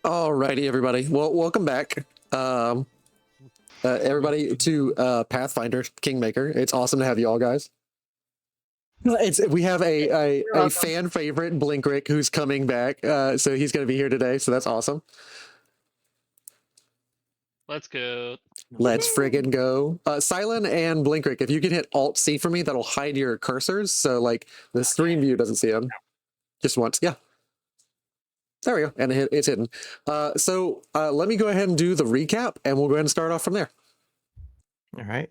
Alrighty, everybody. Well, welcome back, everybody, to Pathfinder Kingmaker. It's awesome to have you all, guys. We have a fan favorite, Blinkrick, who's coming back. So he's going to be here today. So that's awesome. Let's go. Let's friggin' go. Silent and Blinkrick, if you can hit Alt C for me, that'll hide your cursors. So like the stream view doesn't see them. Just once. Yeah. There we go. And it's hidden. So let me go ahead and do the recap, and we'll go ahead and start off from there. All right.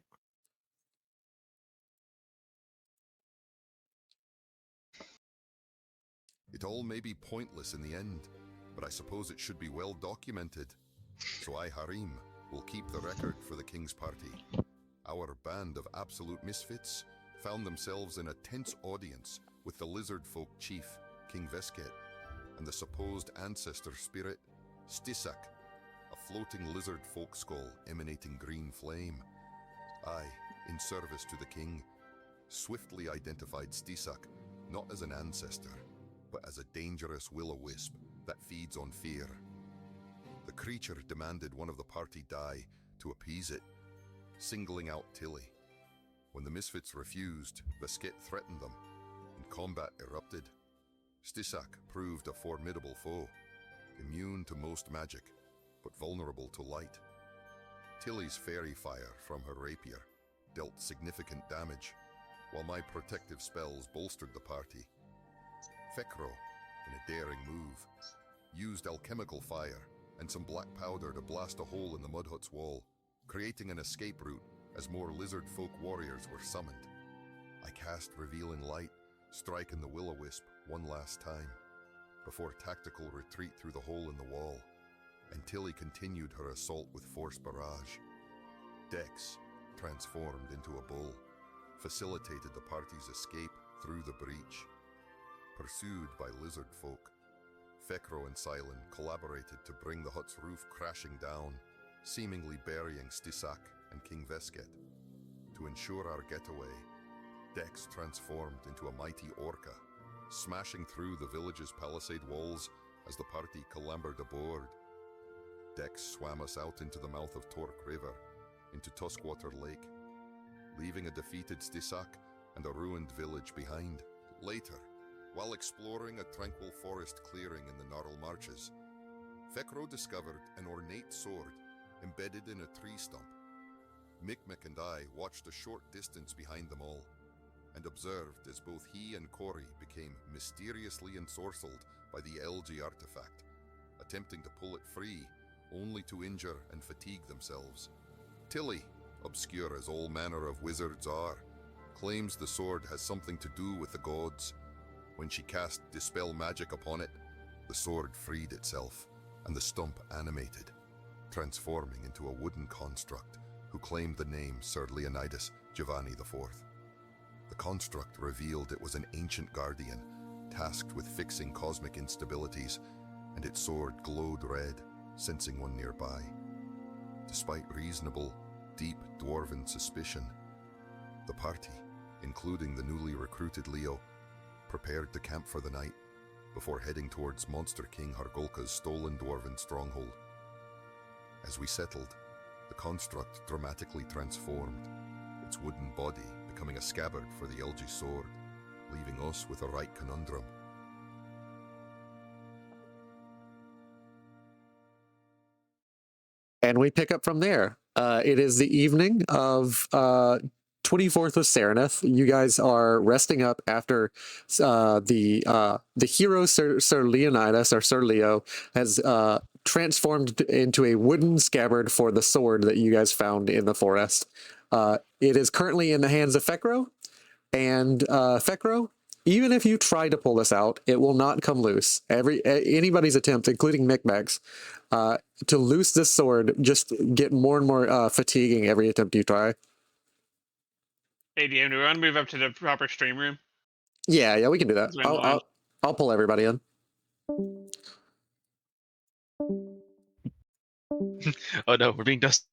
It all may be pointless in the end, but I suppose it should be well documented. So I, Harim, will keep the record for the King's party. Our band of absolute misfits found themselves in a tense audience with the lizard folk chief, King Vesket, and the supposed ancestor spirit, Stisak, a floating lizard folk skull emanating green flame. I, in service to the king, swiftly identified Stisak not as an ancestor, but as a dangerous will-o-wisp that feeds on fear. The creature demanded one of the party die to appease it, singling out Tilly. When the misfits refused, Vesket threatened them, and combat erupted. Stisak proved a formidable foe, immune to most magic, but vulnerable to light. Tilly's fairy fire from her rapier dealt significant damage, while my protective spells bolstered the party. Fekro, in a daring move, used alchemical fire and some black powder to blast a hole in the mud hut's wall, creating an escape route as more lizard folk warriors were summoned. I cast Revealing Light, striking the will-o-wisp one last time, before tactical retreat through the hole in the wall, and Tilly continued her assault with Force Barrage. Dex, transformed into a bull, facilitated the party's escape through the breach. Pursued by lizard folk, Fekro and Silent collaborated to bring the hut's roof crashing down, seemingly burying Stisak and King Vesket. To ensure our getaway, Dex transformed into a mighty orca, smashing through the village's palisade walls as the party clambered aboard. Dex swam us out into the mouth of Torque River, into Tuskwater Lake, leaving a defeated Stisak and a ruined village behind. Later, while exploring a tranquil forest clearing in the Gnarl Marches, Fekro discovered an ornate sword embedded in a tree stump. Mikmek and I watched a short distance behind them all, and observed as both he and Cory became mysteriously ensorcelled by the LG artifact, attempting to pull it free, only to injure and fatigue themselves. Tilly, obscure as all manner of wizards are, claims the sword has something to do with the gods. When she cast Dispel Magic upon it, the sword freed itself, and the stump animated, transforming into a wooden construct who claimed the name Sir Leonidas Giovanni IV. The construct revealed it was an ancient guardian, tasked with fixing cosmic instabilities, and its sword glowed red, sensing one nearby. Despite reasonable, deep dwarven suspicion, the party, including the newly recruited Leo, prepared to camp for the night before heading towards Monster King Hargulka's stolen dwarven stronghold. As we settled, the construct dramatically transformed, its wooden body becoming a scabbard for the LG sword, leaving us with a right conundrum. And we pick up from there. It is the evening of 24th of Serenith. You guys are resting up after the hero Sir Leonidas, or Sir Leo, has transformed into a wooden scabbard for the sword that you guys found in the forest. It is currently in the hands of Fekro, and Fekro, even if you try to pull this out, it will not come loose. Anybody's attempt, including Micmac's, to loose this sword just get more and more fatiguing every attempt you try. Hey, DM, do we want to move up to the proper stream room? Yeah, we can do that. I'll pull everybody in. Oh no, we're being dusted.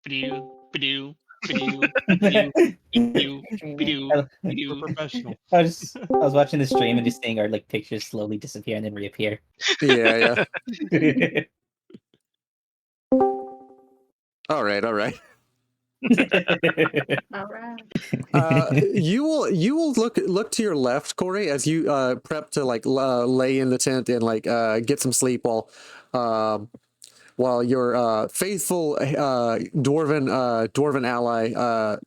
Ba-doo, ba-doo. Pew, pew, pew, pew, I We're pew. professional. was watching the stream and just seeing our like pictures slowly disappear and then reappear. Yeah, yeah. All right, all right. All right. You will look to your left, Corey, as you prep to like lay in the tent and like get some sleep while your faithful dwarven ally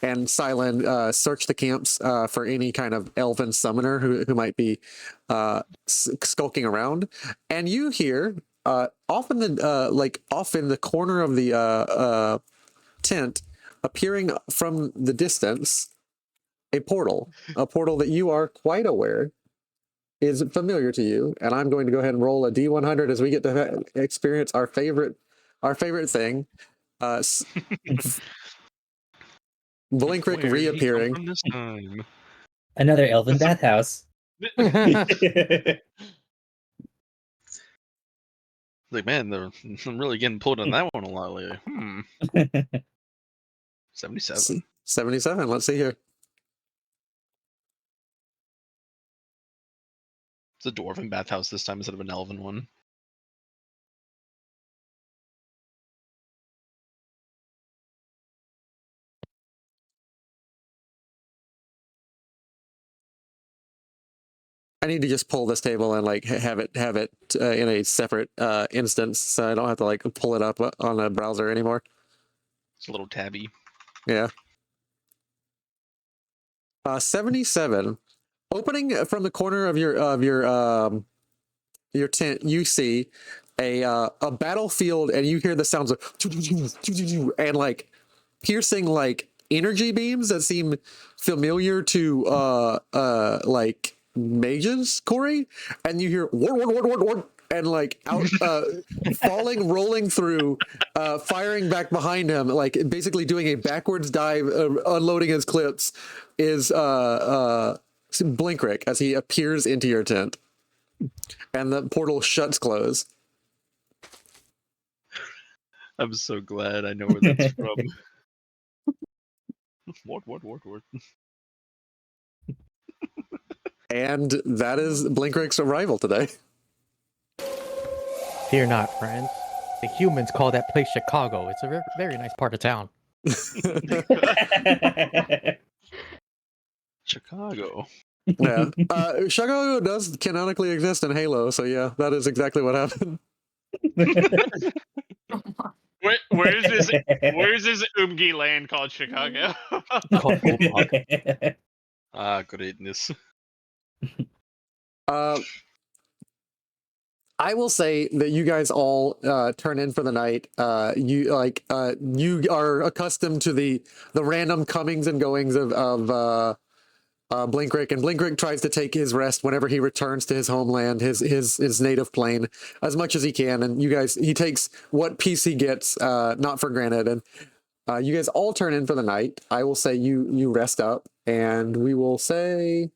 and Silen search the camps for any kind of elven summoner who might be skulking around, and you hear off in the corner of the tent, appearing from the distance, a portal that you are quite aware is familiar to you, and I'm going to go ahead and roll a D100 as we get to experience our favorite thing. Blinkrick Where did he come reappearing. from this time? Another elven bathhouse. Like, man, I'm really getting pulled on that one a lot lately. 77. 77. Let's see here. It's a dwarven bathhouse this time instead of an elven one. I need to just pull this table and like have it in a separate instance, so I don't have to like pull it up on a browser anymore. It's a little tabby. Yeah. 77. Opening from the corner of your tent, you see a battlefield, and you hear the sounds of and like piercing like energy beams that seem familiar to like mages, Corey, and you hear ward, and like out falling, rolling through, firing back behind him, like basically doing a backwards dive, unloading his clips, is Blinkrick as he appears into your tent, and the portal shuts close. I'm so glad I know where that's from. What? And that is Blinkrick's arrival today. Fear not, friends. The humans call that place Chicago. It's a very nice part of town. Chicago. Yeah. Chicago does canonically exist in Halo, so yeah, that is exactly what happened. Where's this Umgi land called Chicago? Called Bullpuck. Ah, greatness. I will say that you guys all turn in for the night. You are accustomed to the random comings and goings of Blinkrick, and Blinkrick tries to take his rest whenever he returns to his homeland, his native plane, as much as he can. And he takes what peace he gets, not for granted. And you guys all turn in for the night. I will say you rest up, and we will say,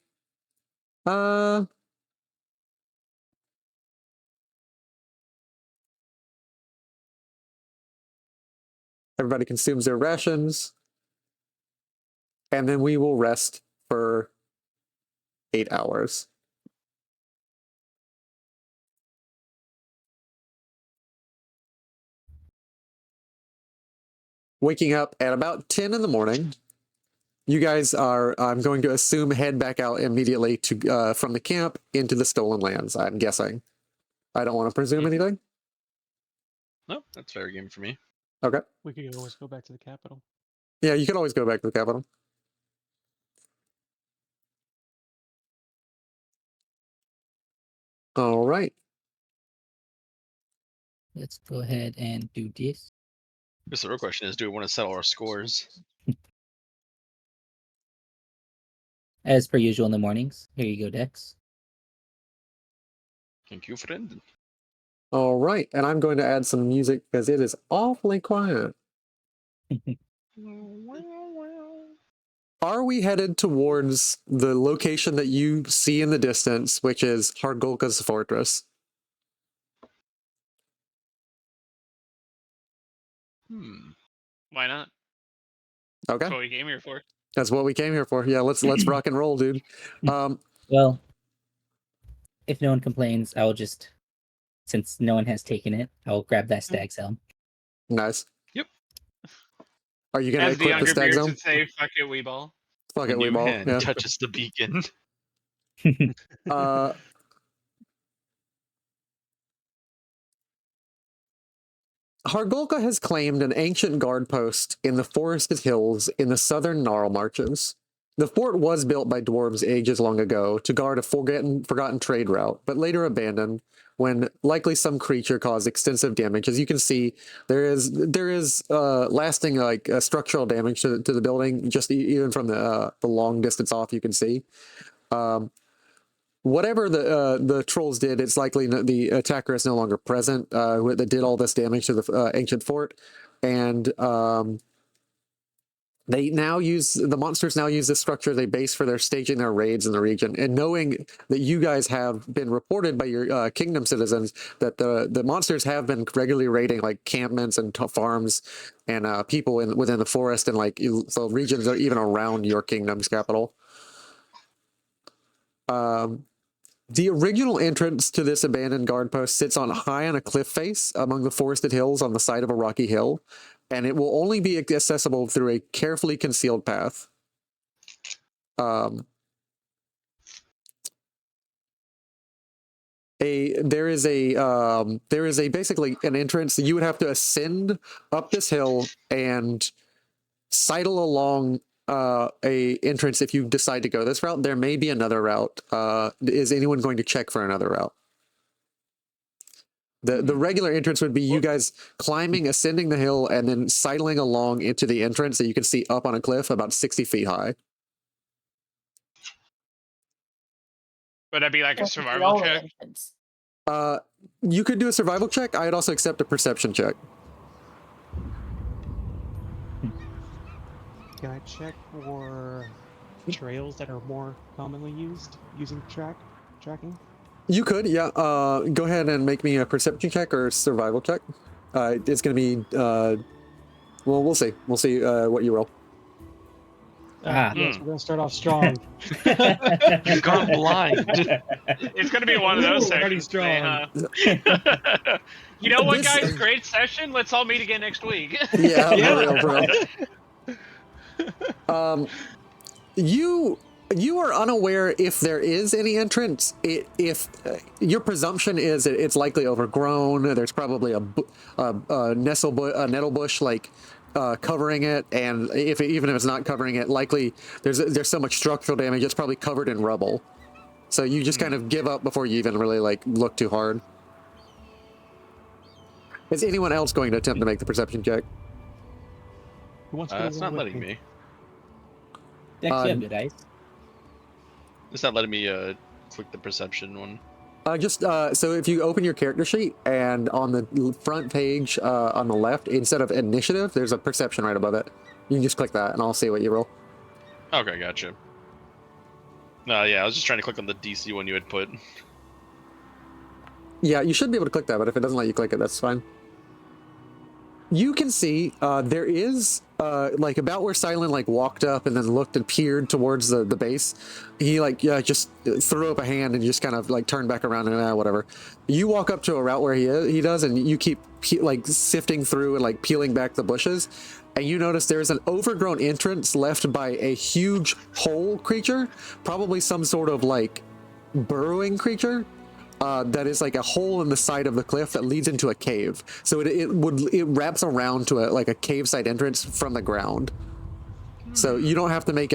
everybody consumes their rations, and then we will rest for 8 hours. Waking up at about 10 in the morning, you guys are, I'm going to assume, head back out immediately to from the camp into the stolen lands, I'm guessing. I don't want to presume anything. No, that's fair game for me. Okay. We could always go back to the capital. Yeah, you can always go back to the capital. All right. Let's go ahead and do this. Guess the real question is, do we want to settle our scores? As per usual in the mornings. Here you go, Dex. Thank you, friend. All right. And I'm going to add some music because it is awfully quiet. Are we headed towards the location that you see in the distance, which is Hargulka's fortress? Why not? Okay, That's what we came here for. that's what we came here for. Yeah, let's rock and roll, dude. Well, if no one complains, I will just, since no one has taken it, I'll grab that stag's helm. Nice. Yep. Are you gonna As the equip the younger stag beards zone? would say, fuck it, we ball. Fuck A it, we new ball. hand Yeah. touches the beacon. Uh, Hargulka has claimed an ancient guard post in the forested hills in the southern Gnarl Marches. The fort was built by dwarves ages long ago to guard a forgotten trade route, but later abandoned when likely some creature caused extensive damage. As you can see, there is lasting like structural damage to the building, just even from the long distance off. You can see. Whatever the trolls did, it's likely the attacker is no longer present that did all this damage to the ancient fort, and the monsters now use this structure as a base for their staging their raids in the region. And knowing that you guys have been reported by your kingdom citizens that the monsters have been regularly raiding like campments and farms and people within the forest and like the regions are even around your kingdom's capital. The original entrance to this abandoned guard post sits high on a cliff face among the forested hills on the side of a rocky hill, and it will only be accessible through a carefully concealed path. There is a basically an entrance. You would have to ascend up this hill and sidle along a entrance if you decide to go this route. There may be another route. Is anyone going to check for another route? The regular entrance would be you guys climbing, ascending the hill, and then sidling along into the entrance that you can see up on a cliff about 60 feet high. Would that be like a survival check? You could do a survival check. I'd also accept a perception check. Can I check for trails that are more commonly used using tracking? You could, yeah. Go ahead and make me a perception check or a survival check. It's going to be, well, we'll see. We'll see what you roll. Yes, we're going to start off strong. You've gone blind. It's going to be one of those Already sessions. strong. You know what, guys? Great session. Let's all meet again next week. Yeah, for real. You are unaware if there is any entrance. If your presumption is that it's likely overgrown, there's probably a nettle bush like covering it, and even if it's not covering it, likely there's so much structural damage it's probably covered in rubble. So you just kind of give up before you even really like look too hard. Is anyone else going to attempt to make the perception check? Who wants to go It's not with letting me. Dex, you have good eyes. It's not letting me click the perception one. So if you open your character sheet and on the front page on the left, instead of initiative, there's a perception right above it. You can just click that and I'll see what you roll. Okay, gotcha. No, yeah, I was just trying to click on the DC one you had put. Yeah, you should be able to click that, but if it doesn't let you click it, that's fine. You can see there is like about where Silent like walked up and then looked and peered towards the base. He like just threw up a hand and just kind of like turned back around and whatever. You walk up to a route where he does, and you keep like sifting through and like peeling back the bushes, and you notice there's an overgrown entrance left by a huge hole creature, probably some sort of like burrowing creature. That is like a hole in the side of the cliff that leads into a cave. So it wraps around to a cave side entrance from the ground. So you don't have to make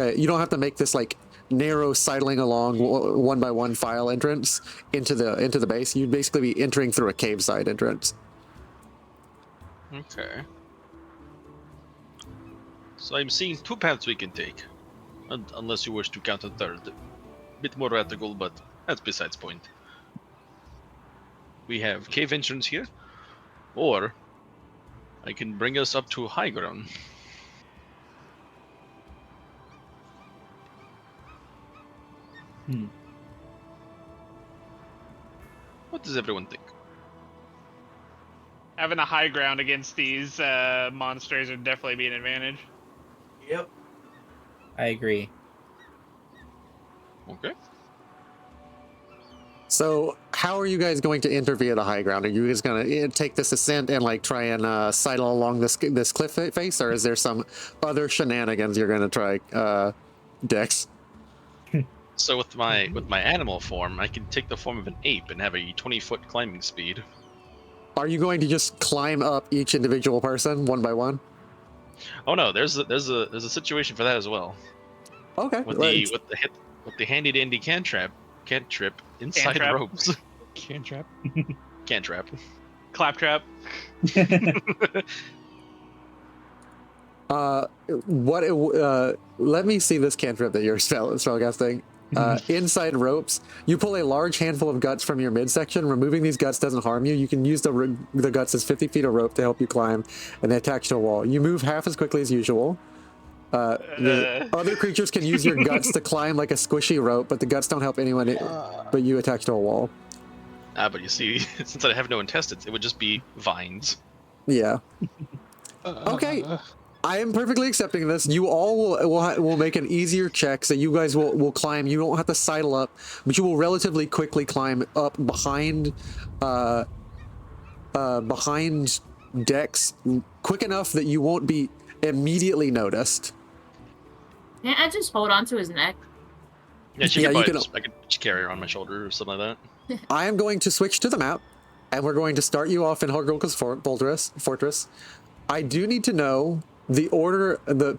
this like narrow sidling along one by one file entrance into the base. You'd basically be entering through a cave side entrance. Okay. So I'm seeing two paths we can take, unless you wish to count a third. Bit more radical, but that's besides point. We have cave entrance here, or I can bring us up to high ground. What does everyone think? Having a high ground against these monsters would definitely be an advantage. Yep. I agree. Okay. So, how are you guys going to enter via the high ground? Are you guys going to take this ascent and like try and sidle along this cliff face, or is there some other shenanigans you're going to try, Dex? So with my animal form, I can take the form of an ape and have a 20-foot climbing speed. Are you going to just climb up each individual person one by one? Oh no, there's a situation for that as well. Okay. With the handy dandy cantrip inside Cantrap. ropes. Cantrap. Cantrap. Claptrap. Let me see this cantrip that you're spellcasting. Inside ropes, you pull a large handful of guts from your midsection. Removing these guts doesn't harm you. You can use the guts as 50 feet of rope to help you climb, and they attach to a wall. You move half as quickly as usual. The other creatures can use your guts to climb like a squishy rope, but the guts don't help anyone but you attach to a wall. But you see, since I have no intestines, it would just be vines. Yeah. Okay. I am perfectly accepting this. You all will make an easier check, so you guys will climb. You don't have to sidle up, but you will relatively quickly climb up behind Dex, quick enough that you won't be immediately noticed. Can't I just hold on to his neck? Yeah, you can. I could just carry her on my shoulder or something like that. I am going to switch to the map, and we're going to start you off in Hargulka's fortress. I do need to know the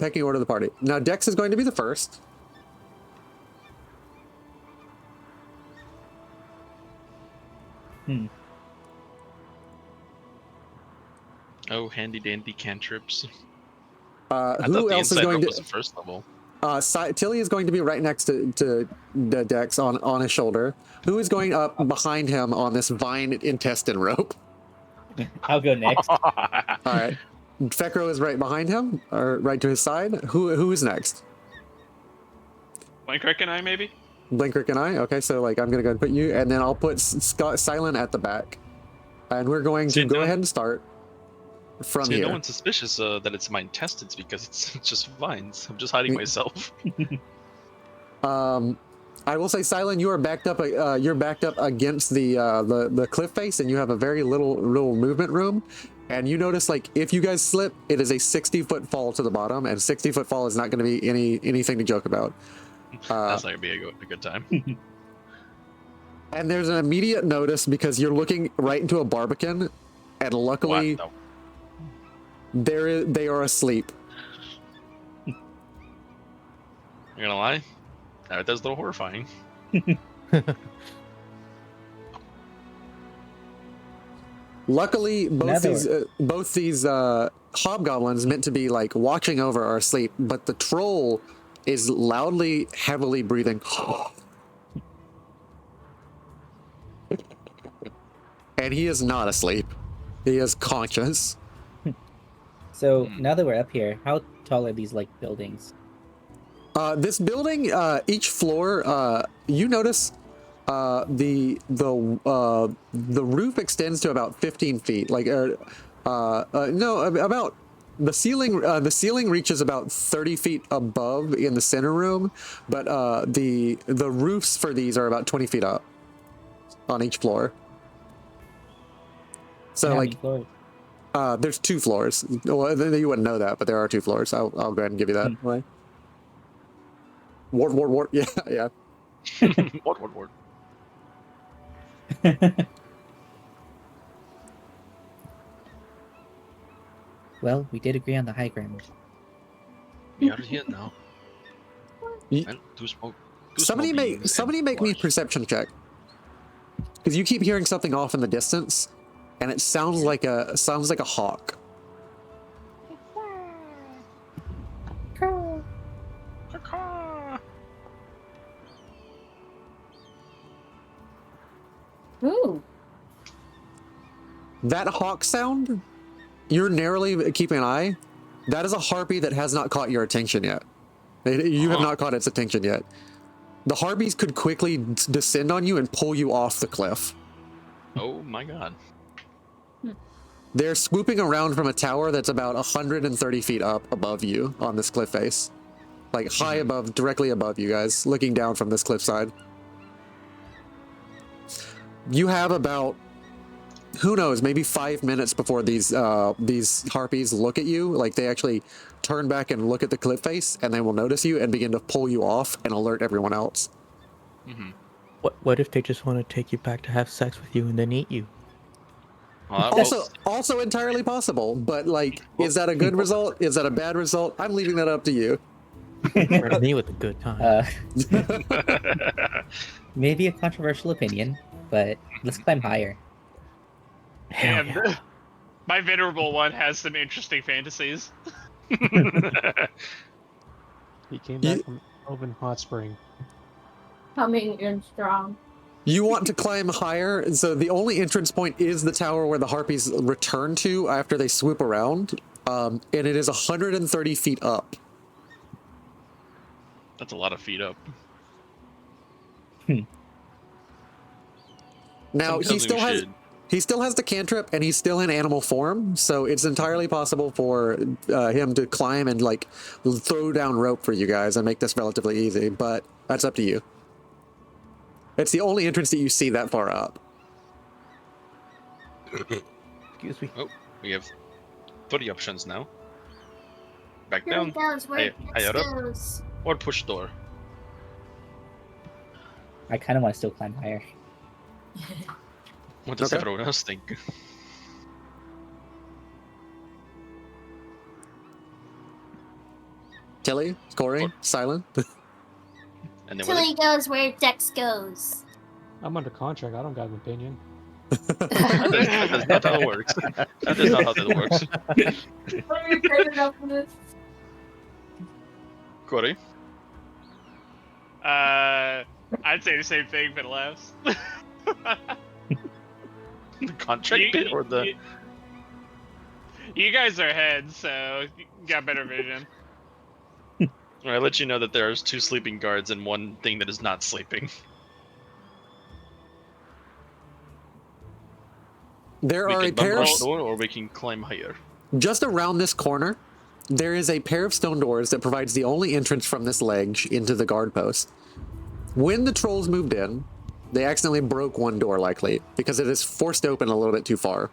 pecking order of the party. Now, Dex is going to be the first. Oh, handy dandy cantrips. Who else is going to? Was the first level. Tilly is going to be right next to the Dex on his shoulder. Who is going up behind him on this vine intestine rope? I'll go next. All right. Fekro is right behind him, or right to his side. Who is next? Blinkrick and I, maybe? Blinkrick and I? Okay, so like I'm going to go and put you, and then I'll put Silent at the back. And we're going to go ahead and start from here. No one's suspicious that it's my intestines because it's just vines. I'm just hiding myself. I will say, Silent, you are backed up. You're backed up against the cliff face, and you have a very little movement room. And you notice, like, if you guys slip, it is a 60-foot fall to the bottom, and 60-foot fall is not going to be anything to joke about. That's not gonna be a good time. And there's an immediate notice because you're looking right into a barbican, and luckily, What? No. they are asleep. I'm gonna lie, that's a little horrifying. Luckily, both these hobgoblins meant to be like watching over are asleep, but the troll is loudly, heavily breathing. And he is not asleep. He is conscious. So now that we're up here, how tall are these like buildings? This building, each floor, you notice the roof extends to about 15 feet. Like, no, about the ceiling. The ceiling reaches about 30 feet above in the center room, but the roofs for these are about 20 feet up on each floor. So like, there's 2 floors. Well, you wouldn't know that, but there are 2 floors. I'll go ahead and give you that. Right. Wart. Yeah, yeah. Wart. Well, we did agree on the high ground. We are here now. And Somebody make me a perception check, because you keep hearing something off in the distance, and it sounds like a hawk. Ooh. That hawk sound, you're narrowly keeping an eye. That is a harpy that has not caught your attention yet. You have not caught its attention yet. The harpies could quickly descend on you and pull you off the cliff. Oh my god. They're swooping around from a tower that's about 130 feet up above you on this cliff face. Like high above, directly above you guys, looking down from this cliffside. You have about, who knows, maybe 5 minutes before these harpies look at you. Like they actually turn back and look at the cliff face, and they will notice you and begin to pull you off and alert everyone else. What if they just want to take you back to have sex with you and then eat you? Also entirely possible, but like, is that a good result? Is that a bad result? I'm leaving that up to you. For me with a good time. Maybe a controversial opinion, but let's climb higher. Hell Damn, yeah. my venerable one has some interesting fantasies. He came back from Open Hot Spring. Coming in strong. You want to climb higher, and so the only entrance point is the tower where the harpies return to after they swoop around, and it is 130 feet up. That's a lot of feet up. Now he still has the cantrip, and he's still in animal form, so it's entirely possible for him to climb and like throw down rope for you guys and make this relatively easy. But that's up to you. It's the only entrance that you see that far up. Excuse me. Oh, we have 30 options now. Back Here down, he goes. Where higher up, goes. or push door. I kind of want to still climb higher. What does Okay. everyone else think? Tilly, Corey, Silent. And then Till he goes where Dex goes. I'm under contract. I don't got an opinion. that is not how it works. That is not how that works. What are you turning up for this? Corey? I'd say the same thing, but less. The contract bit or the... You guys are heads, so you got better vision. I let you know that there's 2 sleeping guards and 1 thing that is not sleeping. There We are a can bump pair rush of, door or we can climb higher. just around this corner, there is a pair of stone doors that provides the only entrance from this ledge into the guard post. When the trolls moved in, they accidentally broke one door likely because it is forced open a little bit too far.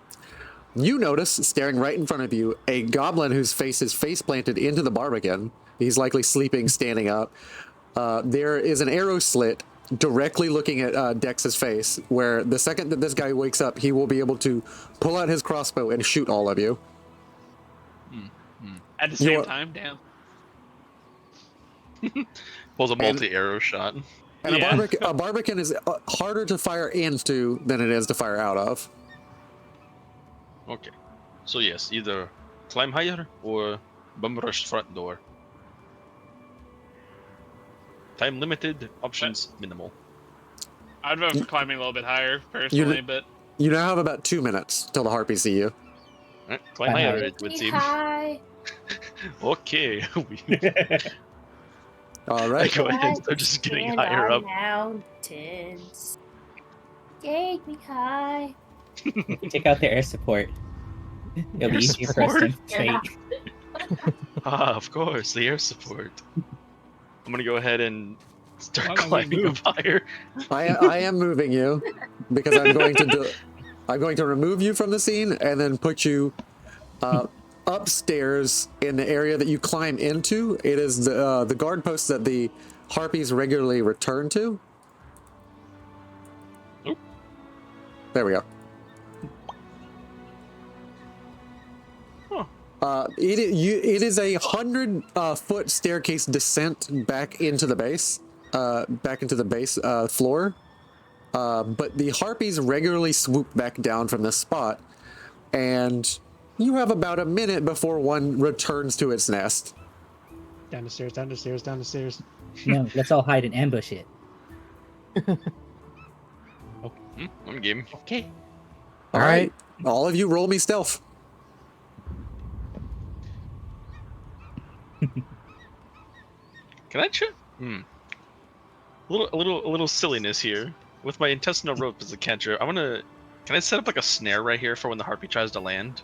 You notice, staring right in front of you, a goblin whose face is face planted into the barbican. He's likely sleeping, standing up. There is an arrow slit directly looking at Dex's face, where the second that this guy wakes up, he will be able to pull out his crossbow and shoot all of you. At the same time, damn. Pulls a multi-arrow shot. And Yeah. a barbican is harder to fire into than it is to fire out of. Okay. So yes, either climb higher or bum rush front door. Time limited, options minimal. I'd vote for climbing a little bit higher, personally, but You now have about 2 minutes till the harpies see you. Alright, climb Climb higher, higher. it would Me seem. high. Okay. All right. Go ahead and start just getting Stand higher on up. mountains. Take me high. If we take out the air support, it'll be Air easier for us to support? take. Of course, the air support. I'm gonna go ahead and start Why don't we climbing up move? higher. I am moving you because I'm going to remove you from the scene and then put you upstairs in the area that you climb into. It is the guard post that the harpies regularly return to. Nope. There we go. It is a 100-foot staircase descent back into the base, floor. But the harpies regularly swoop back down from this spot, and you have about a minute before one returns to its nest. Down the stairs, down the stairs, down the stairs. No, let's all hide and ambush it. I'm game. Okay. All right, all of you, roll me stealth. Can I check? A little silliness here. With my intestinal rope as a catcher, I want to Can I set up like a snare right here for when the harpy tries to land?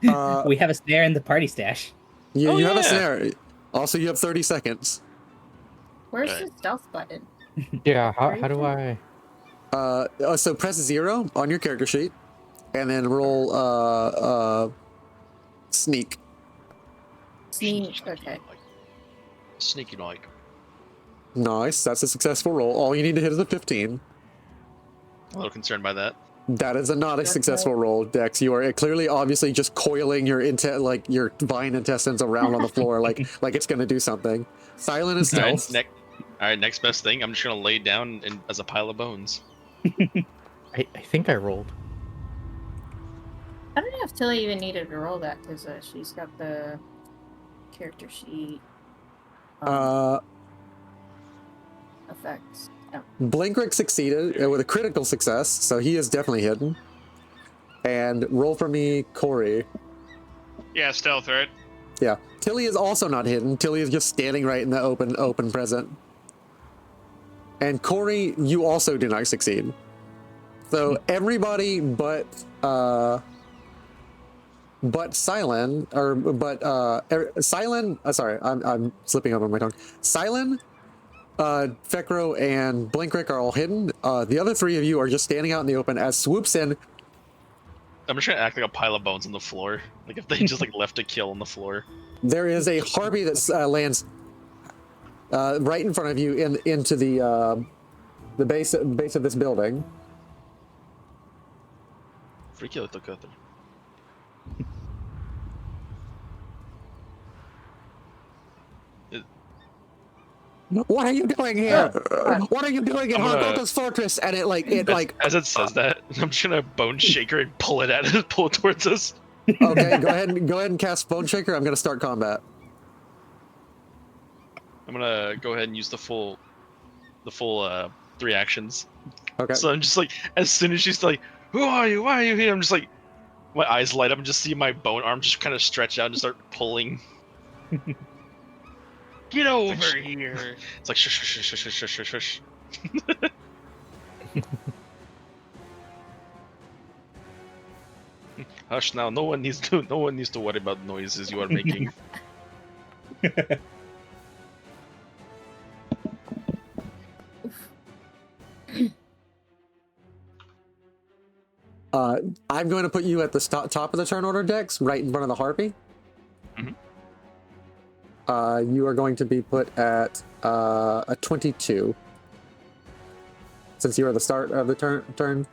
We have a snare in the party stash. You have a yeah. snare. Also, you have 30 seconds. Where's Right. the stealth button? Yeah, how do I? So press 0 on your character sheet, and then roll sneak. Sneak. Okay. Sneaky like. Nice. That's a successful roll. All you need to hit is a 15. A little concerned by that. That is not a That's successful right. roll, Dex. You are clearly, obviously, just coiling your your vine intestines around on the floor, like it's going to do something. Silent is All stealth. right, next best thing. I'm just gonna lay down as a pile of bones. I think I rolled. I don't know if Tilly even needed to roll that because she's got the character sheet effects. Oh. Blinkrick succeeded with a critical success, so he is definitely hidden. And roll for me, Corey. Yeah, stealth, right? Yeah, Tilly is also not hidden. Tilly is just standing right in the open present. And Corey, you also do not succeed. So everybody but Silen, or Silen. Sorry, I'm slipping up on my tongue. Silen, Fekro, and Blinkrick are all hidden. The other three of you are just standing out in the open as swoops in. I'm just gonna act like a pile of bones on the floor. Like if they just like left a kill on the floor. There is a harpy that lands right in front of you into the base of this building. Freaky little cutter. What are you doing here? Oh. What are you doing in I'm gonna- Hargulka's fortress? And As it says that, I'm just gonna bone shaker and pull it towards us. Okay, go ahead and cast Bone Shaker. I'm gonna start combat. I'm gonna go ahead and use the full 3 actions. Okay. So I'm just like, as soon as she's like, "Who are you? Why are you here?" I'm just like, my eyes light up and just see my bone arm just kind of stretch out and start pulling. Get over here. It's like shush, shush, shush, shush, shush, shush, shush. Hush now. No one needs to worry about noises you are making. I'm going to put you at the top of the turn order, Dex, right in front of the harpy. Mhm. You are going to be put at a 22. Since you are the start of the turn.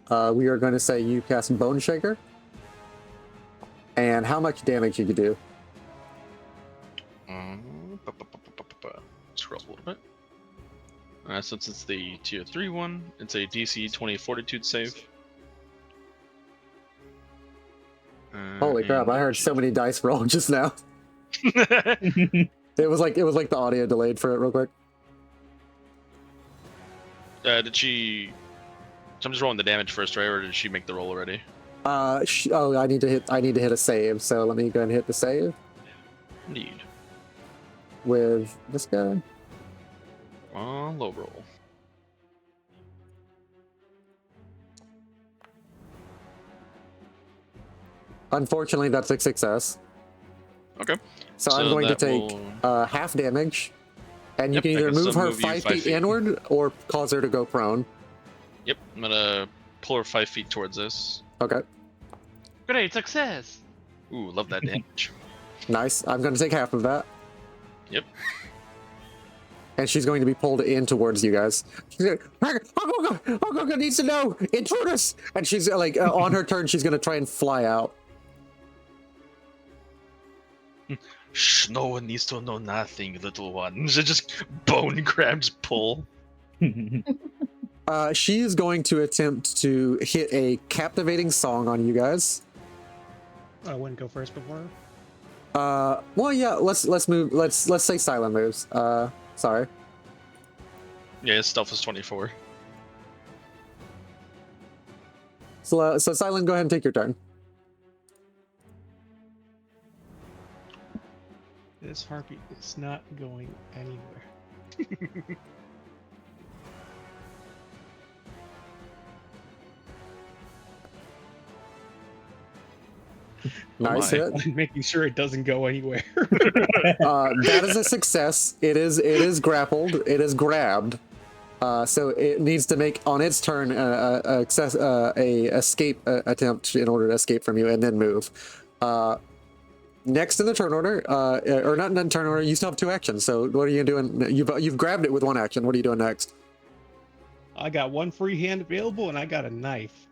We are going to say you cast Bone Shaker. And how much damage you could do. Scroll a little bit. Since it's the tier 3 one, it's a DC 20 Fortitude save. Holy crap, I heard so many dice roll just now. It was like the audio delayed for it real quick. Did she? So I'm just rolling the damage first, right? Or did she make the roll already? I need to hit a save, so let me go ahead and hit the save Indeed. with this guy. Low roll. Unfortunately, that's a success. Okay. So I'm going to that take will- half damage, and you Yep, can I either can move still her move you 5 5 feet feet. inward or cause her to go prone. Yep, I'm gonna pull her 5 feet towards us. Okay, Great success. Ooh, love that damage. nice. I'm going to take half of that. Yep. And she's going to be pulled in towards you guys. She's like, Hargulka needs to know! Intruders! And she's like, on her turn, she's going to try and fly out. Shh, no one needs to know nothing, little one. So just bone grabs pull. She is going to attempt to hit a captivating song on you guys. I wouldn't go first before. Well, yeah, let's move. Let's say silent moves. Sorry. Yeah, his stealth is 24. So silent, go ahead and take your turn. This harpy is not going anywhere. Nice my. hit. I'm making sure it doesn't go anywhere. That is a success. It is grappled. It is grabbed. So it needs to make on its turn a escape attempt in order to escape from you and then move. Next in the turn order, or not in turn order, you still have 2 actions. So what are you doing? You've grabbed it with 1 action. What are you doing next? I got 1 free hand available, and I got a knife.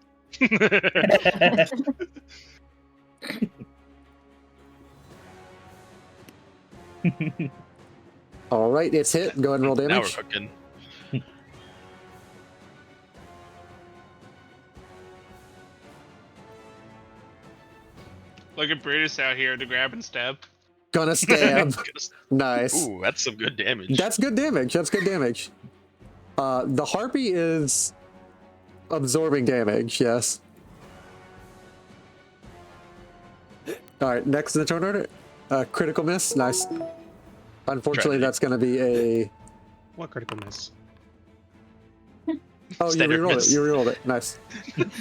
All right, it's hit. Go ahead and roll Now we're damage. cooking. Look at Brutus out here to grab and stab. Gonna stab. Nice. Ooh, that's some good damage. That's good damage. That's good damage. The harpy is absorbing damage. Yes. All right. Next in the turn order, critical miss. Nice. Unfortunately, that's going to be a. What critical miss? Oh, Standard you rerolled miss. it. You rerolled it. Nice.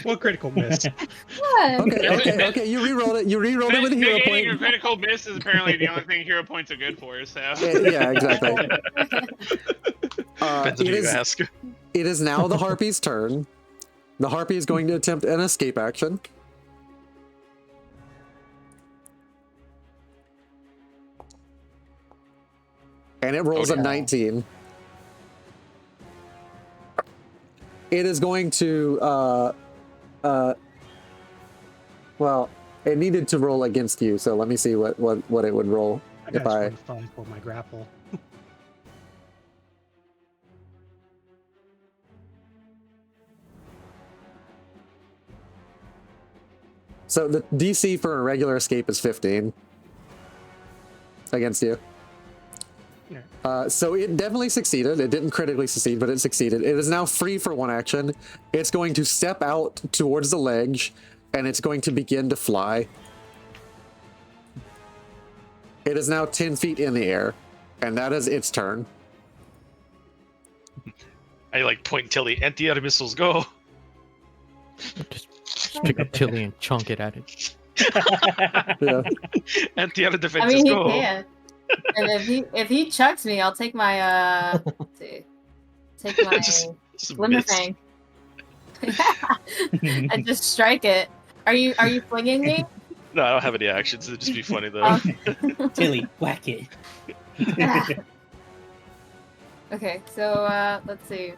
What critical miss? What? Okay. You rerolled it. You rerolled it with a hero Negating your point. critical miss is apparently the only thing hero points are good for. So Yeah, exactly. Depends on It who you is. ask. It is now the harpy's turn. The harpy is going to attempt an escape action. And it rolls a 19. It is going to, well, it needed to roll against you, so let me see what it would roll I if got I... 25 for my grapple. So the DC for a regular escape is 15 against you. Yeah. So it definitely succeeded. It didn't critically succeed, but it succeeded. It is now free for 1 action. It's going to step out towards the ledge, and it's going to begin to fly. It is now 10 feet in the air, and that is its turn. I like point till the anti-air missiles go. Just pick up Tilly and chunk it at it. Yeah. Anti-air I defenses mean, he go. can. And if he chucks me, I'll take my let's see, take my Just Glimmer miss. Fang and just strike it. Are you flinging me? No, I don't have any actions. It'd just be funny though. Tilly, whack it. Okay, so let's see.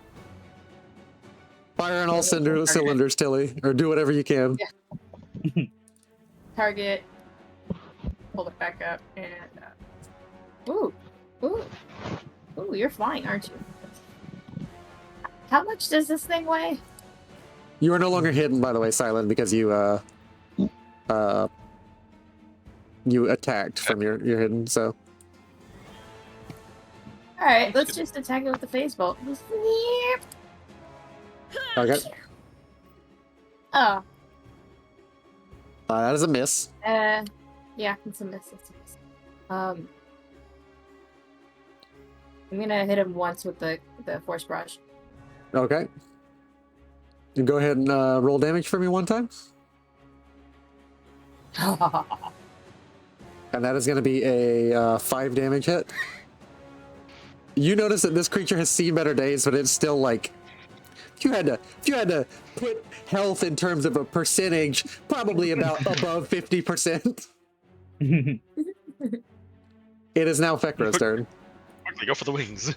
Fire on all cylinders, Tilly, or do whatever you can. Yeah. Target. Hold it back up and. Ooh, you're flying, aren't you? How much does this thing weigh? You are no longer hidden, by the way, Silent, because you attacked from your hidden. So All right, let's just attack it with the phase bolt. okay, Oh, that is a miss. yeah, it's a miss. It's a miss. I'm gonna hit him once with the force barrage. Okay, you go ahead and roll damage for me 1 time, and that is going to be a 5 damage hit. You notice that this creature has seen better days, but it's still like, if you had to put health in terms of a percentage, probably about above 50%. It is now Fekro's turn. Quickly, go for the wings.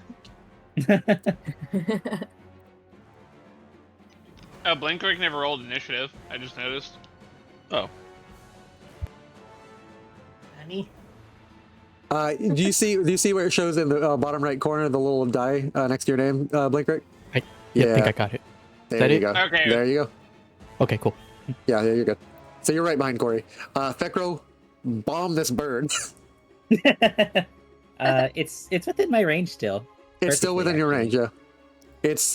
Blinkrick never rolled initiative. I just noticed. Oh, Honey? Do you see where it shows in the bottom right corner, the little die next to your name, Blinkrick? I think I got it. There that you it? go. Okay. There you go. Okay, cool. Yeah, you're good. So you're right behind Corey. Fekro, bomb this bird. It's within my range still. It's still Perfectly, within your actually. range, yeah. It's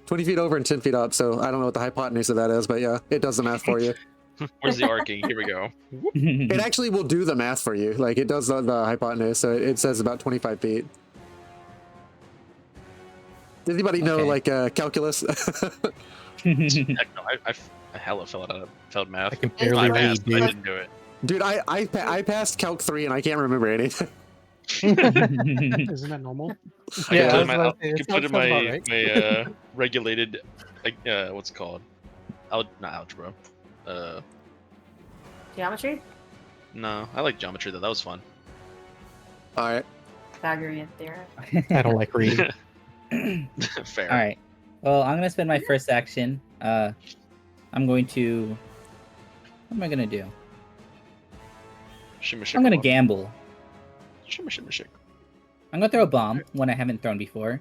20 feet over and 10 feet up, so I don't know what the hypotenuse of that is, but yeah, it does the math for you. Where's the arcing? Here we go. It actually will do the math for you. Like it does the hypotenuse, so it says about 25 feet. Does anybody know like calculus? Heck no, I hella failed math. I can Barely I barely read, passed, but I dude. didn't do it. Dude, I passed Calc 3 and I can't remember anything. Isn't that normal? I Yeah, can I was put in my, about to say, I it can put in sounds my, about right. my regulated, what's it called? Not algebra. Geometry? No, I like geometry though. That was fun. All right. Pythagorean theorem. I don't like reading. Fair. All right. Well, I'm gonna spend my first action. I'm going to. What am I gonna do? Shimmy, I'm gonna shimmy, gamble. shimmy, shimmy, shake. I'm gonna throw a bomb, one I haven't thrown before.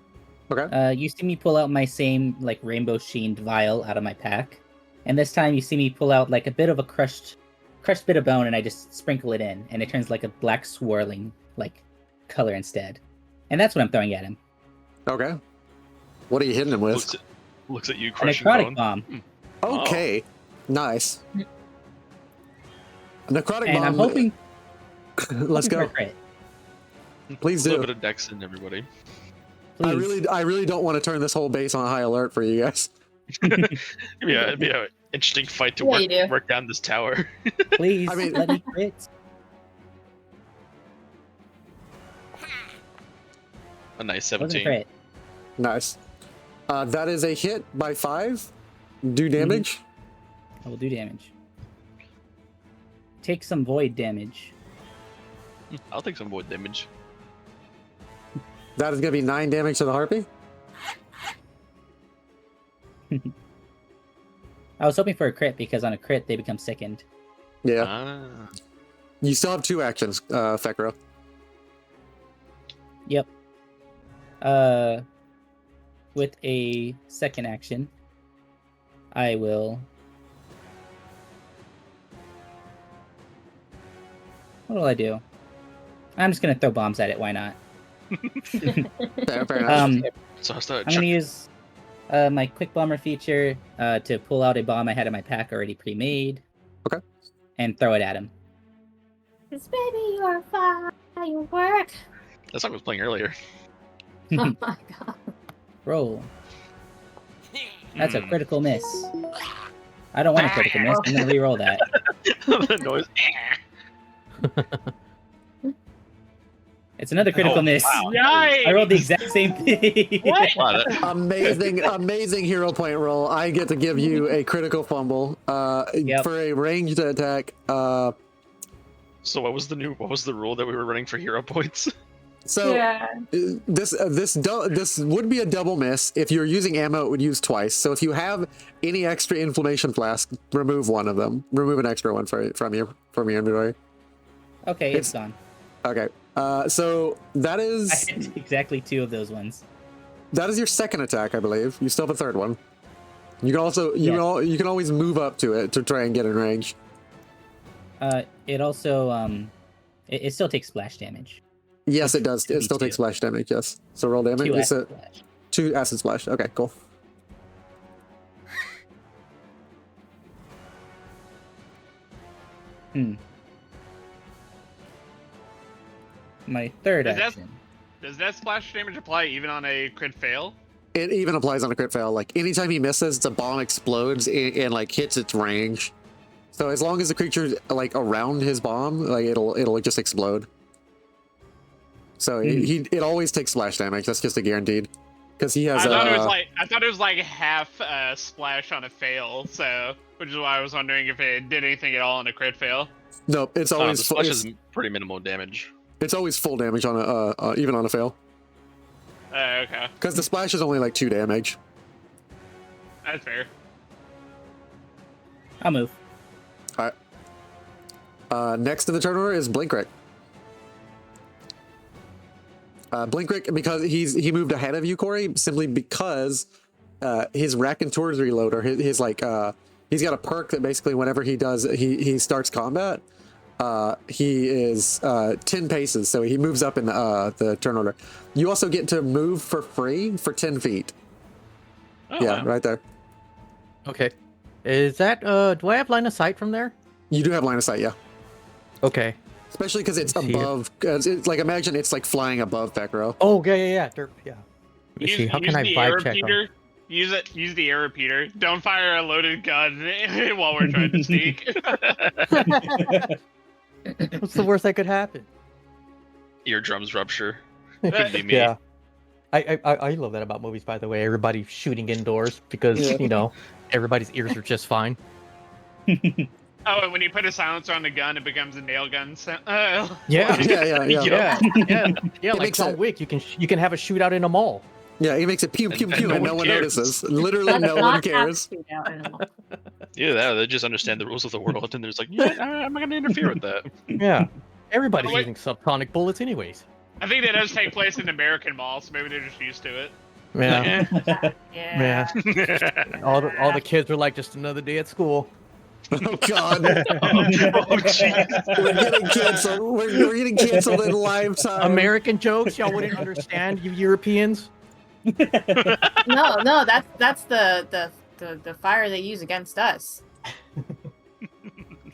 Okay. You see me pull out my same like rainbow sheened vial out of my pack, and this time you see me pull out like a bit of a crushed bit of bone, and I just sprinkle it in, and it turns like a black swirling like color instead, and that's what I'm throwing at him. Okay. What are you hitting him with? Looks at you A crushing necrotic bone. bomb, Okay. Nice. A necrotic and bomb. I'm hoping. Let's hoping for a go. crit. Please A little do. bit of dex in everybody. Please. I really don't want to turn this whole base on high alert for you guys. Yeah, it'd be an interesting fight to Yeah, you do. work down this tower. Please I mean- let me crit. A nice Wasn't 17. crit. Nice. That is a hit by 5. Do damage. I will do damage. Take some void damage. I'll take some void damage. That is going to be 9 damage to the harpy. I was hoping for a crit because on a crit they become sickened. Yeah. Ah. You still have 2 actions, Fekro. Yep. With a second action, I will. What will I do? I'm just gonna throw bombs at it. Why not? Fair enough. So I started I'm gonna use my quick bomber feature to pull out a bomb I had in my pack already pre-made. Okay. And throw it at him. 'Cause baby, you are firework. That song was playing earlier. Oh my god. Roll. That's a critical miss. I don't want a critical miss. I'm gonna re-roll that. The noise. It's another critical Oh, miss. wow. Yikes! I rolled the exact same thing. What? Wow, that- Amazing hero point roll. I get to give you a critical fumble Yep. for a ranged attack. So what was the rule that we were running for hero points? So Yeah. this would be a double miss. If you're using ammo, it would use twice. So if you have any extra inflammation flask, remove one of them. Remove an extra one from your inventory. Okay, it's gone. Okay. So that I is hit exactly 2 of those ones. your second attack, I believe. You still have a third one. You can also you can always move up to it to try and get in range. It also it still takes splash damage. Yes, it does. It still takes splash damage. Yes. So roll damage. 2 It's acid a splash. 2 acid splash. Okay, cool. My third Does that- action. Does that splash damage apply even on a crit fail? It even applies on a crit fail. Like anytime he misses, the bomb explodes and like hits its range. So as long as the creature's like around his bomb, like it'll just explode. So it always takes splash damage. That's just a guaranteed. Because he has. I thought it was like half splash on a fail. So, which is why I was wondering if it did anything at all on a crit fail. Nope. It's The always splash is pretty minimal damage. it's always full damage on a even on a fail. Okay, Because the splash is only like 2 damage. that's fair. I'll move. All right. Next in the turn order is Blinkrick. Blinkrick, because he moved ahead of you, Corey, simply because his Raconteurs reload, or his like he's got a perk that basically whenever he starts combat, he is 10 paces, so he moves up in the turn order. You also get to move for free for 10 feet. Oh, Yeah, wow. right there. Okay. Is that do I have line of sight from there? You do have line of sight, yeah. Okay. Especially because it's Let's see it. above. It's like imagine it's like flying above Vecro. Oh yeah. Derp, yeah. Let me see. How can I the vibe air check repeater. Use the air repeater. Don't fire a loaded gun while we're trying to sneak. What's the worst that could happen? Eardrums rupture. Couldn't be me. Yeah. I love that about movies, by the way. Everybody shooting indoors because Yeah. Everybody's ears are just fine. Oh, and when you put a silencer on the gun, it becomes a nail gun. Yeah. Yeah. Yeah. Like makes John it- Wick, you can have a shootout in a mall. Yeah, he makes it pew pew And pew, no and no one one cares. notices. Literally, Let's no one not have cares. to now anymore. Yeah, they just understand the rules of the world, and there's like, yeah, I'm not gonna interfere with that. Yeah. Everybody's Oh, wait. using subsonic bullets anyways. I think that does take place in American malls, so maybe they're just used to it. Yeah. Yeah. All the kids are like, just another day at school. Oh God, Oh, jeez. we're getting canceled. We're getting canceled in lifetime. American jokes, y'all wouldn't understand, you Europeans. No, that's the fire they use against us.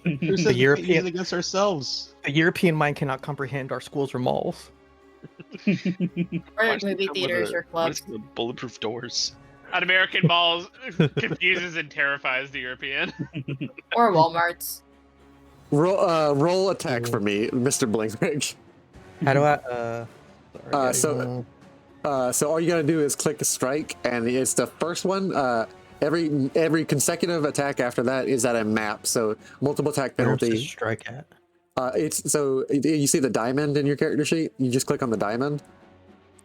Who said The we European- can't use it against ourselves? The European mind cannot comprehend our schools or malls. Or Why does it movie come with theaters or why does clubs. it have bulletproof doors. At American malls, confuses and terrifies the European. Or Walmarts. Roll attack for me, Mr. Blinkrig. How do I So all you gotta do is click a strike, and it's the first one. Every consecutive attack after that is at a map, so multiple attack where's the penalty. strike at? It's so you see the diamond in your character sheet. You just click on the diamond.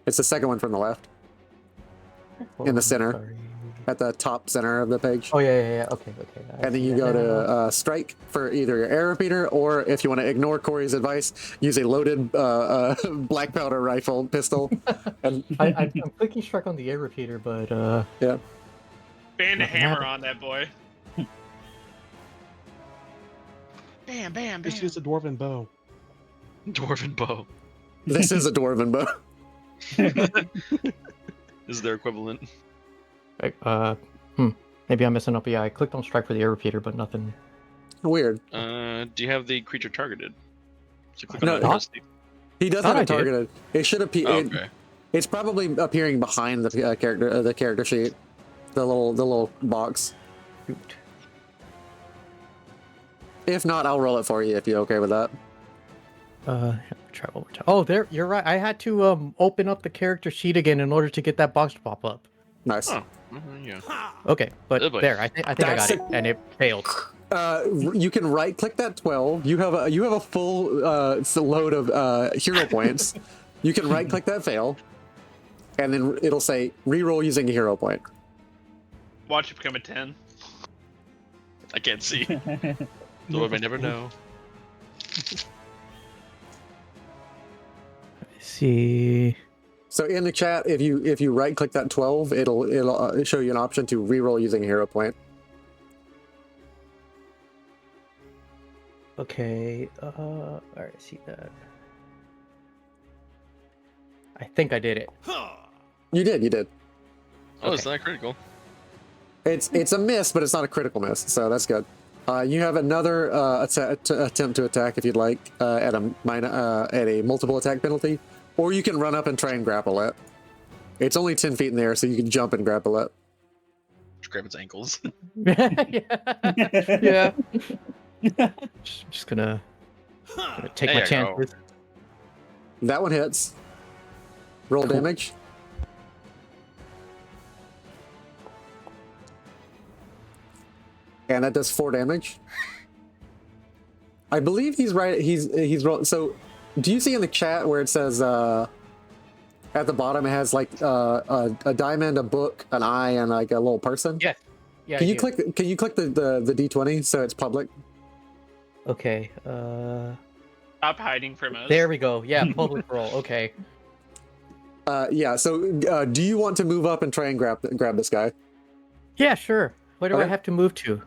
It's the second one from the left, in the center. Sorry. at the top center of the page. Oh yeah. Okay. I And then see you that go now. to strike for either your air repeater, or if you want to ignore Corey's advice, use a loaded black powder rifle pistol. And I'm clicking strike on the air repeater, but yeah, Band a Nothing hammer happened. on that boy. Bam, bam, bam. Just use a dwarven bow. Dwarven bow this is a dwarven bow. is their equivalent. maybe I'm messing up. Yeah, I clicked on strike for the air repeater, but nothing. Weird. Do you have the creature targeted? So click No, on that. not- press the- He does Thought have I it did. targeted. It should appear. Oh, okay. It's probably appearing behind the character sheet, the little box. Shoot. If not, I'll roll it for you if you're okay with that. Try one more time. Oh, there. You're right. I had to open up the character sheet again in order to get that box to pop up. Nice. Oh, yeah. Okay, but Oh, boy. there. I think I That's got it, and it failed. You can right click that 12. You have a full load of hero points. You can right click that fail, and then it'll say reroll using a hero point. Watch it become a 10. I can't see. So I may never know. Let's see. So in the chat, if you right click that 12, it'll show you an option to reroll using a hero point. Okay. All right. I see that. I think I did it. You did. Oh, it's not critical. It's a miss, but it's not a critical miss, so that's good. You have another attempt to attack if you'd like at a multiple attack penalty, or you can run up and try and grapple it. It's only 10 feet in the air, so you can jump and grapple it. Just grab its ankles. Yeah. Just gonna take There my you go. chances. That one hits. Roll Cool. damage. And that does 4 damage. I believe he's right. He's rolled. So, do you see in the chat where it says at the bottom it has like a diamond, a book, an eye, and like a little person? Yes. Yeah. Can I you do. click? Can you click the D20 so it's public? Okay. Stop hiding from us. There we go. Yeah, public roll. Okay. Yeah. So, do you want to move up and try and grab this guy? Yeah, sure. Where do I Okay. have to move to?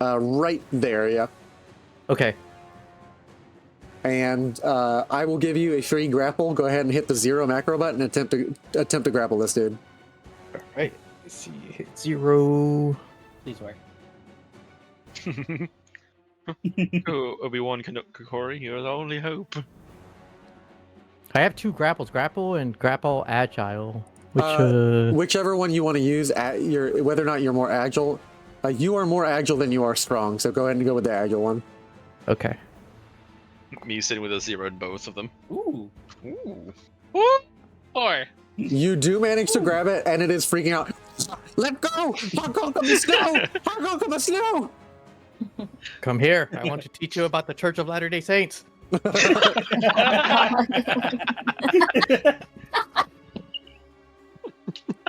Right there. Yeah. Okay. And I will give you a free grapple. Go ahead and hit the 0 macro button and attempt to grapple this dude. All right. Let's see. Hit 0. Please work. Oh, Obi-Wan Kokori, you're the only hope. I have 2 grapples, grapple and grapple agile. Which Whichever one you want to use, at your whether or not you're more agile. You are more agile than you are strong, so go ahead and go with the agile one. okay. Me sitting with a 0 in both of them. Ooh. Ooh. Woo! 4. You do manage to grab it, and it is freaking out. Let go! Hargulka the snow! Hargulka the snow! Come here. I want to teach you about the Church of Latter-day Saints.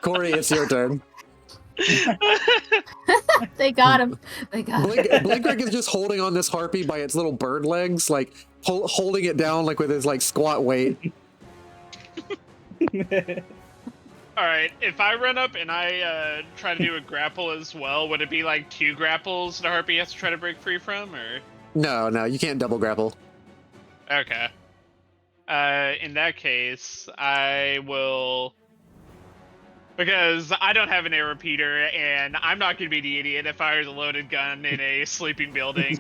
Corey, it's your turn. They got him. They got him. Blinkrick is just holding on this harpy by its little bird legs, like holding it down, like with his like squat weight. All right, if I run up and I try to do a grapple as well, would it be like 2 grapples the harpy has to try to break free from, or? No, you can't double grapple. Okay. In that case, I will, because I don't have an air repeater, and I'm not going to be the idiot that fires a loaded gun in a sleeping building.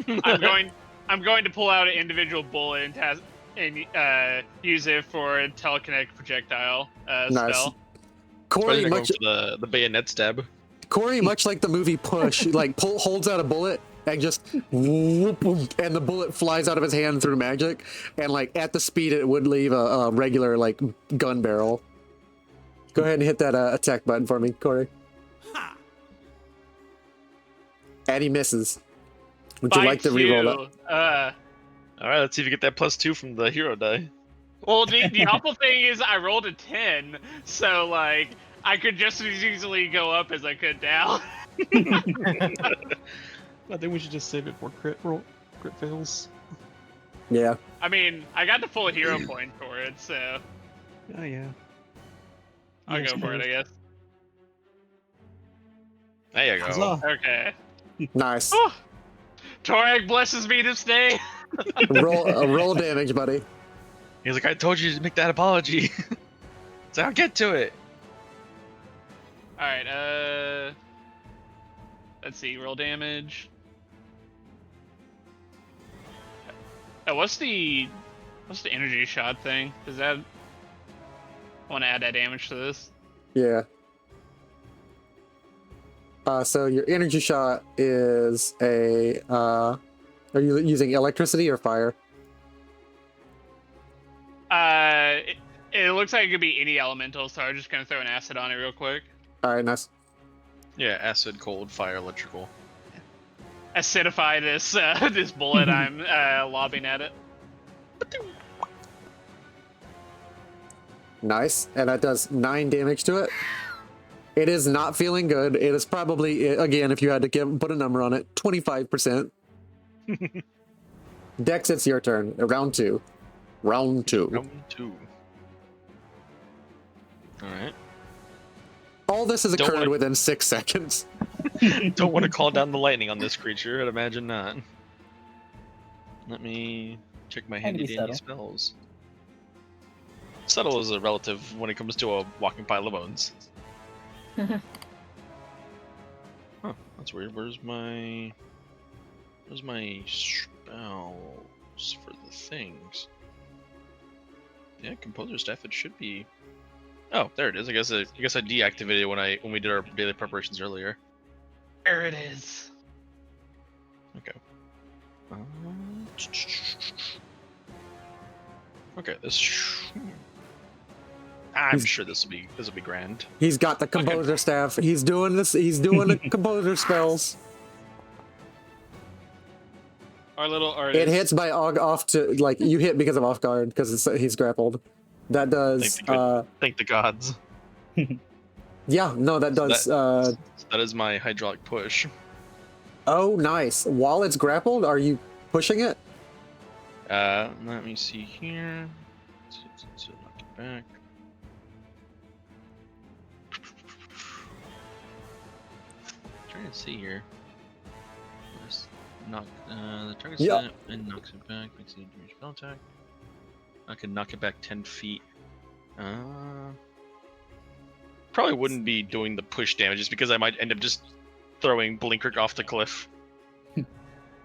I'm going to pull out an individual bullet and use it for a telekinetic projectile spell. Corey, Going much for the bayonet stab. Corey, much like the movie Push, like holds out a bullet and just whoop, and the bullet flies out of his hand through magic, and like at the speed it would leave a regular like gun barrel. Go ahead and hit that attack button for me, Corey. And he misses. Would you like to reroll that? All right, let's see if you get that +2 from the hero die. Well, the awful thing is I rolled a 10, so like I could just as easily go up as I could down. I think we should just save it for crit fails. Yeah. I mean, I got the full hero point for it, so Oh yeah. I'll Yes, go for it, I guess. There you go. Huzzah. Okay. Nice. Oh, Torag blesses me this day. roll damage, buddy. He's like, I told you to make that apology. So I'll get to it. All right. Let's see. Roll damage. What's the energy shot thing? Does that want to add that damage to this? Yeah. So your energy shot is a. Are you using electricity or fire? It looks like it could be any elemental, so I'm just gonna throw an acid on it real quick. All right, nice. Yeah, acid, cold, fire, electrical. Acidify this this bullet I'm lobbing at it. Nice, and that does 9 damage to it. It is not feeling good. It is probably, again, if you had to put a number on it, 25%. Dex, it's your turn. Round 2. Round 2. Round 2. All right. All this has Don't occurred wanna- within 6 seconds. Don't want to call down the lightning on this creature. I'd imagine not. Let me check my Trying to handy be dandy subtle. spells. Subtle is a relative when it comes to a walking pile of bones. Huh, that's weird. Where's my spells for the things? Yeah, composer staff. It should be. Oh, there it is. I guess I deactivated it when we did our daily preparations earlier. There it is. Okay. Okay, this. I'm sure this will be grand. He's got the composer staff. He's doing this. He's doing the composer spells. Our little artist. It hits by off to, like, you hit because of off guard because he's grappled. That does. Thank the gods. Yeah, no, that does. That is my hydraulic push. Oh, nice. While it's grappled, are you pushing it? Let me see here. Let's knock it back. Trying to see here. Just knock the target's Yeah. set and knocks it back. Makes it a spell attack. I can knock it back 10 feet. Probably wouldn't be doing the push damage just because I might end up just throwing Blinkrick off the cliff.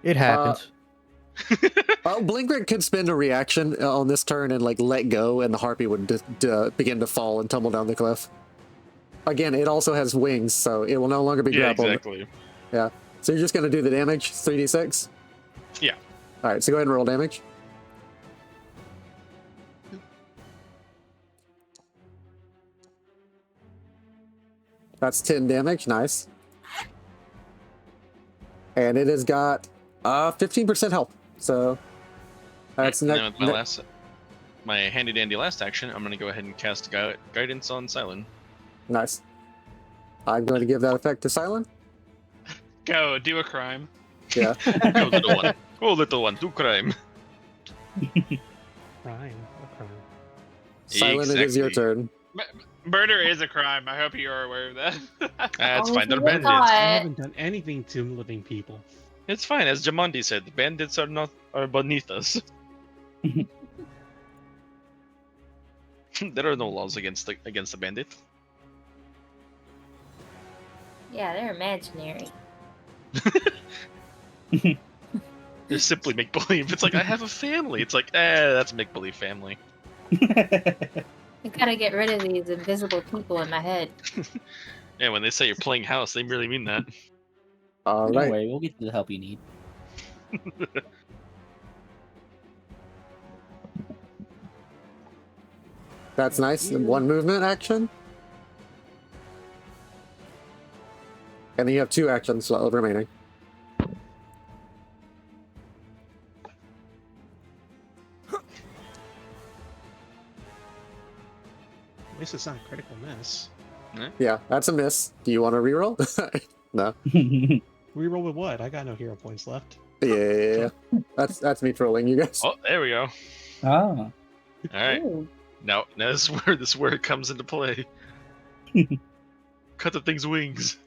It happens. Blinkrit could spend a reaction on this turn and like let go, and the harpy would begin to fall and tumble down the cliff. Again, it also has wings, so it will no longer be grappled. Exactly. Yeah. So you're just going to do the damage, 3d6? Yeah. All right, so go ahead and roll damage. That's 10 damage, nice. And it has got 15% health, so that's Now with my handy dandy last action, I'm gonna go ahead and cast guidance on Silent. nice. I'm going to give that effect to Silent. Go, do a crime. Yeah. Go little one. Oh little one, do crime. Crime. What crime? Silent, it is your Exactly. turn. Murder is a crime. I hope you're aware of that. That's Oh, fine, they're you were bandits. caught. I haven't done anything to living people. It's fine, as Jamandi said, the bandits are beneath us. There are no laws against the bandit. Yeah, they're imaginary. They're simply make believe. It's like I have a family. It's like, that's make believe family. I gotta get rid of these invisible people in my head. Yeah, when they say you're playing house, they really mean that. All Don't right. worry, we'll get you the help you need. That's nice. One movement action. And then you have 2 actions remaining. At least it's not a critical miss. Yeah, that's a miss. Do you want to reroll? No. Reroll with what? I got no hero points left. Yeah. That's me trolling you guys. Oh, there we go. Oh. All right. Ooh. Now this is where it comes into play. Cut the thing's wings.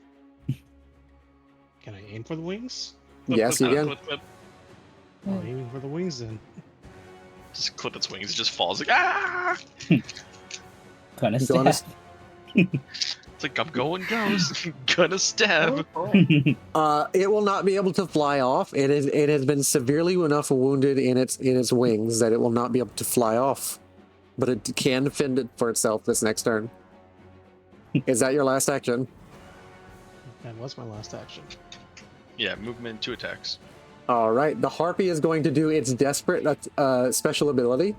Can I aim for the wings? Yes, you can. Clip. I'm aiming for the wings then. Just clip its wings. It just falls like ah. Gonna Gonna stab. It's like I'm going ghost. Gonna stab. Oh, boy. It will not be able to fly off. It has been severely enough wounded in its wings that it will not be able to fly off. But it can defend it for itself this next turn. Is that your last action? That was my last action. Yeah, movement, 2 attacks. All right. The harpy is going to do its desperate special ability.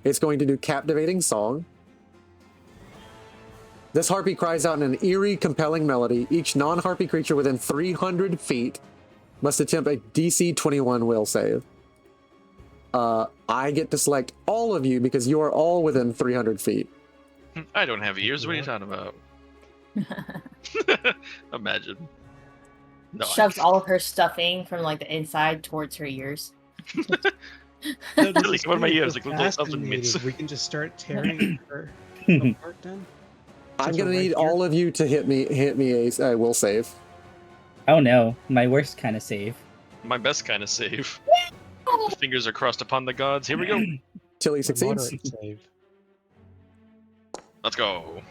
It's going to do captivating song. This harpy cries out in an eerie, compelling melody. Each non-harpy creature within 300 feet must attempt a DC 21 will save. I get to select all of you because you are all within 300 feet. I don't have ears. What are you talking about? Imagine. No. Shoves all of her stuffing from like the inside towards her ears. No, this Like, is what are my really ears? Like, little something fascinating. mitts. We can just start tearing her apart then? I'm Since gonna we're right need here? all of you to hit me a will save. Oh no, my worst kind of save. My best kind of save. The fingers are crossed upon the gods. Here we go. Till he My succeeds. moderate save. Let's go.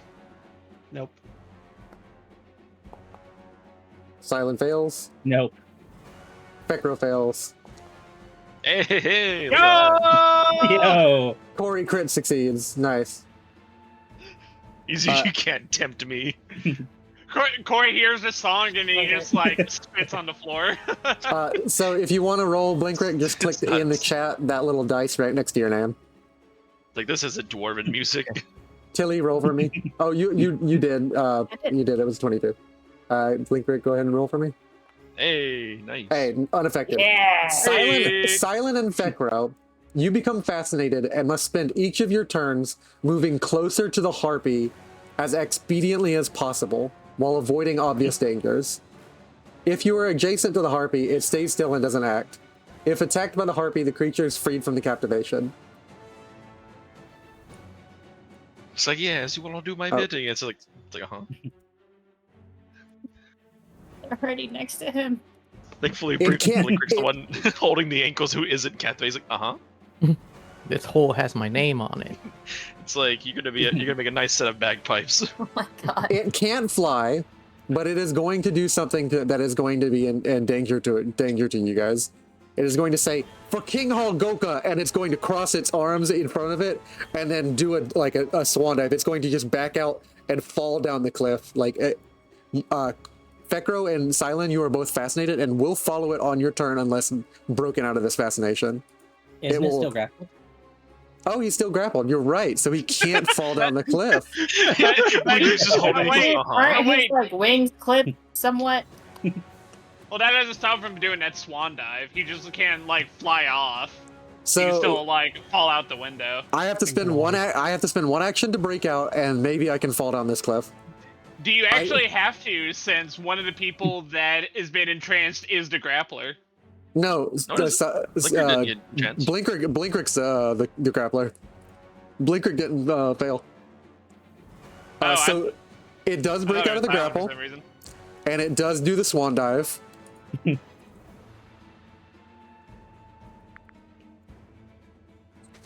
Nope. Silent fails. Nope. Fekro fails. Hey, look at that. Yo. Corey crit succeeds. Nice. Easy, Uh, you can't tempt me. Corey hears this song and he just like spits on the floor. So if you want to roll Blinkrick, just click It's in the nuts. chat that little dice right next to your name. Like, this is a dwarven music. Tilly, roll for me. Oh, you did. You did. It was 22. Blinkrick, go ahead and roll for me. Hey, nice. Hey, unaffected. Yeah. Hey. Silent and Fekro, you become fascinated and must spend each of your turns moving closer to the harpy as expediently as possible while avoiding obvious dangers. If you are adjacent to the harpy, it stays still and doesn't act. If attacked by the harpy, the creature is freed from the captivation. It's like, yes, you will do my Oh. bidding. It's like uh-huh. Already next to him. Thankfully, It can't- Blinkrick's the one holding the ankles who isn't captivated. He's like, uh-huh. This hole has my name on it. It's like, you're gonna make a nice set of bagpipes. Oh my god. It can't fly, but it is going to do something that is going to be in danger to you guys. It is going to say, "For King Hargulka," and it's going to cross its arms in front of it, and then do a swan dive. It's going to just back out and fall down the cliff. Fekro and Silent, you are both fascinated, and will follow it on your turn unless broken out of this fascination. Isn't it still grappled? Oh, he's still grappled. You're right. So he can't fall down the cliff. Blinker's just holding Wait, his aren't wait. his like wings clipped somewhat? Well, that doesn't stop him from doing that swan dive. He just can't like fly off. So he can still like fall out the window. I have to spend one. I have to spend one action to break out, and maybe I can fall down this cliff. Do you actually have to, since one of the people that has been entranced is the grappler? No, Blinker didn't get a chance. Blinkrik's the grappler. Blinker didn't fail. So it does break out of the grapple, For some reason. and it does do the swan dive.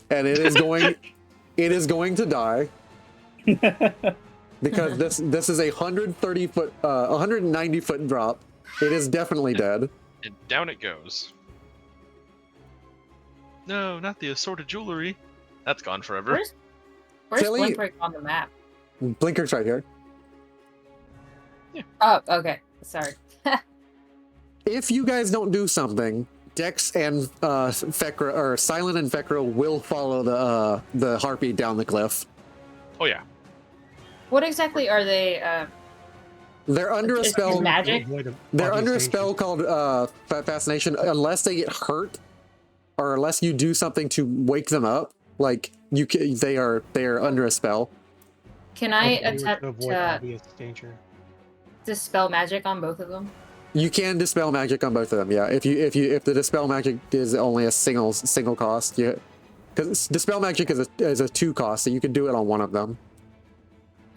And it is going to die because this is a 130 foot 190 foot drop. It is definitely dead. And down it goes. No, not the assorted jewelry. That's gone forever. Where's Tilly- Blimbrick on the map? Blinker's right here. Oh, okay. Sorry. If you guys don't do something, Dex and Fekra, or Silent and Fekra, will follow the harpy down the cliff. Oh yeah. What exactly are they? They're under a Is it spell. magic? They're under a spell called fascination. Unless they get hurt, or unless you do something to wake them up, like they are under a spell. Can I attempt to avoid to obvious danger? dispel magic on both of them? You can dispel magic on both of them. Yeah, if the dispel magic is only a single cost, because dispel magic is a 2 cost, so you can do it on one of them.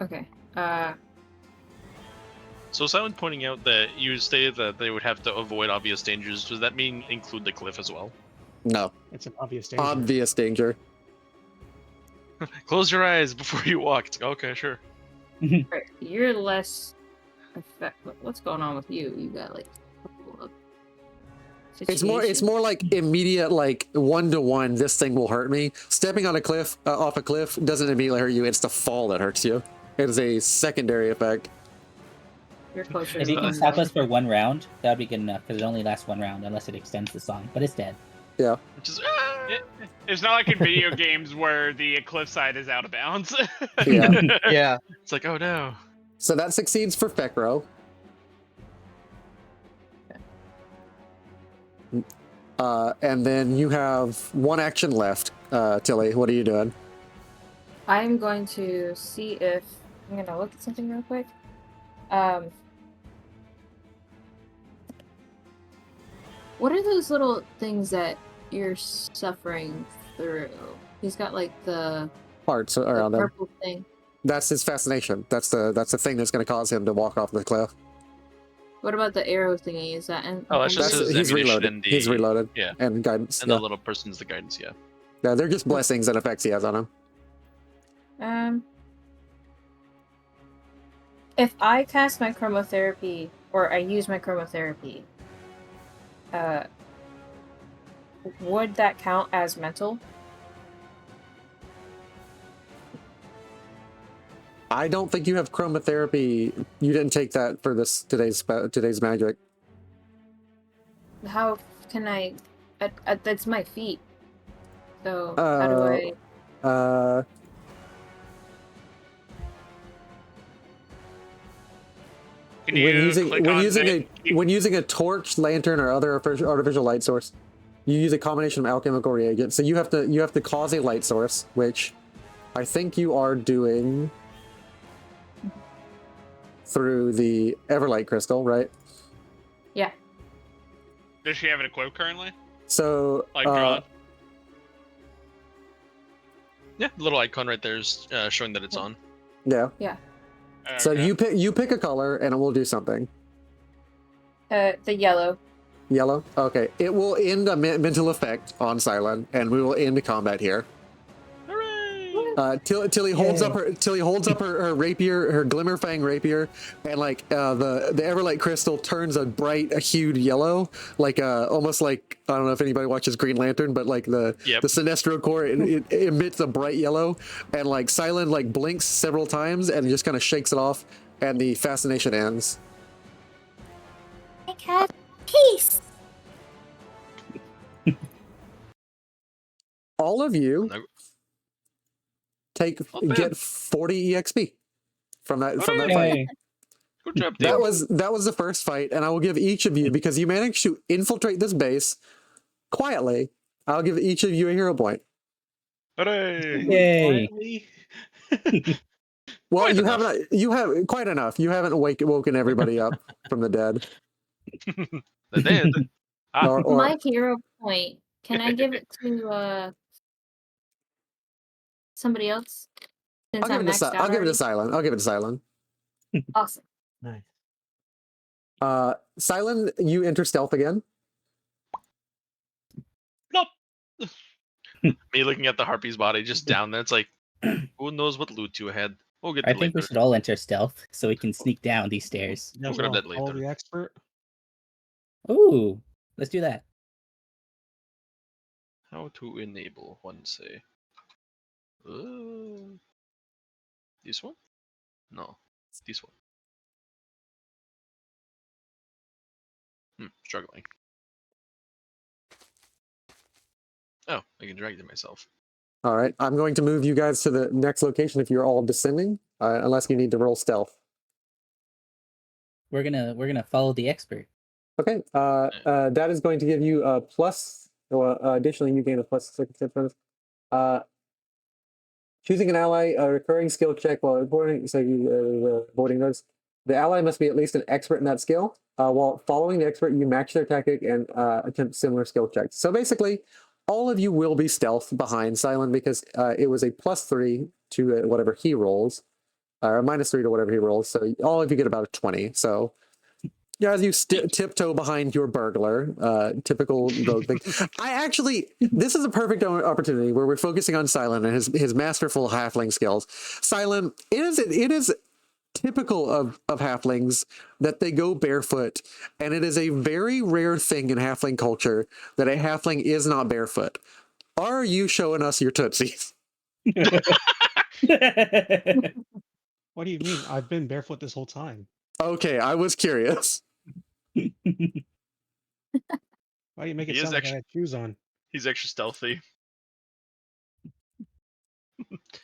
Okay. So Silent pointing out that you stated that they would have to avoid obvious dangers. Does that mean include the cliff as well? No, It's an obvious danger. obvious danger. Close your eyes before you walk. It's like, okay, sure. Right, you're less effect. What's going on with you? You got like a couple of It's more like immediate, like 1-to-1. This thing will hurt me. Stepping on a cliff, off a cliff, doesn't immediately hurt you. It's the fall that hurts you. It is a secondary effect. You're closer. If you can stop us for 1 round, that would be good enough, because it only lasts 1 round unless it extends the song. But it's dead. Yeah. Which is It's not like in video games where the cliffside is out of bounds. Yeah. Yeah. It's like, oh no. So that succeeds for Fekro. And then you have 1 action left, Tilly. What are you doing? I'm going to see if I'm gonna look at something real quick. What are those little things that you're suffering through? He's got like the Parts around him. purple thing. That's his fascination. That's the thing that's going to cause him to walk off the cliff. What about the arrow thingy? Is that? Oh, that's just his He's ammunition reloaded. and the- He's reloaded. yeah. And guidance. And Yeah. the little person's the guidance, yeah. Yeah, they're just blessings and effects he has on him. If I cast my chromotherapy or I use my chromotherapy, would that count as mental? I don't think you have chromotherapy. You didn't take that for today's magic. How can I? That's my feet. So how do I? Can you click on When using a torch, lantern, or other artificial light source, you use a combination of alchemical reagents. So you have to cause a light source, which I think you are doing through the Everlight crystal, right? Yeah. Does she have it equipped currently? So Like drawn? Yeah, the little icon right there is showing that it's on. yeah. Yeah. So Okay. you pick a color and it will do something. The yellow. Yellow. Okay. It will end a mental effect on Silent, and we will end the combat here. Hooray! Tilly holds up her rapier, her Glimmerfang rapier, and like the Everlight crystal turns a hued yellow, like almost like, I don't know if anybody watches Green Lantern, but like the Sinestro core, it emits a bright yellow, and like Silent like blinks several times and just kind of shakes it off, and the fascination ends. I got peace. All of you get 40 exp from that fight. Hey. Good job, Dave. That was the first fight, and I will give each of you, because you managed to infiltrate this base quietly, I'll give each of you a hero point. Hooray! Yay! Well, Quite you enough. haven't. You have quite enough. You haven't woken everybody up from the dead. The dead. My hero point. Can I give it to somebody else? Since I'll give I'm it maxed to out I'll give it already? to Silent. I'll give it to Silent. Awesome. Nice. Silent, you enter stealth again. Nope. Me looking at the harpy's body just down there. It's like, who knows what loot you had? We'll get I to think we later. should all enter stealth so we can sneak down these stairs. You guys grab wanna that call later. the expert. Ooh, let's do that. How to enable one say? This one? No, this one. Struggling. Oh, I can drag it myself. All right, I'm going to move you guys to the next location if you're all descending, unless you need to roll stealth. We're gonna follow the expert. Okay, that is going to give you a plus. Additionally, you gain a plus circumstance bonus. Choosing an ally, a recurring skill check while avoiding. So you avoiding those. The ally must be at least an expert in that skill. While following the expert, you match their tactic and attempt similar skill checks. So basically, all of you will be stealth behind Silent, because it was a +3 to whatever he rolls, or -3 to whatever he rolls. So all of you get about a 20. So yeah, as you tiptoe behind your burglar, typical rogue thing. This is a perfect opportunity where we're focusing on Silent and his masterful halfling skills. Silent, it is typical of halflings that they go barefoot, and it is a very rare thing in halfling culture that a halfling is not barefoot. Are you showing us your tootsies? What do you mean? I've been barefoot this whole time. Okay, I was curious. Why do you make it He is sound like I actually- had shoes on? He's extra stealthy.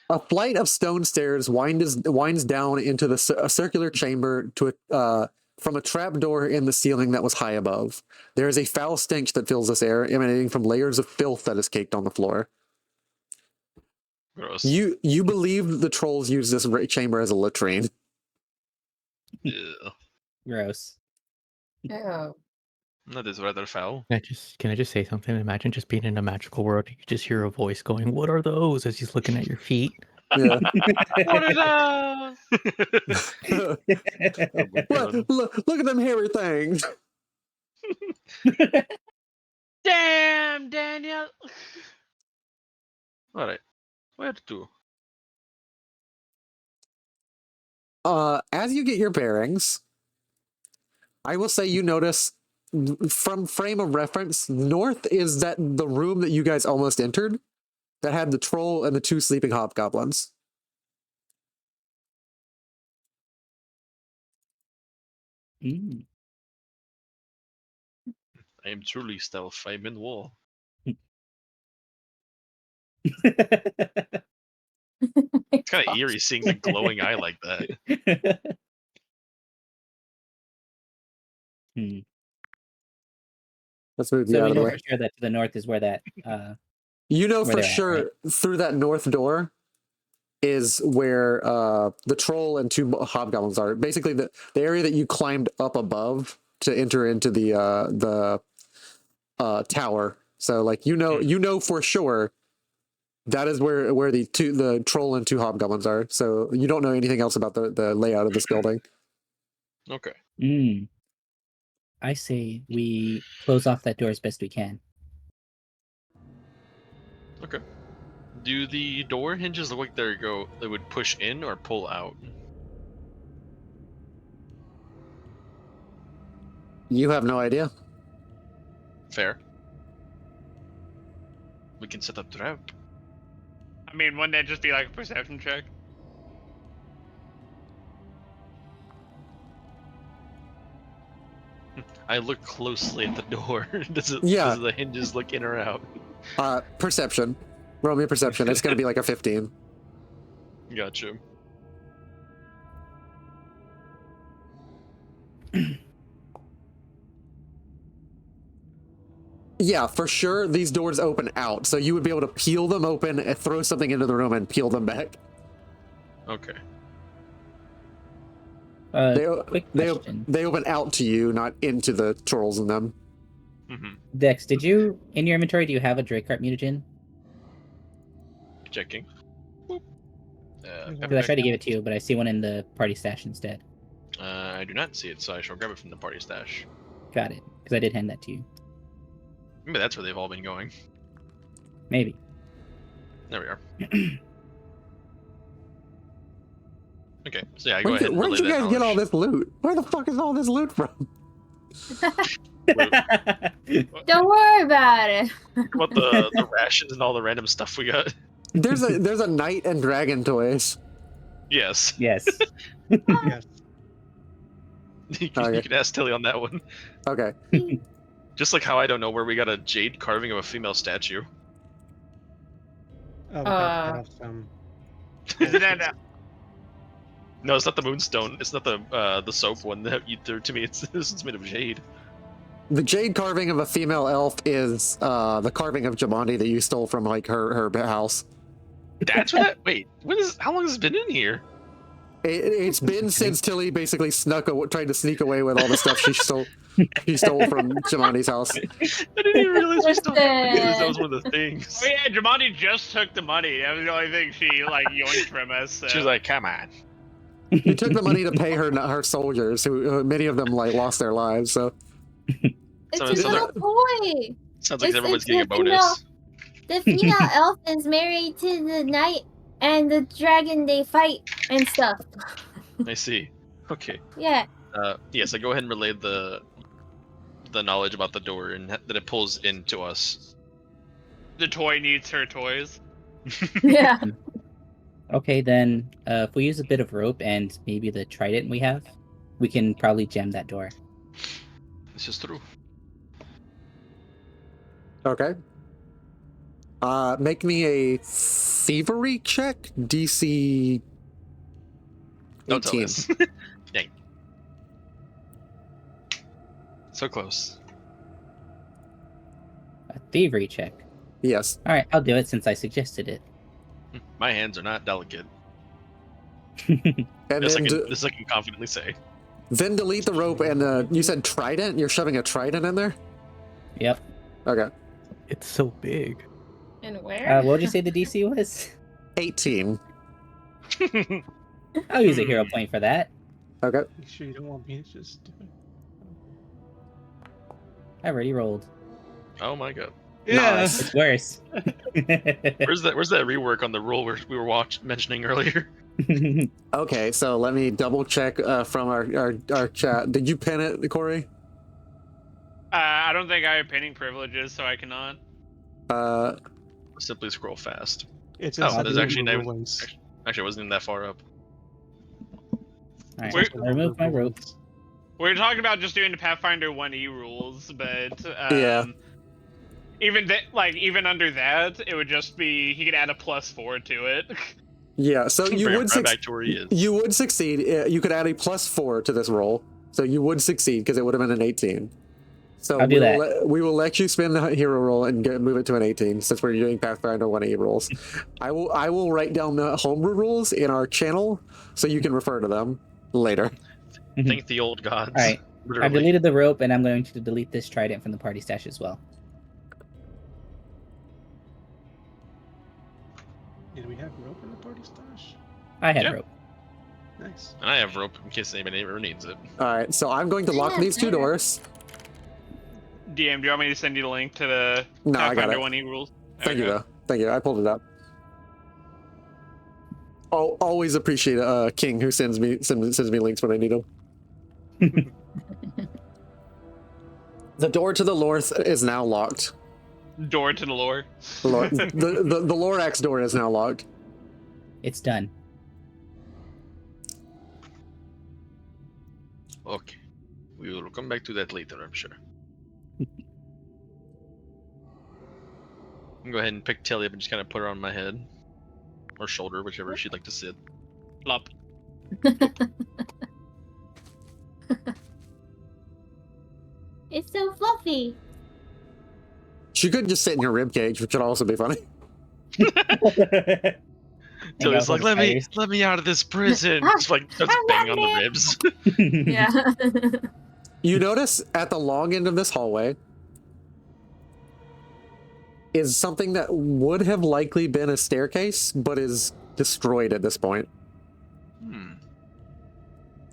A flight of stone stairs winds down into a circular chamber from a trap door in the ceiling that was high above. There is a foul stench that fills this air, emanating from layers of filth that is caked on the floor. Gross. You believe the trolls use this chamber as a latrine. Ew. Gross. Oh. That is rather foul. Can I just say something? Imagine just being in a magical world. You just hear a voice going, "What are those?" as he's looking at your feet. Yeah. What are those? Oh my God. look at them hairy things. Damn, Daniel. Alright. Where to? As you get your bearings, I will say you notice from frame of reference, north is the room that you guys almost entered that had the troll and the 2 sleeping hobgoblins. Mm. I am truly stealth. I'm in wall. It's kind of eerie seeing the glowing eye like that. Hmm. Let's move you So out we of the know way. for sure that to the north is where that. You know where for they're at, sure through that north door is where the troll and 2 hobgoblins are. Basically, the area that you climbed up above to enter into the tower. So, like you know for sure that is where the troll and 2 hobgoblins are. So you don't know anything else about the layout of this building. Okay. Mm. I say we close off that door as best we can. Okay. Do the door hinges look like they would push in or pull out? You have no idea. Fair. We can set up the trap. I mean, wouldn't that just be like a perception check? I look closely at the door. Does the hinges look in or out? Perception. Roll me a perception. It's gonna be like a 15. Gotcha. Yeah, for sure, these doors open out, so you would be able to peel them open, and throw something into the room, and peel them back. Okay. Quick question. They open out to you, not into the trolls in them. Mm-hmm. Dex, did you, in your inventory, do you have a Dracart mutagen? Checking. Because I tried to give it to you, but I see one in the party stash instead. I do not see it, so I shall grab it from the party stash. Got it, because I did hand that to you. Maybe that's where they've all been going. Maybe. There we are. Okay, so yeah, I go ahead and Where'd relay you that guys get all knowledge. this loot? Where the fuck is all this loot from? Don't worry about it. Think about the rations and all the random stuff we got. There's a knight and dragon toys. Yes. Yes. Yes. You can ask Tilly on that one. Okay. Just like how I don't know where we got a jade carving of a female statue. Oh, we got some. Isn't that No, it's not the moonstone. It's not the soap one that you threw to me. It's made of jade. The jade carving of a female elf is the carving of Jamandi that you stole from like her house. That's what that. Wait, how long has it been in here? It's been since Tilly basically tried to sneak away with all the stuff she stole. She stole from Jamandi's house. I didn't even realize we still Listen. that was one of the things. Oh yeah, Jamandi just took the money. That was the only thing she like yoinked from us. So. She was like, "Come on." He took the money to pay her soldiers, who many of them like lost their lives. So It's So a it's little boy. Sounds like It's- everyone's it's getting a the female- bonus. The female elf is married to the knight, and the dragon they fight and stuff. I see. Okay. Yeah. Yes, I go ahead and relay the knowledge about the door and that it pulls into us. The toy needs her toys. Yeah. Okay, then if we use a bit of rope and maybe the trident we have, we can probably jam that door. This is true. okay. Make me a thievery check, DC Don't tell 18. us. Dang. So close. A thievery check. Yes. All right, I'll do it since I suggested it. My hands are not delicate. And This then, I can confidently say. then delete the rope and you said trident? You're shoving a trident in there? Yep. Okay. It's so big. And where? What would you say the DC was? 18. I'll use a hero point for that. Okay. You sure you don't want me to just do it? I already rolled. Oh my god. Nice. It's worse. Where's that rework on the rule we were mentioning earlier? Okay, so let me double check from our chat. Did you pin it, Corey? I don't think I have pinning privileges, so I cannot. Simply scroll fast. It's Oh, inside there's the actually no- rulings. Actually, I wasn't even that far up. Alright, Wait. so I removed my rope. We were talking about just doing the Pathfinder 1E rules, but Yeah. even under that, it would just be he could add a +4 to it. Yeah, so you Bring would him right back to where he is. you would succeed. You could add a +4 to this roll, so you would succeed because it would have been an 18. So I'll do that. We will let you spin the hero roll and move it to an 18 since we're doing Pathfinder 1E rules. I will write down the homebrew rules in our channel so you can refer to them later. Thank the old gods. Alright, I Literally. deleted the rope and I'm going to delete this trident from the party stash as well. Did we have rope in the party stash? I had Yeah. rope. Nice. And I have rope in case anybody ever needs it. All right, so I'm going to lock these two doors. DM, do you want me to send you the link to the No, I got Pathfinder it. 1E rules? Thank you Okay. though. Thank you. I pulled it up. always appreciate a king who sends me links when I need them. The door to the north is now locked. Door to the lore. The Lorax door is now locked. It's done. Okay. We will come back to that later, I'm sure. I'm go ahead and pick Tilly up and just kind of put her on my head. Or shoulder, whichever she'd like to sit. Plop. It's so fluffy. She could just sit in your rib cage, which would also be funny. Tilly's like, out let me out of this prison. Just like starts banging on the ribs. Yeah. You notice at the long end of this hallway is something that would have likely been a staircase, but is destroyed at this point.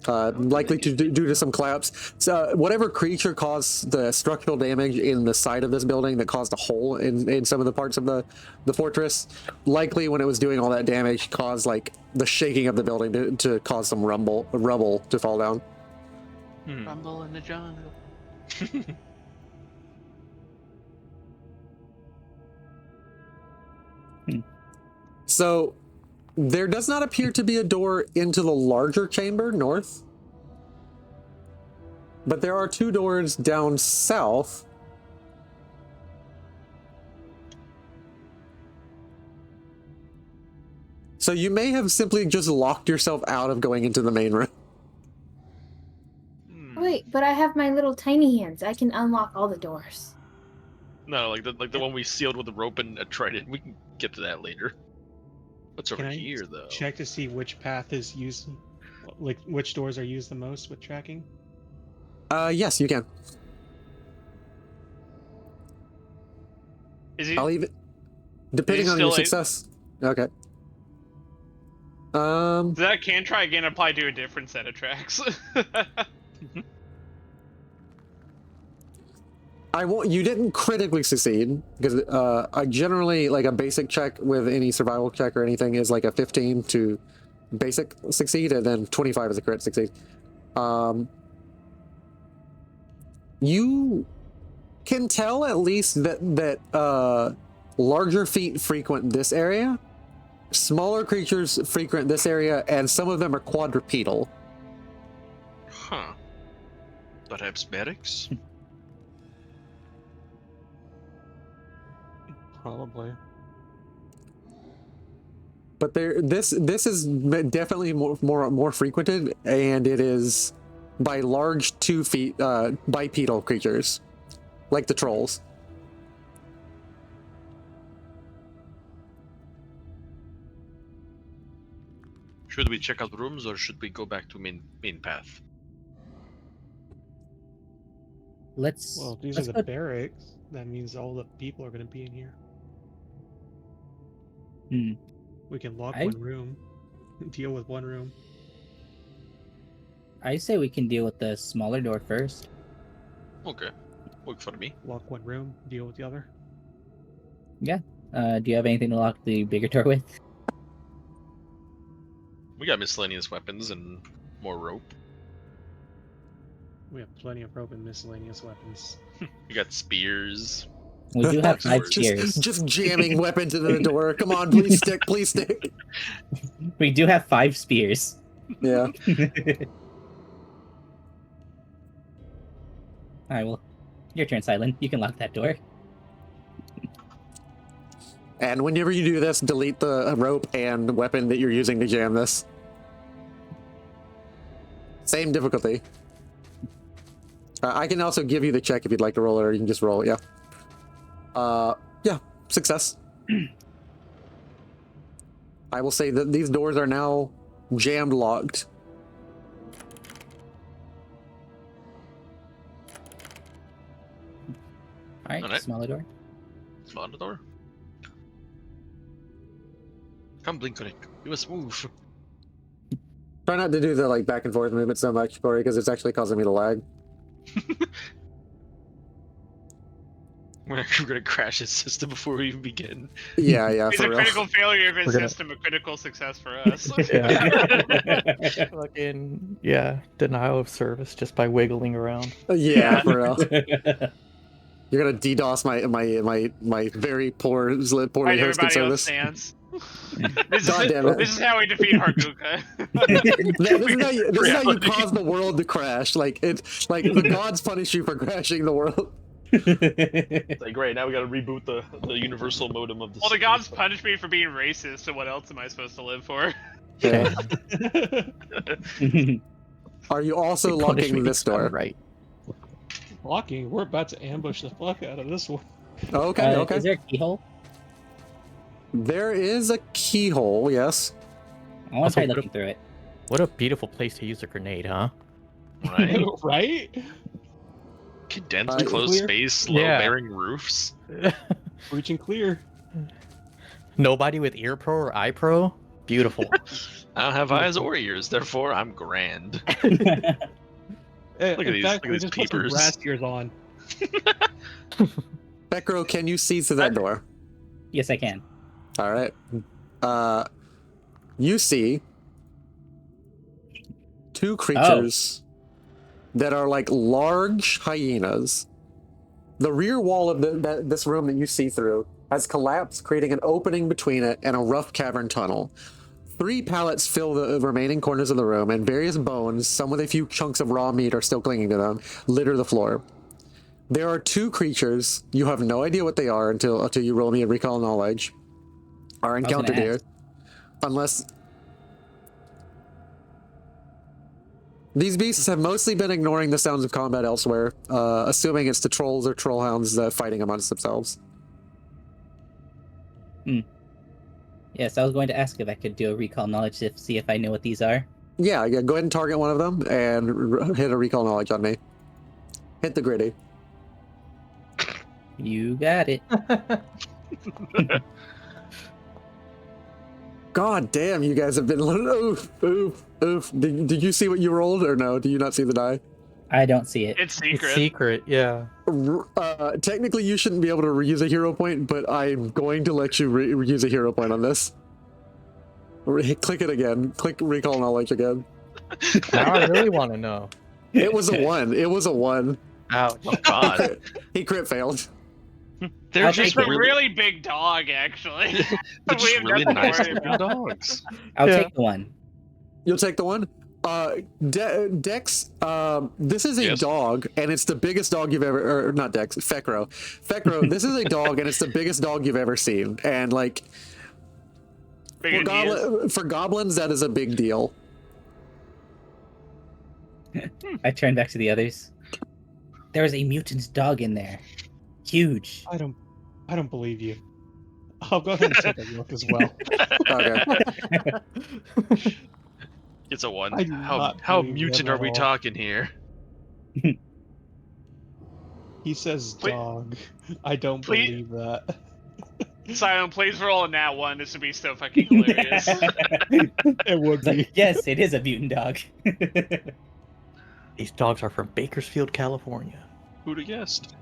Likely due to some collapse. So whatever creature caused the structural damage in the side of this building that caused a hole in some of the parts of the fortress, likely when it was doing all that damage caused like the shaking of the building to cause some rubble to fall down. Rumble in the jungle. So there does not appear to be a door into the larger chamber north, but there are two doors down south. So you may have simply just locked yourself out of going into the main room. Wait, but I have my little tiny hands. I can unlock all the doors. No, like the one we sealed with the rope and a trident. We can get to that later. What's over Can I here, though? check to see which path is used, like which doors are used the most with tracking? Yes, you can. Is he? I'll leave it. Depending on your still success. Okay. That can try again. Apply to a different set of tracks. I won't. You didn't critically succeed because I generally like a basic check with any survival check or anything is like a 15 to basic succeed, and then 25 is a crit succeed. You can tell at least that larger feet frequent this area, smaller creatures frequent this area, and some of them are quadrupedal. Huh. Perhaps barracks? Probably. But this is definitely more frequented, and it is by large 2 feet bipedal creatures, like the trolls. Should we check out rooms or should we go back to main path? Well, if these let's are go- the barracks. That means all the people are going to be in here. We can lock one room, deal with one room. I say we can deal with the smaller door first. Okay. Work for me. Lock one room, deal with the other. Do you have anything to lock the bigger door with? We got miscellaneous weapons and more rope. We have plenty of rope and miscellaneous weapons. We got spears. We do have 5 Just- spears. Just jamming weapons into the door. Come on, please stick, please stick. We do have 5 spears. Yeah. Alright, well, your turn, Silent. You can lock that door. And whenever you do this, delete the rope and weapon that you're using to jam this. Same difficulty. I can also give you the check if you'd like to roll it, or you can just roll it, yeah. Yeah, success. I will say that these doors are now jammed locked. Alright, smaller door. Slot the door. Come, Blinkonic. You must move. Try not to do the like back and forth movement so much, Corey, because it's actually causing me to lag. We're gonna crash his system before we even begin. Yeah, yeah, It's for a real. critical failure of his We're gonna- system, a critical success for us. Yeah. Fucking yeah, denial of service just by wiggling around. Yeah, for real. You're gonna DDoS my very poorly Right, hosted everybody else service. stands. This God damn it. This is how we defeat Hargulka. This is how you cause the world to crash. Like the gods punish you for crashing the world. It's like, great, now we gotta reboot the universal modem of the Well, the system. gods punish me for being racist, so what else am I supposed to live for? Yeah. Are you also They punish me locking this because I'm door? Right. Locking. We're about to ambush the fuck out of this one. Okay, okay. Is there a keyhole? There is a keyhole, yes. I want Also, to try what looking through it. What a beautiful place to use a grenade, huh? Right? Right? Condensed, closed Clear? space, Yeah. low-bearing roofs. Reaching clear. Nobody with ear pro or eye pro? Beautiful. I don't have eyes or ears, therefore I'm grand. Look at these- look at these just put some peepers. grass ears on. Bekro, can you see through that door? Yes, I can. All right. You see two creatures that are like large hyenas. The rear wall of this room that you see through has collapsed, creating an opening between it and a rough cavern tunnel. 3 pallets fill the remaining corners of the room, and various bones, some with a few chunks of raw meat are still clinging to them, litter the floor. There are 2 creatures. You have no idea what they are until you roll me a recall knowledge. Are gonna encountered here. ask. Unless... These beasts have mostly been ignoring the sounds of combat elsewhere, assuming it's the trolls or trollhounds fighting amongst themselves. Yes, I was going to ask if I could do a recall knowledge to see if I know what these are. Yeah, go ahead and target one of them and hit a recall knowledge on me. Hit the gritty. You got it. God damn, you guys have been... Oof, oof, oof. Did you see what you rolled, or no? Do you not see the die? I don't see it. It's It's secret. secret, yeah. Technically, you shouldn't be able to reuse a hero point, but I'm going to let you reuse a hero point on this. Click it again. Click recall knowledge again. Now I really want to know. It was a 1. It was a 1. Ouch. Oh god. He crit failed. They're I'll just take It's a it. really big dog, actually. they're just We have really nothing to nice worry looking about. dogs. I'll Yeah. take the one. You'll take the one? Dex, this is a Yes. dog, and it's the biggest dog you've ever... Or not Dex, Fekro. Fekro, this is a dog, and it's the biggest dog you've ever seen. And, like, Bigger than he is. for goblins, that is a big deal. I turn back to the others. There was a mutant dog in there. Huge. I don't believe you. I'll go ahead and take a look as well. Okay. It's a 1. I do How not believe mutant them are at we all. talking here? He says Wait. dog. I don't Please- believe that. Simon, please roll a nat 1. This would be so fucking hilarious. It would It's like, be. yes, it is a mutant dog. These dogs are from Bakersfield, California. Who'd have guessed?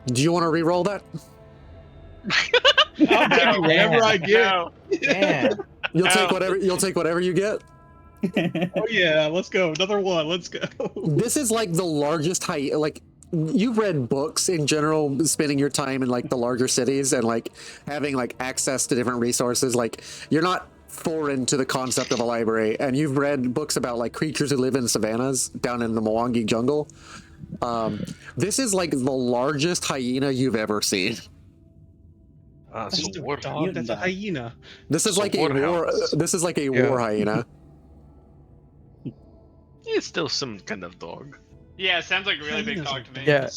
Do you want to re-roll that? I'll take whatever I get. No. Man. You'll take Oh. whatever you get. Oh yeah, let's go. Another one. Let's go. This is like the largest hyena. Like, you've read books in general, spending your time in like the larger cities and like having like access to different resources. Like, you're not foreign to the concept of a library, and you've read books about like creatures who live in savannas down in the Mwangi jungle. This is like the largest hyena you've ever seen. That's So just a what? dog. mutant That's a dog. hyena. This is So like a what war. else? This is like a Yeah. war hyena. It's still some kind of dog. Yeah, sounds like a really big Hyenas dog are to me. Yeah.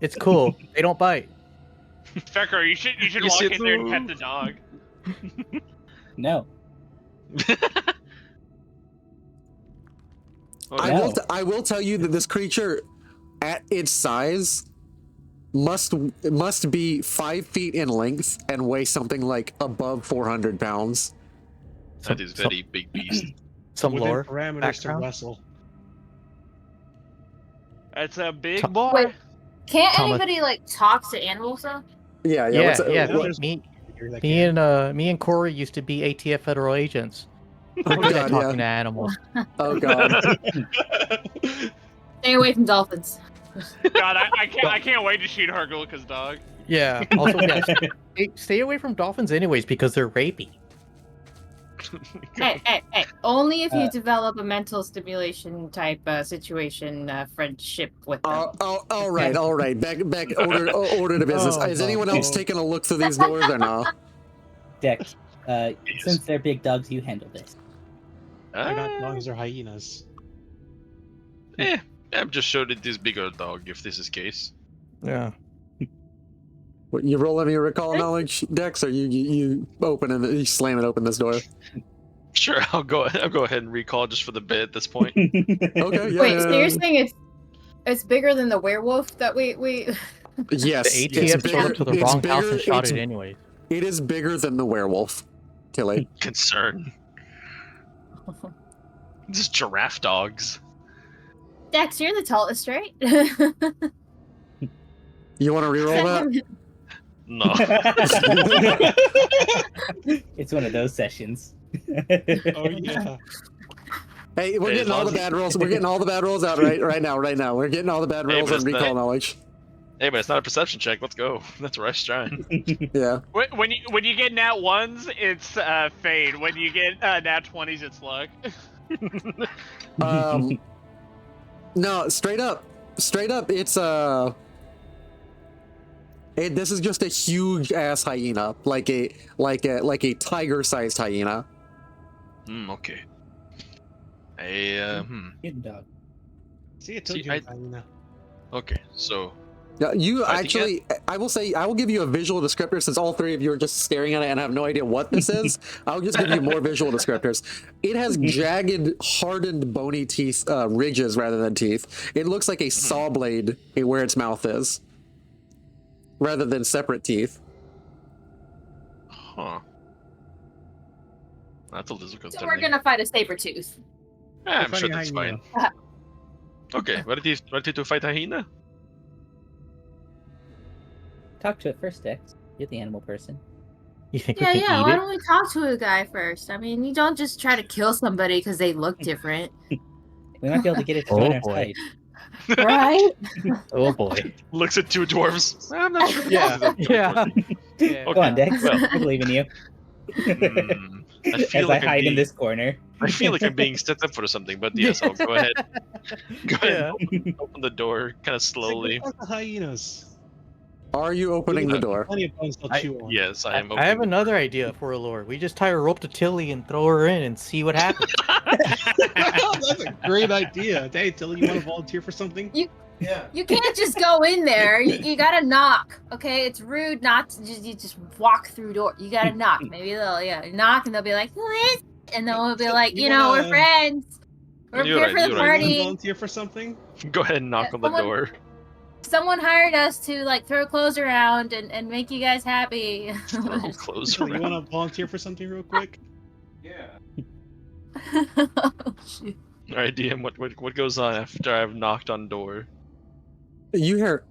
It's cool. They don't bite. Fecker, you should You walk see in there and the- pet the dog. No. Oh, I No. will. I will tell you that this creature, at its size, must be 5 feet in length and weigh something like above 400 pounds. that is very big beast. Some Within lore parameters to background. wrestle. That's a big Tom- boy. Wait. Can't Thomas- anybody like talk to animals though? Yeah, Yeah, what's yeah. No, what- there's Me, here that me can. and me and Corey used to be ATF federal agents. oh Good at god, talking yeah. to animals. Oh god. Stay away from dolphins. God, I can't wait to shoot Hargulka's dog. Yeah. Also, yeah. Stay away from dolphins, anyways, because they're rapey. Hey. Only if you Uh, develop a mental stimulation type situation friendship with them. All right. Back order to business. Oh, Is anyone else no. taking a look through these doors or no? Dex, since they're big dogs, you handle this. They're not dogs or hyenas. I'm just showing it this bigger dog if this is case. Yeah. What, you rolling your recall knowledge, Dex, or you open and you slam it open this door? Sure, I'll go ahead and recall just for the bit at this point. Okay, yeah. Wait, so you're saying it's bigger than the werewolf that we Yes, The it's ATF showed up to the it's wrong house and bigger- shot it's- it anyways. It is bigger than the werewolf, Tilly. Concern. Just giraffe dogs. Dex, you're the tallest, right? You want to reroll that? No. It's one of those sessions. Oh yeah. Hey, we're Hey, getting as all long the as- bad rolls. We're getting all the bad rolls out right now. We're getting all the bad Hey, rolls but on it's not- recall knowledge. Hey, but it's not a perception check. Let's go. That's where I shine. Yeah. When you get nat ones, it's fade. When you get nat 20s, it's luck. No, straight up, it's this is just a huge ass hyena, like a tiger-sized hyena. Okay. Good dog. See, I told See, you. I- Hyena. Okay, so Yeah, you I think actually, I will say, I will give you a visual descriptor since all three of you are just staring at it and have no idea what this is. I'll just give you more visual descriptors. It has jagged, hardened, bony teeth, ridges rather than teeth. It looks like a saw blade where its mouth is, rather than separate teeth. huh. That's a little So concerning. we're gonna fight a saber tooth. I'm We're sure fighting that's hyena. fine. Okay, ready to fight hyena? Talk to it first, Dex. You're the animal person. You think Yeah, we can why eat don't we talk to a guy first? I mean, you don't just try to kill somebody because they look different, We might be able to get it to Oh, join our boy. side. right? it? Oh boy. Looks at two dwarves. I'm not sure. Yeah. Yeah. Go on, Dex. Well. I believe in you. I As feel I like I'm hide in being, this corner. I feel like I'm being set up for something, but yes, I'll go ahead. Go ahead. Yeah. Open the door, kind of slowly. Like the hyenas. Are you opening the door? Plenty of bones they'll chew on. Yes, I am. I have opening- another idea for a lure. We just tie a rope to Tilly and throw her in and see what happens. That's a great idea. Hey, Tilly, you want to volunteer for something? Yeah. You can't just go in there. You gotta knock. Okay, it's rude not to just walk through door. You gotta knock. Maybe they'll knock and they'll be like, "Who is?" And then we'll be like, You we're wanna- friends. We're You're here right, for the you're You wanna party. volunteer for something? Go ahead and knock on the someone- door. Someone hired us to like throw clothes around and make you guys happy. Throw clothes Tilly, you around. want to volunteer for something real quick? Oh, shoot. All right, DM. What goes on after I've knocked on door? You hear,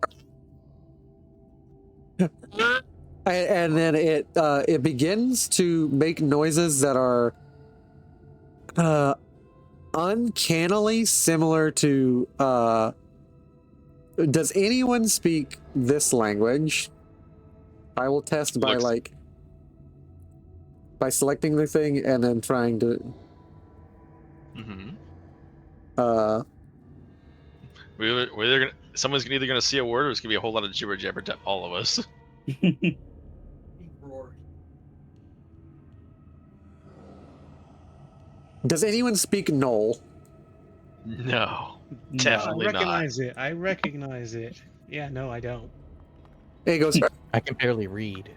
and then it begins to make noises that are uncannily similar to. Does anyone speak this language? I will test by Looks- by selecting the thing and then trying to. Someone's either gonna see a word or it's gonna be a whole lot of jibber jabber to all of us. Does anyone speak Knoll? No, I definitely not. recognize it. I recognize it. Yeah, no, I don't. It goes, I can barely read.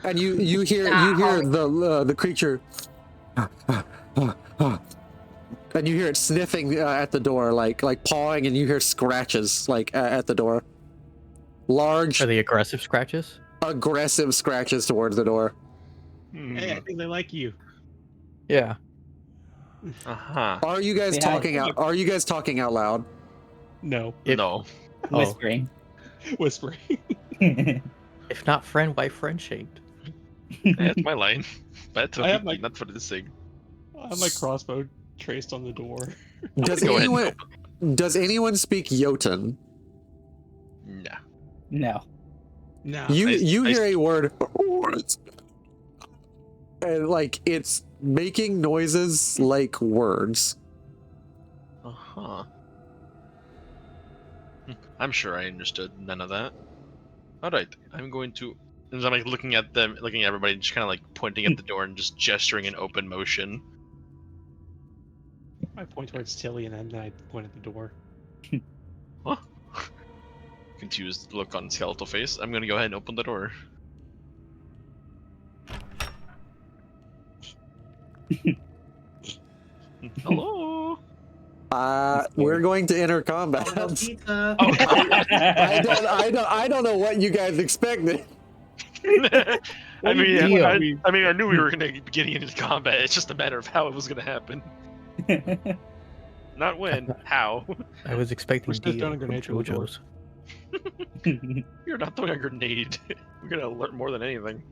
and you hear the creature, and you hear it sniffing at the door, like pawing, and you hear scratches at the door. Large, Are they aggressive scratches? aggressive scratches towards the door. Hey, I think they like you. Yeah. Uh huh. Are you guys Yeah, talking out? Are you guys talking out loud? No. No. Oh. Whispering. Whispering. If not friend, why friend shaped? That's my line. But I have my- not for this thing. I have my crossbow traced on the door. Does Go ahead and anyone speak Jotun? Nah. No. Nah. You hear a word, and like it's making noises like words. Uh-huh. I'm sure I understood none of that. Alright, I'm going to... And I'm like looking at them, looking at everybody, just kind of like pointing at the door and just gesturing in open motion. I point towards Tilly and then I point at the door. Huh? Confused look on skeletal face. I'm gonna go ahead and open the door. Hello? We're going to enter combat. Pizza. Oh, I don't know what you guys expected. I mean, deal? I mean, I knew we were gonna be getting into combat. It's just a matter of how it was gonna happen. Not when, how. I was expecting We're still Dio throwing a from grenade through the door. JoJo's. You're not throwing a grenade. We're gonna alert more than anything.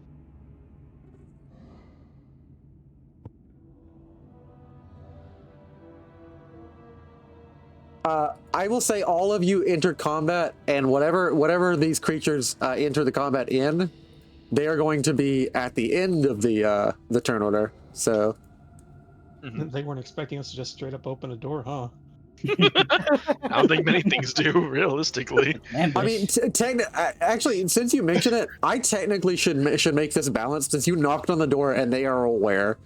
I will say all of you enter combat, and whatever these creatures enter the combat in, they are going to be at the end of the turn order. So They weren't expecting us to just straight up open a door, huh? I don't think many things do, realistically. I mean, actually, since you mention it, I technically should make this balanced since you knocked on the door and they are aware.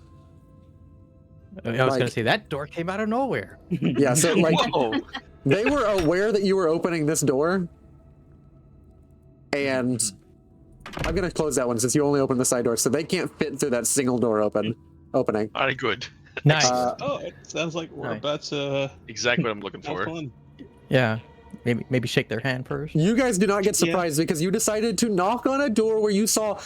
I was gonna like- say that door came out of nowhere. Yeah, so like Whoa! they were aware that you were opening this door, and I'm gonna close that one since you only opened the side door, so they can't fit through that single door opening. Alright, good. Nice. Oh, it sounds like we're Nice. about to Exactly what I'm looking have for. fun. Yeah. Maybe shake their hand first. You guys do not get Yeah. surprised because you decided to knock on a door where you saw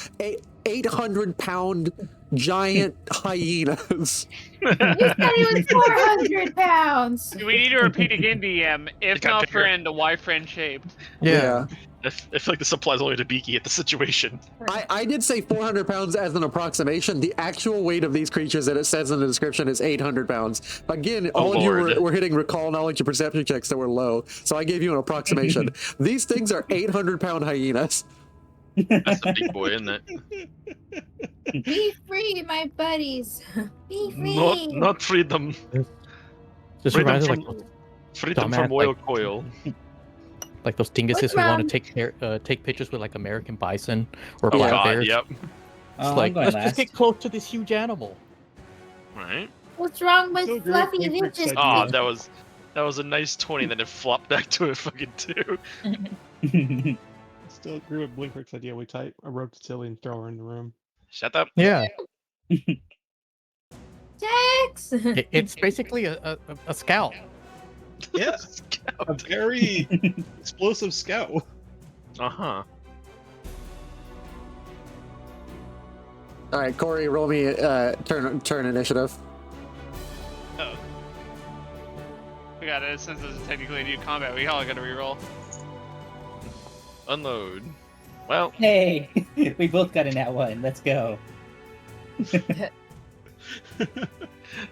800-pound giant hyenas. You said he was 400 pounds. Do we need to repeat again, DM? If It got not bigger. friend, why friend shaped? Yeah. I feel like this applies only to Beaky at the situation. I did say 400 pounds as an approximation. The actual weight of these creatures that it says in the description is 800 pounds. Again, all of you Lord. were hitting recall knowledge and perception checks that were low, so I gave you an approximation. These things are 800-pound hyenas. That's a big boy, isn't it? Be free, my buddies. Be free. Not freedom. Just Freedom reminds me from, like freedom dumbass, from oil like- coil. like those dinguses What's who want wrong? to take pictures with like American bison or Oh black god, bears. yep. It's Oh, like I'm going let's last. just get close to this huge animal. Right. What's wrong with So great, fluffy great bitches? idea. Oh, that was a nice 20, then it flopped back to a fucking 2. Still agree with Blinkrick's idea. We tie a rope to Tilly and throw her in the room. Shut up. Yeah. Jax. It's basically a scout. Yeah, a very explosive scout. Uh-huh. All right, Corey, roll me turn initiative. Oh. We got it. Since this is technically a new combat, we all got to reroll. Unload. Well, Hey, we both got a nat 1. Let's go. that's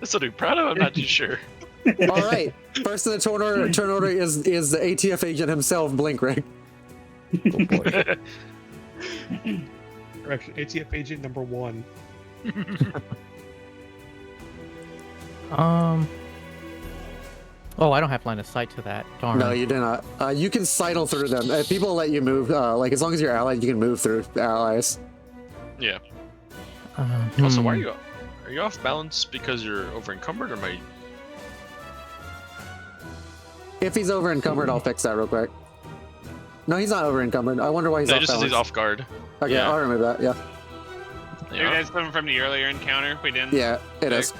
something proud of. I'm not too sure. All right, first in the turn order is the ATF agent himself, Blinkrick. Oh, boy. Correction, ATF agent number 1. Oh, I don't have line of sight to that. Darn. No, you do not. You can sidle through them. People let you move. Like as long as you're allied, you can move through allies. Yeah. Also, why hmm. are you off balance because you're over encumbered, or am I? If he's over encumbered, I'll fix that real quick. No, he's not over encumbered. I wonder why he's No, off just 'cause balance. he's off guard. Okay, yeah. I'll remove that. Yeah, You guys coming from the earlier encounter? We didn't. yeah, it is.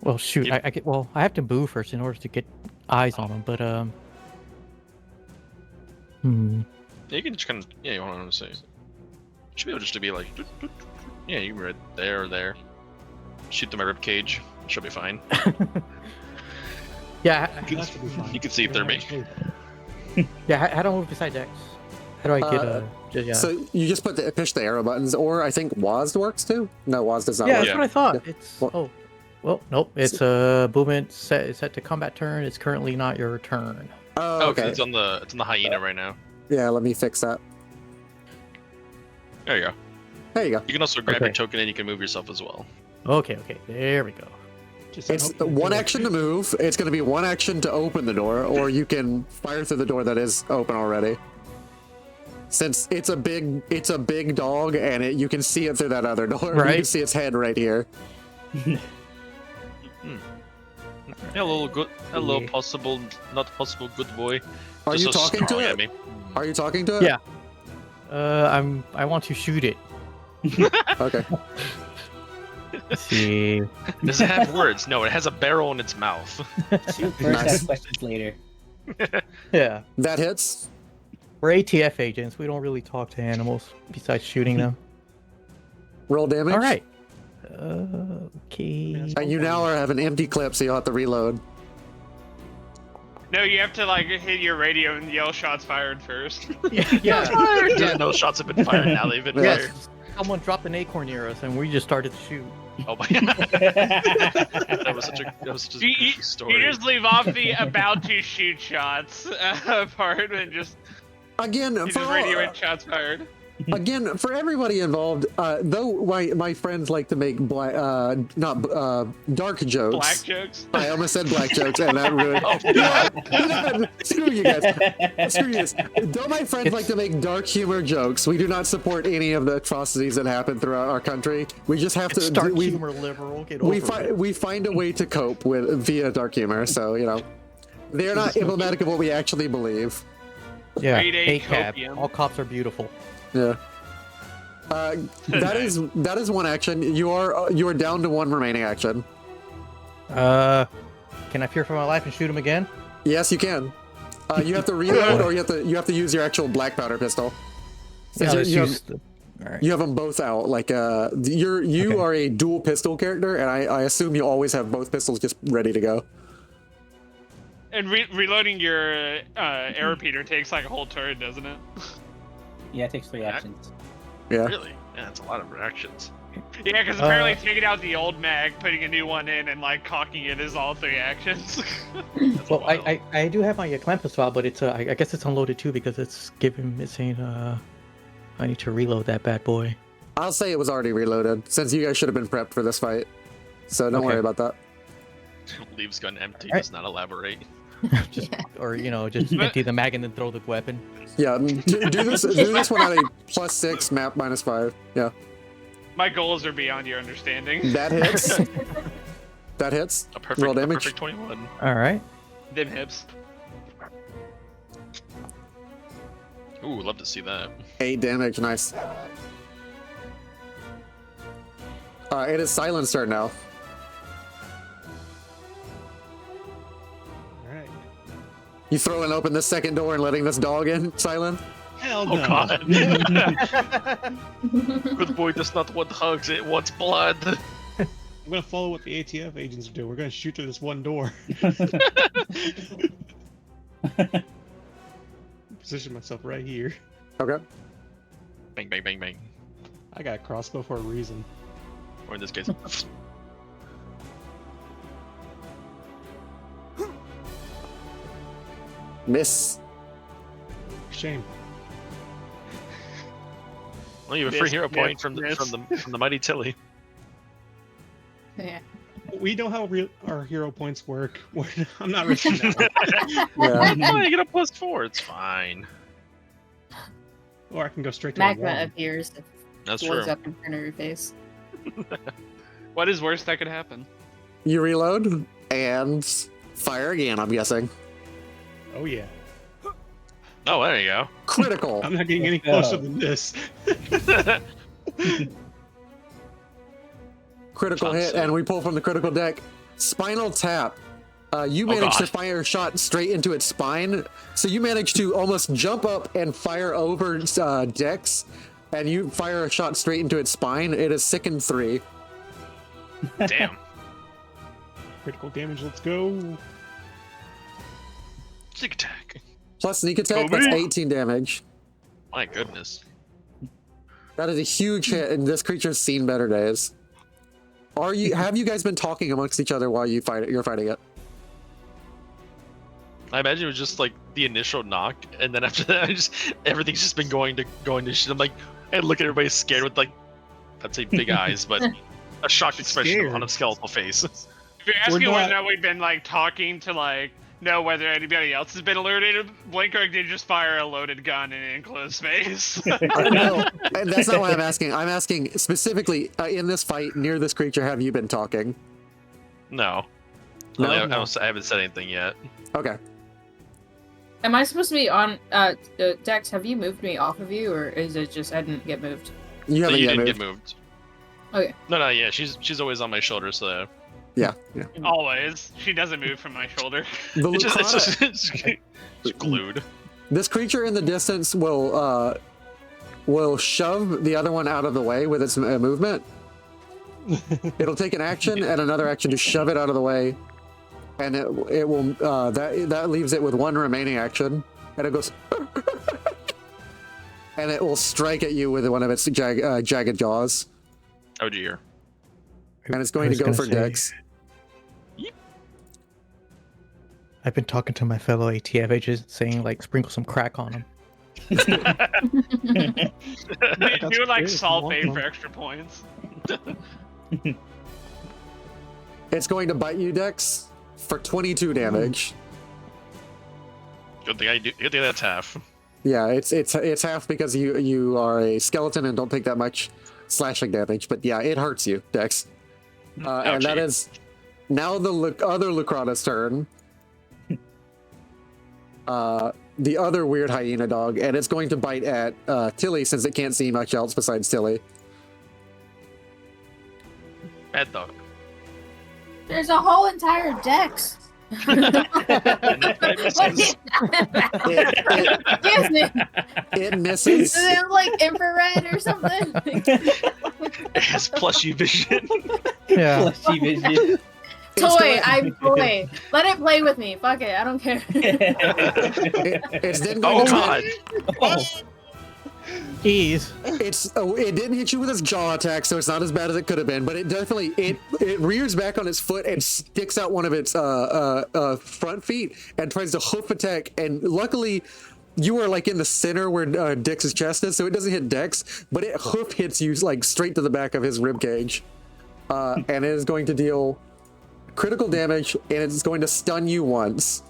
Well, shoot. Yep. I have to move first in order to get eyes on him. But Yeah, you can just kind of, yeah, you want to say. Should be able just to be like, doot, doot, doot. Yeah, you can right there or there. Shoot them at rib cage. She'll be fine. Yeah, That should be fine. You can see through me. yeah. How do I move beside Dex? How do I get yeah. So you just push the arrow buttons, or I think WASD works too. No, WASD does not Yeah, work. that's what I thought. Yeah. It's Well- well, nope. It's movement set to combat turn. It's currently not your turn. Oh, Oh, okay. it's on the hyena right now. Yeah, let me fix that. There you go. There you go. You can also grab your Okay. token and you can move yourself as well. Okay, there we go. Just It's hope you one do it. action to move. It's going to be one action to open the door, or you can fire through the door that is open already. Since it's a big dog, and you can see it through that other door. You can Right. see its head right here. Hello, good. Hello, Yeah. possible, not possible, good boy. Are Just you so talking to snarling it? at me. Are you talking to it? Yeah. I want to shoot it. Okay. Let's see. Does it have words? No, it has a barrel in its mouth. Shoot first, Nice. ask questions later. Yeah. That hits. We're ATF agents. We don't really talk to animals besides shooting them. Roll damage. All right. Okay. And you now have an empty clip, so you'll have to reload. No, you have to like hit your radio and yell shots fired first. Yeah. No shots have been fired now. They've been Yeah. fired. Someone dropped an acorn near us, and we just started to shoot. Oh my god. That was such a You, goofy story. you just leave off the about to shoot shots part and just Again, you just radio in shots fired. Again, for everybody involved, though my friends like to make dark jokes. Black jokes. I almost said black jokes, and that ruined. Screw you guys. Screw you guys. Though my friends like to make dark humor jokes, we do not support any of the atrocities that happen throughout our country. We just have It's to. dark we humor liberal. Get over it. we find a way to cope with via dark humor. So they're not emblematic of what we actually believe. Yeah. Grade A Hate cab. copium. All cops are beautiful. Yeah. That is one action. You are down to one remaining action. Can I fear for my life and shoot him again? Yes, you can. You have to reload, or you have to use your actual black powder pistol. Since let's you, use the- all right. you have them both out. Like you are a dual pistol character, and I assume you always have both pistols just ready to go. And reloading your air repeater takes like a whole turn, doesn't it? Yeah, it takes 3 actions. Yeah. Really? Yeah, that's a lot of reactions. Yeah, because apparently taking out the old mag, putting a new one in, and like cocking it is all 3 actions. That's Well, wild. I do have my Clampus file, but it's I guess it's unloaded too because it's saying I need to reload that bad boy. I'll say it was already reloaded, since you guys should have been prepped for this fight. So don't Okay. worry about that. Leaves gun empty, Alright. does not elaborate. Just or just empty the mag and then throw the weapon. Yeah, do this one at a +6, map -5. Yeah, My goals are beyond your understanding. that hits. That hits. A Roll perfect, damage. 21. All right. Them hips. Ooh, love to see that. 8 damage. Nice. It is Silent's turn now. Alright. You throwing open the second door and letting this dog in, Silent? Hell Oh no. god. Good boy does not want hugs, it wants blood. I'm gonna follow what the ATF agents do. We're gonna shoot through this one door. Position myself right here. Okay. Bang, bang, bang, bang. I got a crossbow for a reason. Or in this case, Miss. Shame. well, you have a free Miss, hero point miss, from miss. the mighty Tilly. Yeah. We know how our hero points work. I'm not risking that. Yeah. Oh, you get a +4. It's fine. Or I can go straight to Magma a 1. appears if That's blows true. up in front of your face. What is worse that could happen? You reload and fire again, I'm guessing. Oh yeah. Oh, there you go. Critical. I'm not getting any closer than this. Critical hit, and we pull from the critical deck. Spinal tap. You manage to God. fire a shot straight into its spine. So you manage to almost jump up and fire over Dex, and you fire a shot straight into its spine. It is sickened 3. Damn. Critical damage. Let's go. Sneak attack. Plus sneak attack, that's 18 damage. My goodness. That is a huge hit, and this creature's seen better days. Have you guys been talking amongst each other while you're fighting it? I imagine it was just like the initial knock, and then after that, everything's just been going to shit. I'm like, and look at everybody scared with like, I'd say big eyes, but a shocked expression on a skeletal face. If you're asking whether or not we've been like talking to like know whether anybody else has been alerted, Blinker did just fire a loaded gun in an enclosed space. No, that's not what I'm asking. I'm asking specifically in this fight near this creature. Have you been talking? No. No? I haven't said anything yet. Okay. Am I supposed to be on Dex? Have you moved me off of you, or is it just I didn't get moved? You haven't You yet didn't moved. get moved. Okay. No, yeah, she's always on my shoulder, so Yeah. Always. She doesn't move from my shoulder. The it's Lucrata- it's glued. This creature in the distance will shove the other one out of the way with its movement. It'll take an action and another action to shove it out of the way, and it will that leaves it with one remaining action, and it goes and it will strike at you with one of its jagged jaws, Oh dear. and it's going to go for Dex. I've been talking to my fellow ATF agents, saying like sprinkle some crack on them. Do like good. sulfate for extra points. It's going to bite you, Dex, for 22 damage. Good thing that's half. Yeah, it's half because you are a skeleton and don't take that much slashing damage. But yeah, it hurts you, Dex. And that Ouchie. is now the other Lucrata's turn. The other weird hyena dog, and it's going to bite at Tilly since it can't see much else besides Tilly. Bad dog. There's a whole entire Dex. And that misses. Excuse me. It misses. Is it like infrared or something? It has plushy vision. Yeah. Plushy vision. Toy, I'm toy. Let it play with me. Fuck it, I don't care. It's then going Oh to god. Oh, Jeez. it didn't hit you with its jaw attack, so it's not as bad as it could have been. But it definitely it rears back on its foot and sticks out one of its front feet and tries to hoof attack. And luckily, you are like in the center where Dex's chest is, so it doesn't hit Dex, but it hoof hits you like straight to the back of his rib cage, and it is going to deal critical damage, and it's going to stun you once.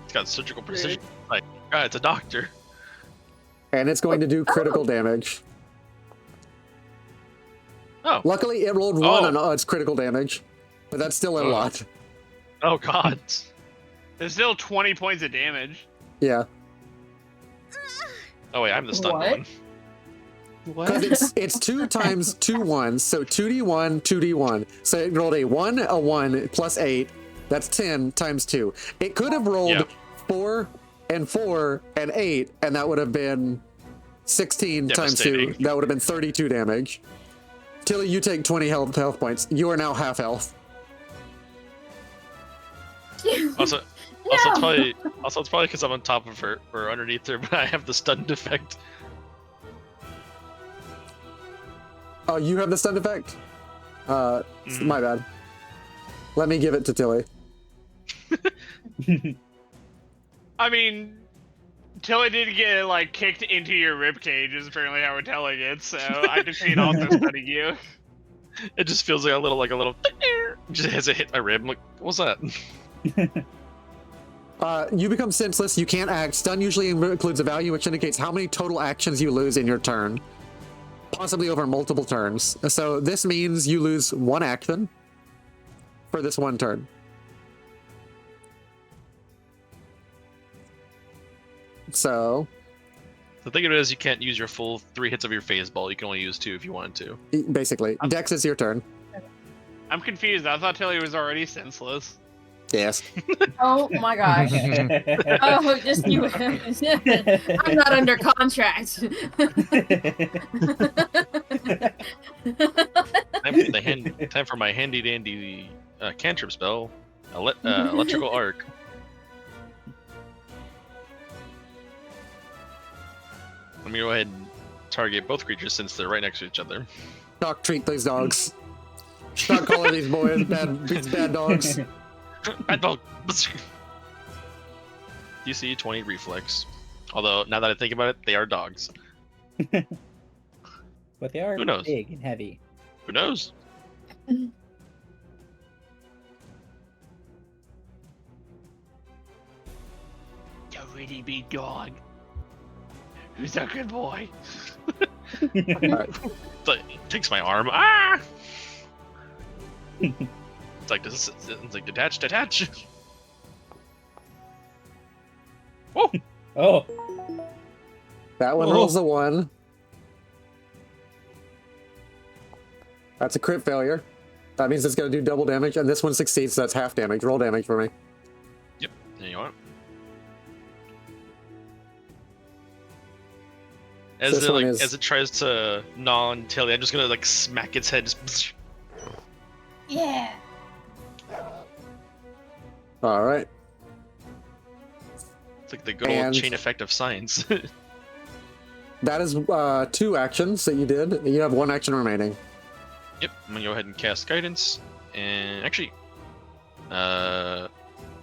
It's got surgical precision. Like, God, it's a doctor. And it's going to do critical damage. Oh. Luckily, it rolled one on its critical damage, but that's still a lot. Oh god. There's still 20 points of damage. Yeah. Oh wait, I'm the stunned What? one. Because it's 2 times 2 ones, so 2d1, 2d1. So it rolled a 1 plus 8. That's 10 times 2. It could have rolled Yeah. 4 and 4 and 8, and that would have been 16 times 2. Devastating. That would have been 32 damage. Tilly, you take 20 health points. You are now half health. Also, it's probably because I'm on top of her or underneath her, but I have the stunned effect. Oh, you have the stun effect? My bad. Let me give it to Tilly. I mean, Tilly did get like kicked into your rib cage, is apparently how we're telling it. So I defeat also studying you. It just feels like a little. Just as it hit my rib. I'm like, what's that? You become senseless. You can't act. Stun usually includes a value which indicates how many total actions you lose in your turn, possibly over multiple turns. So this means you lose 1 action for this 1 turn. So The thing of it is, you can't use your full 3 hits of your phase ball. You can only use 2 if you wanted to. basically, Dex, is your turn. I'm confused. I thought Tilly was already senseless. Yes. Oh my gosh. Oh, just you. I'm not under contract. Time for my handy dandy cantrip spell, electrical arc. Let me go ahead and target both creatures since they're right next to each other. Doc, treat these dogs. Stop calling these boys bad dogs. Bad dog. DC 20 reflex. Although now that I think about it, they are dogs. But they are Who knows? big and heavy. Who knows? Mm-hmm. You really big dog. Who's a good boy? It's like, it takes my arm. Ah! It's like this. It's like detach. Oh, Oh, That one rolls a 1. That's a crit failure. That means it's going to do double damage, and this one succeeds, so that's half damage. Roll damage for me. yep. There you are. As This it one like is- as it tries to gnaw on Tilly, I'm just gonna like smack its head. Just Yeah. All right. It's like the good old And- chain effect of science. That is 2 actions that you did. You have 1 action remaining. Yep, I'm gonna go ahead and cast guidance. And actually, I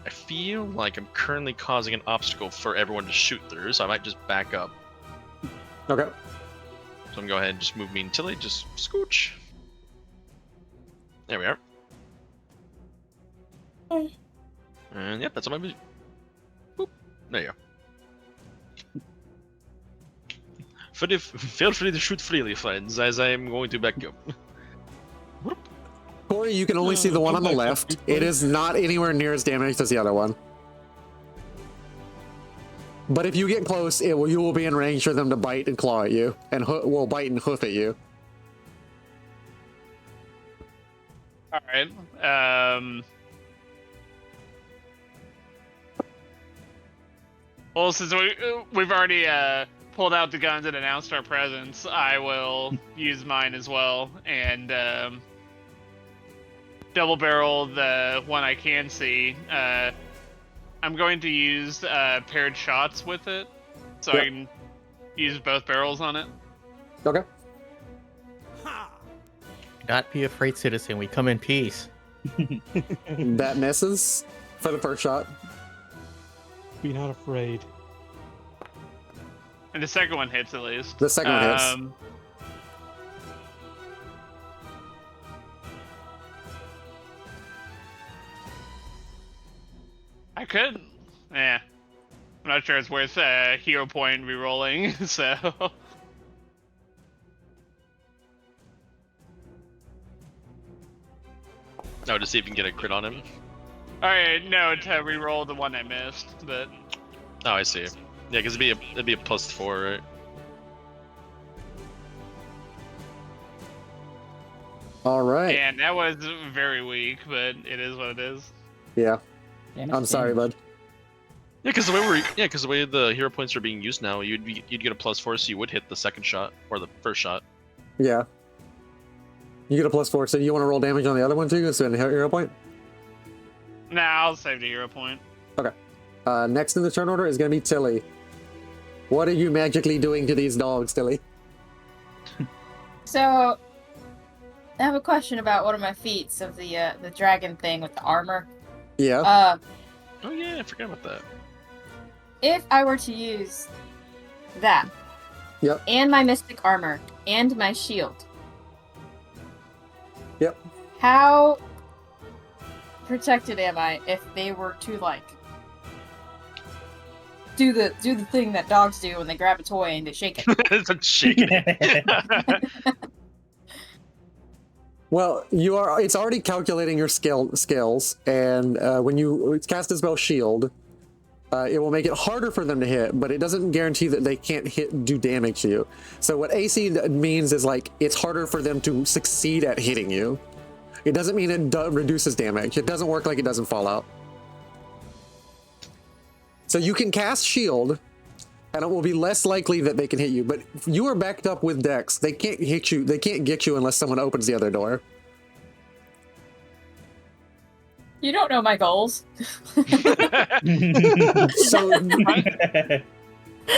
feel like I'm currently causing an obstacle for everyone to shoot through, so I might just back up. Okay. So I'm gonna go ahead and just move me and Tilly, just scooch. There we are. And yep, that's all my. Boop. There you go. Feel free to shoot freely, friends, as I am going to back up. Corey, you can only see the one on the left. It is not anywhere near as damaged as the other one. But if you get close, you will be in range for them to bite and claw at you, and will bite and hoof at you. All right. Well, since we've already pulled out the guns and announced our presence, I will use mine as well and double barrel the one I can see. I'm going to use paired shots with it, so I can use both barrels on it. Okay. Not be afraid, citizen. We come in peace. That misses for the first shot. Be not afraid. And the second one hits at least. The second one hits. I could. Yeah. I'm not sure it's worth hero point re-rolling, so. No, to see if you can get a crit on him. Alright, no, to re-roll the one I missed, but. Oh, I see. Yeah, because it'd be a +4, right? All right. And that was very weak, but it is what it is. Yeah. damage I'm sorry, bud. Yeah, because the way the hero points are being used now, you'd get a +4, so you would hit the second shot or the first shot. Yeah. You get a +4, so you want to roll damage on the other one too? So in hero point? Nah, I'll save the hero point. Next in the turn order is going to be Tilly. What are you magically doing to these dogs, Tilly? So, I have a question about one of my feats of the dragon thing with the armor. Yeah. Oh yeah, I forgot about that. If I were to use that, Yep. and my mystic armor, and my shield, Yep. how protected am I if they were to do the thing that dogs do when they grab a toy and they shake it? It's shaking it. Well, it's already calculating your scales, and when you cast a spell shield, it will make it harder for them to hit, but it doesn't guarantee that they can't do damage to you. So what AC means is it's harder for them to succeed at hitting you. It doesn't mean it reduces damage. It doesn't work like it does in Fallout. So you can cast shield, and it will be less likely that they can hit you. But you are backed up with Dex. They can't hit you. They can't get you unless someone opens the other door. You don't know my goals. So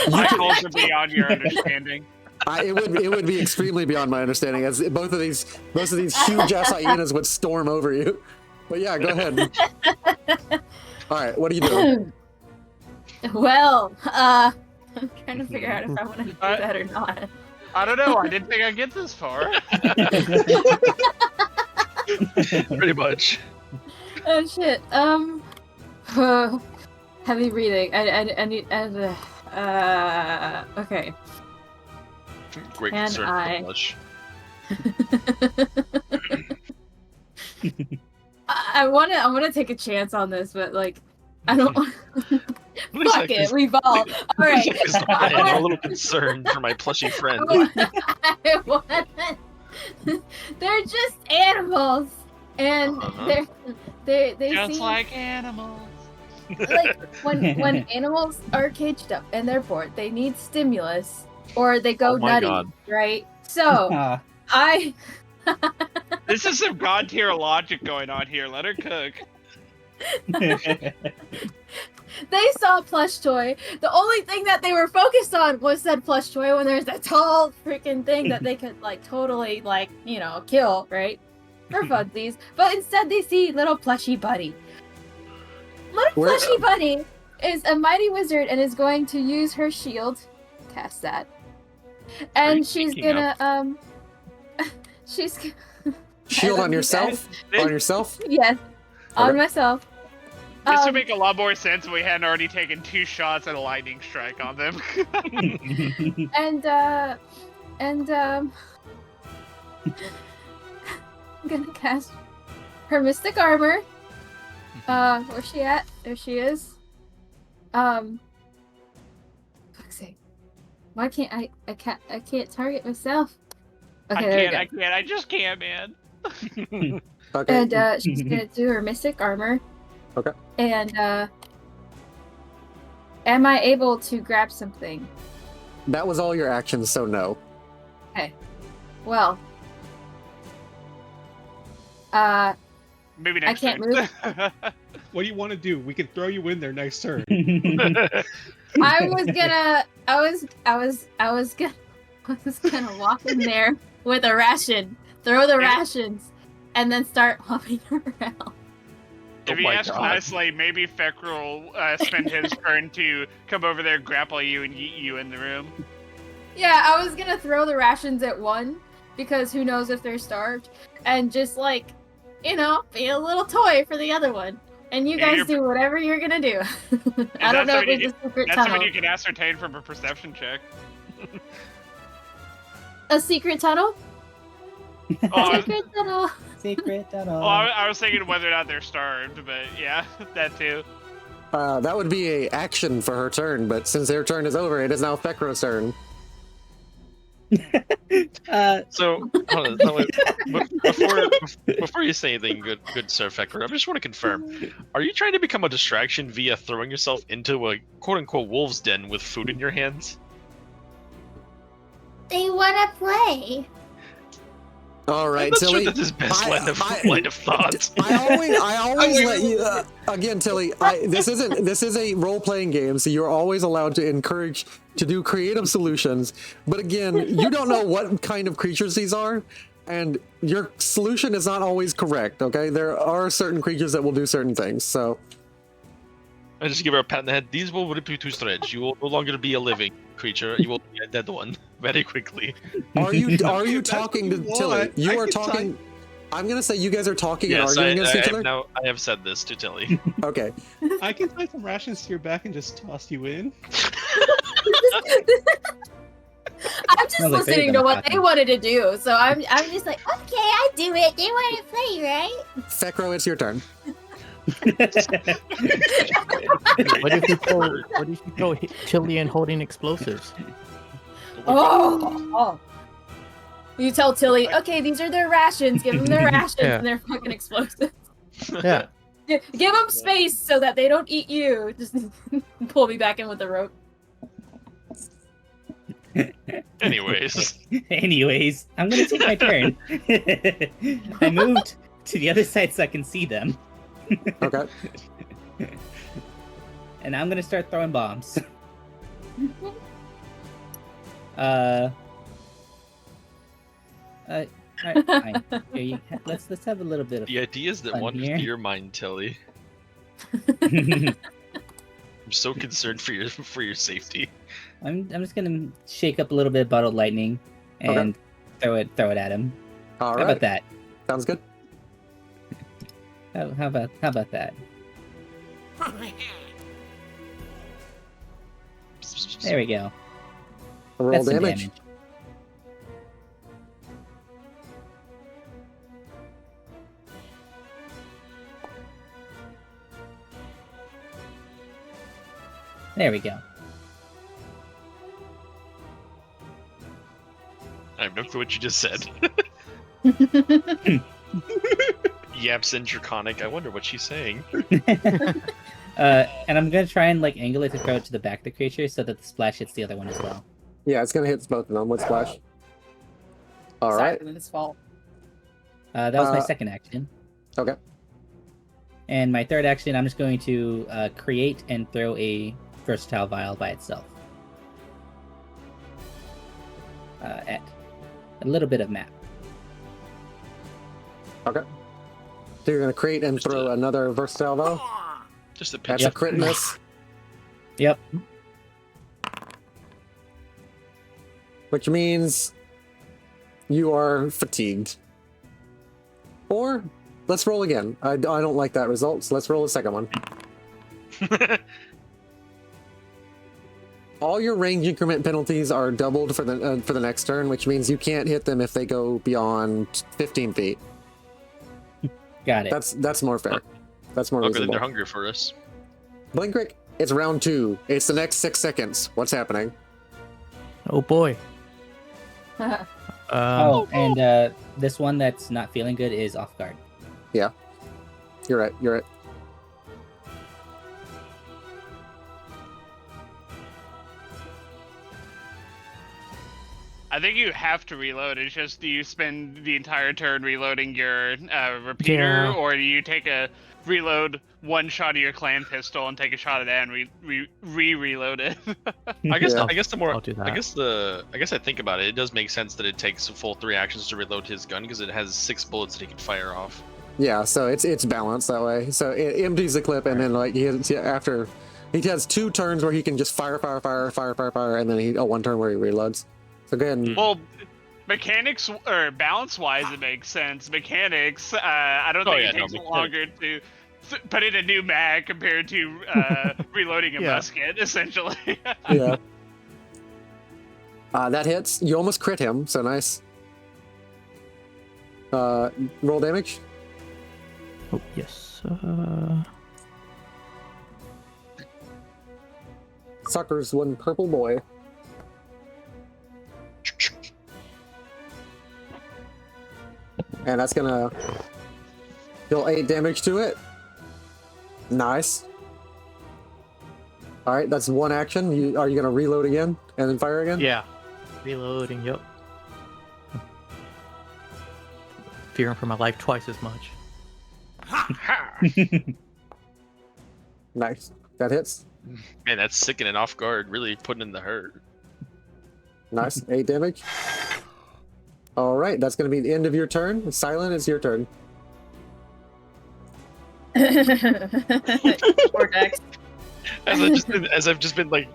My goals are beyond your understanding. it would be extremely beyond my understanding, as both of these huge ass hyenas would storm over you. But yeah, go ahead. All right, what are you doing? Well, I'm trying to figure out if I want to do that or not. I don't know. I didn't think I'd get this far. Pretty much. Oh shit. Heavy breathing. I need. Okay. Great Can concern. I- Much. I wanna take a chance on this, but like, I don't. What Fuck exactly it, is- we ball. All what right. exactly is the plan? I'm a little concerned for my plushy friend. I want- They're just animals, and Uh-huh. they Just seem like animals. like when animals are caged up and they're bored, they need stimulus or they go Oh my nutty, God. right? So Ah. I This is some god tier logic going on here. Let her cook. they saw plush toy. The only thing that they were focused on was said plush toy when there's that tall freaking thing that they could like totally like, you know, kill, right? For funsies. But instead they see little plushy buddy. Little Where- plushy buddy is a mighty wizard and is going to use her shield. Cast that. you And she's thinking gonna she's Shield I on love you yourself? On yourself? yes. On Okay. myself. This would Um, make a lot more sense if we hadn't already taken 2 shots at a lightning strike on them. and I'm gonna cast her mystic armor. Where's she at? There she is. Fuck's sake. Why can't I can't target myself. Okay, there we go. I just can't, man. Okay. And she's gonna do her mystic armor. Okay. And am I able to grab something? That was all your actions, so no. Well, Maybe I next can't time. move. What do you want to do? We can throw you in there next turn. I was gonna walk in there with a ration, throw the rations, and then start hopping around. If Oh he my asks God. nicely, maybe Fecker will spend his turn to come over there, grapple you, and yeet you in the room. Yeah, I was gonna throw the rations at one because who knows if they're starved, and just like, you know, be a little toy for the other one. And you Yeah, guys you're- do whatever you're gonna do. I don't that's know what if you there's a secret That's tunnel. something you can ascertain from a perception check. A secret tunnel? Oh, Secret tunnel. Secret tunnel. I was thinking whether or not they're starved, but yeah, that too. That would be a action for her turn, but since her turn is over, it is now Fekro's turn. So, hold on, wait, before you say anything, good Sir Fecker, I just want to confirm: are you trying to become a distraction via throwing yourself into a quote-unquote wolf's den with food in your hands? They wanna play. All right, I'm not Tilly. sure that's his best I- line of thought. I always let you. Again, Tilly. This is a role playing game, so you're always allowed to encourage to do creative solutions. But again, you don't know what kind of creatures these are, and your solution is not always correct. Okay, there are certain creatures that will do certain things. So I just give her a pat on the head. These will rip you to shreds. You will no longer be a living creature. You will be a dead one very quickly. are you That's talking to what you Tilly? want. You I are can talking. I'm gonna say you guys are talking and Yes, arguing against each other. I have said this to Tilly. Okay. I can tie some rations to your back and just toss you in. I'm just Sounds like they're listening to gonna what happen. they wanted to do, so I'm just like, okay, I do it. They want to play, right? Fekro, it's your turn. What if you throw Tilly in holding explosives? Oh. You tell Tilly, okay, these are their rations. Give them their rations Yeah. and their fucking explosives. Yeah. Give them space so that they don't eat you. Just pull me back in with the rope. Anyways, Anyways, I'm gonna take my turn. I moved to the other side so I can see them, Okay. and I'm gonna start throwing bombs. Alright, fine. Here, let's have a little bit of. the idea is that fun wanders here. through your mind, Tilly. I'm so concerned for your safety. I'm just gonna shake up a little bit of bottled lightning and throw it at him. All How right. about that? Sounds good. How about that? There we go. Roll That's some damage. There we go. I have no clue what you just said. Yaps and draconic. I wonder what she's saying. And I'm gonna try and like angle it to throw it to the back of the creature so that the splash hits the other one as well. Yeah, it's gonna hit both of them with splash. All right. Silent's fault. That was my Uh, second action. Okay. And my third action, I'm just going to create and throw a versatile vial by itself. At a little bit of map. Okay. So you're gonna create and Just throw a- another versatile vow. Just a That's pinch. a crit miss. Yep. Which means you are fatigued. Or let's roll again. I don't like that result, so let's roll a second one. All your range increment penalties are doubled for the next turn, which means you can't hit them if they go beyond 15 feet. Got it. That's more fair. That's more Okay, then they're reasonable. hungry for us. Blinkrick, it's round 2. It's the next 6 seconds. What's happening? Oh boy. Oh, and this one that's not feeling good is off guard. You're right. You're right. I think you have to reload. It's just do you spend the entire turn reloading your repeater, Yeah. or do you take a reload one shot of your clan pistol and take a shot of that and reload it? I guess. Yeah. I guess the more. I'll do that. I guess I think about it. It does make sense that it takes a full 3 actions to reload his gun because it has 6 bullets that he can fire off. Yeah, so it's balanced that way. So it empties the clip, and then like he has 2 turns where he can just fire, and then one turn where he reloads. So go ahead and Well, mechanics or balance wise, it makes sense. Mechanics, I don't Oh, think yeah, it no, takes mechanics. longer to put in a new mag compared to reloading a Yeah. musket, essentially. yeah. That hits. You almost crit him, so nice. Roll damage. Oh yes. Suckers one purple boy. And that's gonna deal 8 damage to it. Nice. All right, that's 1 action. Are you gonna reload again and then fire again? Yeah. Reloading. Yep. Fearing for my life twice as much. Nice. That hits. Man, that's sickening off guard. Really putting in the hurt. Nice. 8 damage. All right, that's gonna be the end of your turn. Silent, it's your turn. Poor Dex. As I've just been like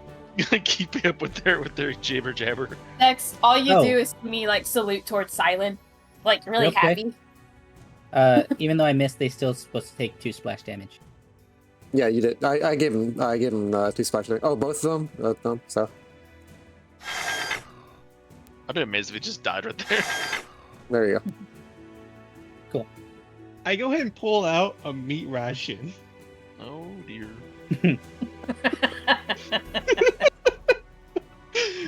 keeping up with their jabber jabber. Dex, all you Oh. do is see me like salute towards Silent, like really Real quick. happy. Even though I missed, they still supposed to take 2 splash damage. Yeah, you did. I gave him 2 splash damage. Oh, both of them. So I'd be amazed if he just died right there. there you go. I go ahead and pull out a meat ration. Oh dear.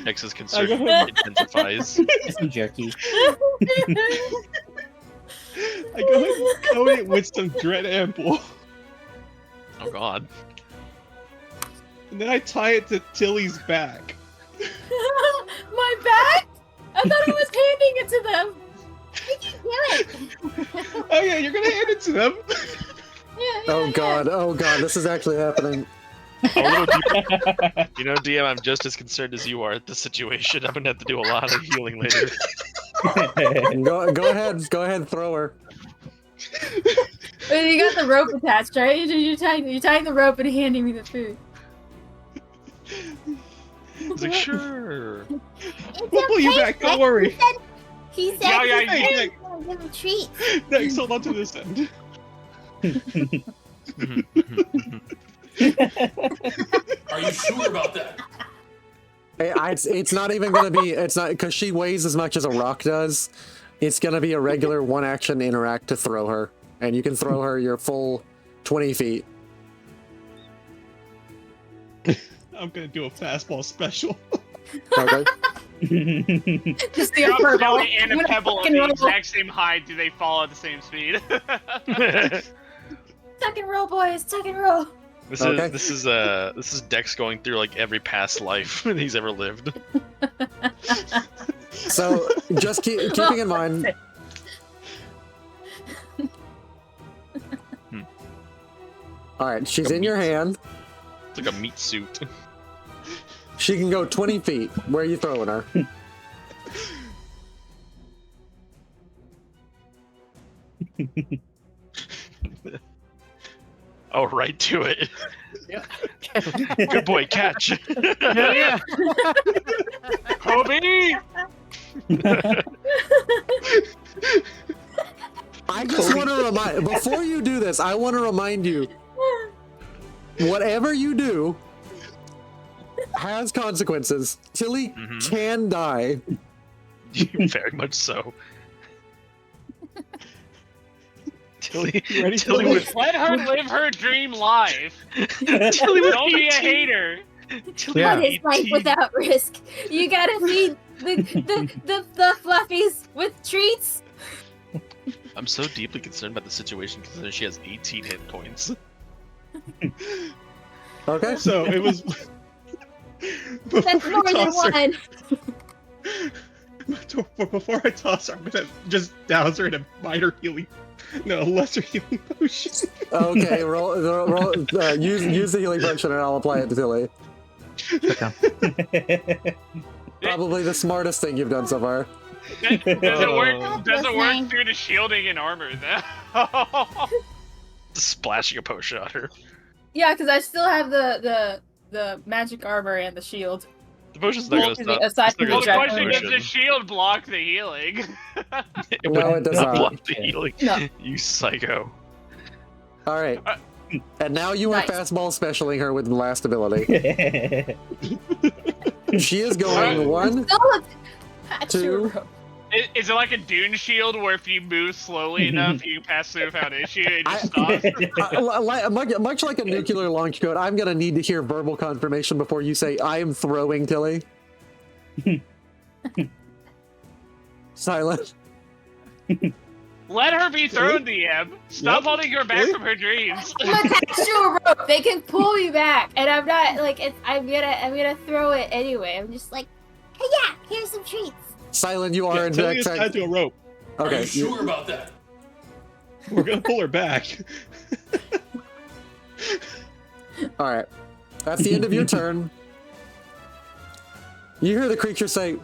Nexus concern I go ahead. intensifies. Just some jerky. I go ahead and coat it with some dread ample, Oh god. and then I tie it to Tilly's back. My I thought I was handing it to them. We can do it. Oh yeah, you're gonna hand it to them. Oh god, this is actually happening. You know, DM, I'm just as concerned as you are at this situation. I'm gonna have to do a lot of healing later. Go ahead, throw her. Wait, you got the rope attached, right? You're tying the rope and handing me the food. He's like, sure. We'll pull you back. Don't worry. He said Yeah, he's yeah. gonna give him treats. Next, hold on to this end. Are you sure about that? It's not even gonna be. It's not because she weighs as much as a rock does. It's gonna be a regular one action interact to throw her, and you can throw her your full 20 feet. I'm gonna do a fastball special. Okay. Just the Drop upper Tilly ball. and I'm a gonna pebble at fucking the roll. exact same height. Do they fall at the same speed? Tuck and roll, boys. Tuck and roll. Okay. This is Dex going through like every past life that he's ever lived. So just keeping in mind. All right, she's in your hand. It's like a meat suit. She can go 20 feet. Where are you throwing her? Oh, right to it. Yeah. Good boy, catch. Yeah. Kobe! I just want to remind, before you do this, I want to remind you, whatever you do has consequences. Tilly can die. Very much so. Tilly, ready, Tilly Tilly? with Let her live her dream life. Tilly with Don't be a ET. hater. Tilly Yeah. What with is life ET. without risk? You gotta feed the fluffies with treats. I'm so deeply concerned about the situation considering she has 18 hit points. Okay. So it was. That's more than one. Before I toss her, I'm gonna just douse her in a minor healing, no, a lesser healing potion. Okay, use the healing potion and I'll apply it to Tilly. Probably the smartest thing you've done so far. Does it work? Does it Listening. work through the shielding and armor though? Splashing a potion on her. Yeah, because I still have the magic armor and the shield. The potion's not gonna stop. Aside it's from not Well, the the gonna stop question potion. does the shield block the healing? It No, would it does not. block the healing. No. You psycho. All right. And now you are Nice. fastball specialing her with the last ability. She is going one, Still Two. Is it like a dune shield where if you move slowly enough, you pass through without issue and it just stops? much like a nuclear launch code, I'm going to need to hear verbal confirmation before you say, I am throwing Tilly. Silent. Let her be thrown, DM. Stop holding her back from her dreams. I'm attached to a rope. They can pull me back, and I'm not like I'm gonna throw it anyway. I'm just like, hey, yeah, here's some treats. Silent, you are Yeah, in Tilly is fact. tied to a rope. Are Okay. you sure about that? We're gonna pull her back. All right. That's the end of your turn. You hear the creature say,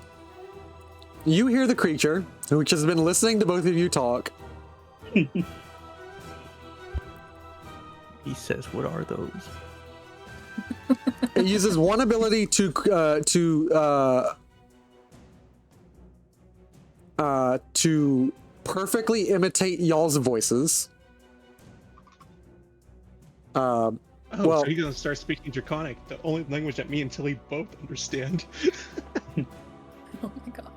you hear the creature, which has been listening to both of you talk. He says, "What are those?" It uses one ability to perfectly imitate y'all's voices. Oh, Well- so he's gonna start speaking Draconic, the only language that me and Tilly both understand. Oh my god.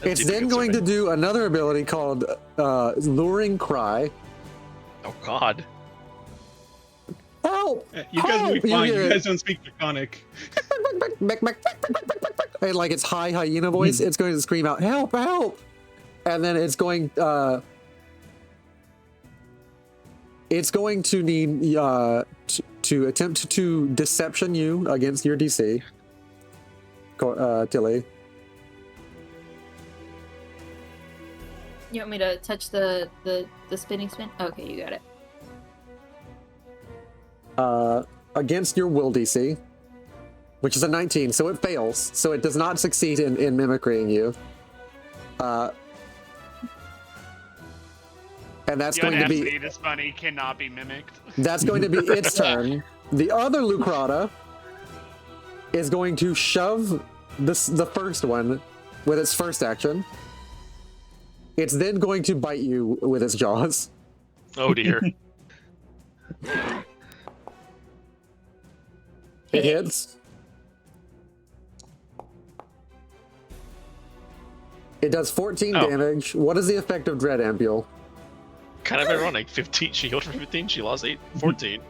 That's It's deeply then going to concerning. do another ability called Luring Cry. Oh God. Help! You guys will be You fine. hear You it. guys don't speak Draconic. And like its high hyena voice, it's going to scream out, help, help! And then it's going to need to attempt to deception you against your DC. Tilly. You want me to touch the spinning spin? Okay, you got it. Against your will DC, which is a 19, so it fails. So it does not succeed in mimicrying you. And that's The going to audacity be of this bunny cannot be mimicked. that's going to be its turn. The other Lucrata is going to shove the first one with its first action. It's then going to bite you with its jaws. Oh dear. It hits. It does 14 Oh. damage. What is the effect of Dread Ampule? Kind of ironic. 15. She healed for 15. She lost 14.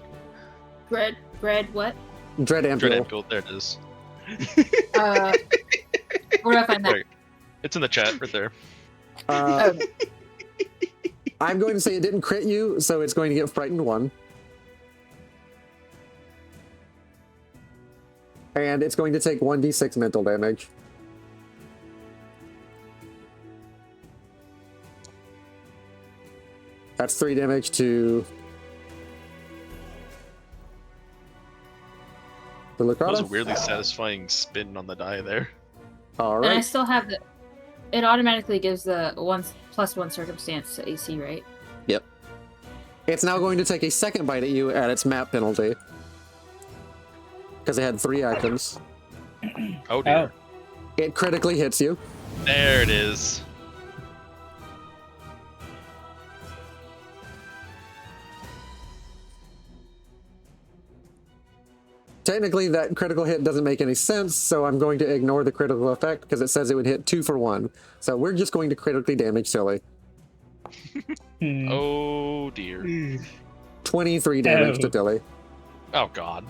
Bread, what? Dread Ampule. Dread Ampule. There it is. Where do I find that? Right. It's in the chat right there. Uh, I'm going to say it didn't crit you, so it's going to get frightened 1. And it's going to take 1d6 mental damage. That's 3 damage to the That was a Lucrata. weirdly satisfying spin on the die there. All And I right. still have the. It automatically gives the +1 circumstance to AC, right? Yep. It's now going to take a second bite at you at its map penalty. Because it had 3 actions. Oh dear. It critically hits you. There it is. Technically, that critical hit doesn't make any sense, so I'm going to ignore the critical effect because it says it would hit 2 for 1. So we're just going to critically damage Tilly. Oh dear. 23 damage to Oh. Tilly. Oh god.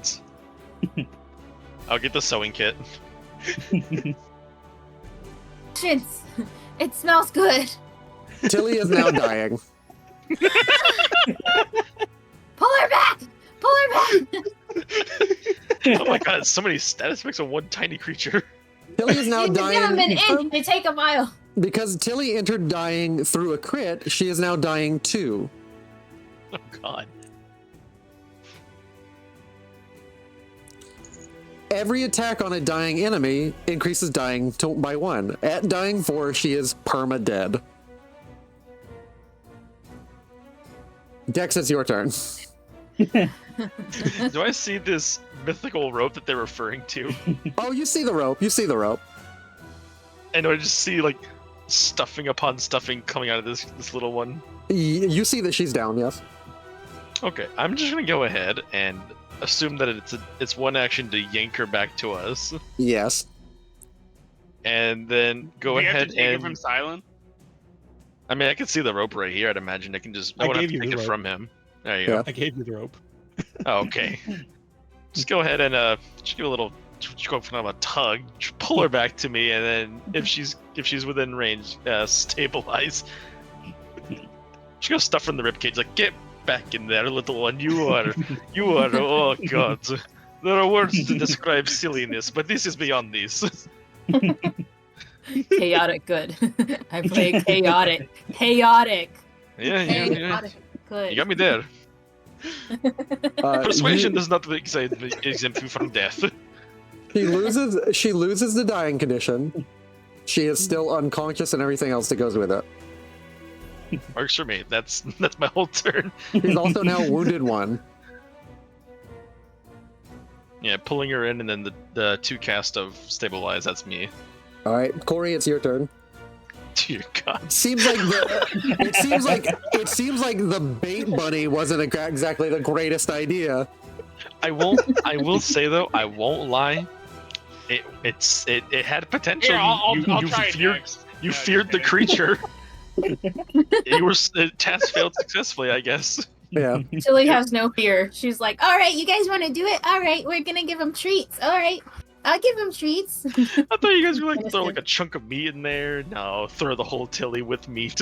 I'll get the sewing kit. Shins! It smells good! Tilly is now dying. Pull her back! Pull her back! Oh my god, so many status effects on one tiny creature. Tilly is now You can give him an dying. inch, they take a mile. Because Tilly entered dying through a crit, she is now dying too. Oh god. Every attack on a dying enemy increases dying by 1. At dying 4, she is perma-dead. Dex, it's your turn. Do I see this mythical rope that they're referring to? Oh, you see the rope. You see the rope. And do I just see like stuffing upon stuffing coming out of this little one? You see that she's down, yes. Okay, I'm just gonna go ahead and assume that it's one action to yank her back to us, Yes. and then go we have ahead to take it and. from Silent. I mean, I can see the rope right here. I'd imagine I can just. I I won't have gave to you take the it rope. from him. There you Yeah. I gave you the rope. go. Oh, okay. Just go ahead and just give a little. Just go from a tug, just pull her back to me, and then if she's within range, stabilize. She goes stuff from the ribcage, like get back in there, little one. You are. Oh god. There are words to describe silliness, but this is beyond this. Chaotic good. I play chaotic. Chaotic. Yeah. Chaotic good. You got me there. Uh, Persuasion you- does not exempt you from death. She loses the dying condition. She is still unconscious and everything else that goes with it. Works for me. That's my whole turn. She's also now wounded 1. Yeah, pulling her in, and then the 2 cast of stabilize. That's me. All right, Corey, it's your turn. Dear God. Seems like it seems like the bait bunny wasn't exactly the greatest idea. I will say though, I won't lie. It had potential. Here, I'll you try it feared next. you No, feared the just kidding. creature. The task failed successfully, I guess. Yeah. Tilly has no fear. She's like, all right, you guys want to do it? All right, we're gonna give him treats. All right, I'll give him treats. I thought you guys were like throw like a chunk of meat in there. No, throw the whole Tilly with meat.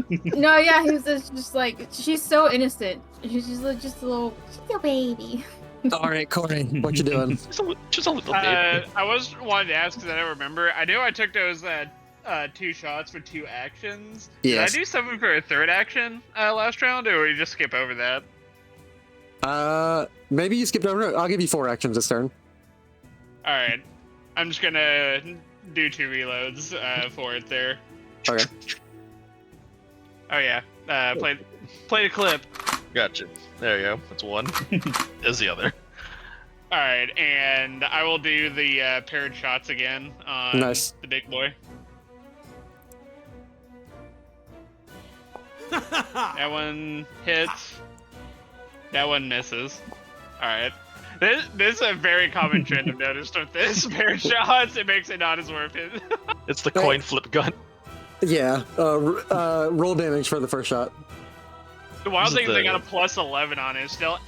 No, yeah, he was just like, she's so innocent. She's just a little baby. All right, Corey, what you doing? Just a little bit. I was wanted to ask because I don't remember. I knew I took those 2 shots for 2 actions. Yes. Did I do something for a 3rd action last round, or we just skip over that? Maybe you skipped over it. I'll give you 4 actions this turn. All right, I'm just gonna do 2 reloads for it there. Okay. Oh yeah, play the clip. Gotcha. There you go. That's one. There's the other. All right, and I will do the paired shots again on Nice. the big boy. That one hits. That one misses. All right. This is a very common trend I've noticed with this paired shots. It makes it not as worth it. It's the coin flip gun. Yeah. Roll damage for the first shot. The wild This thing is is I the- got a plus 11 on it still.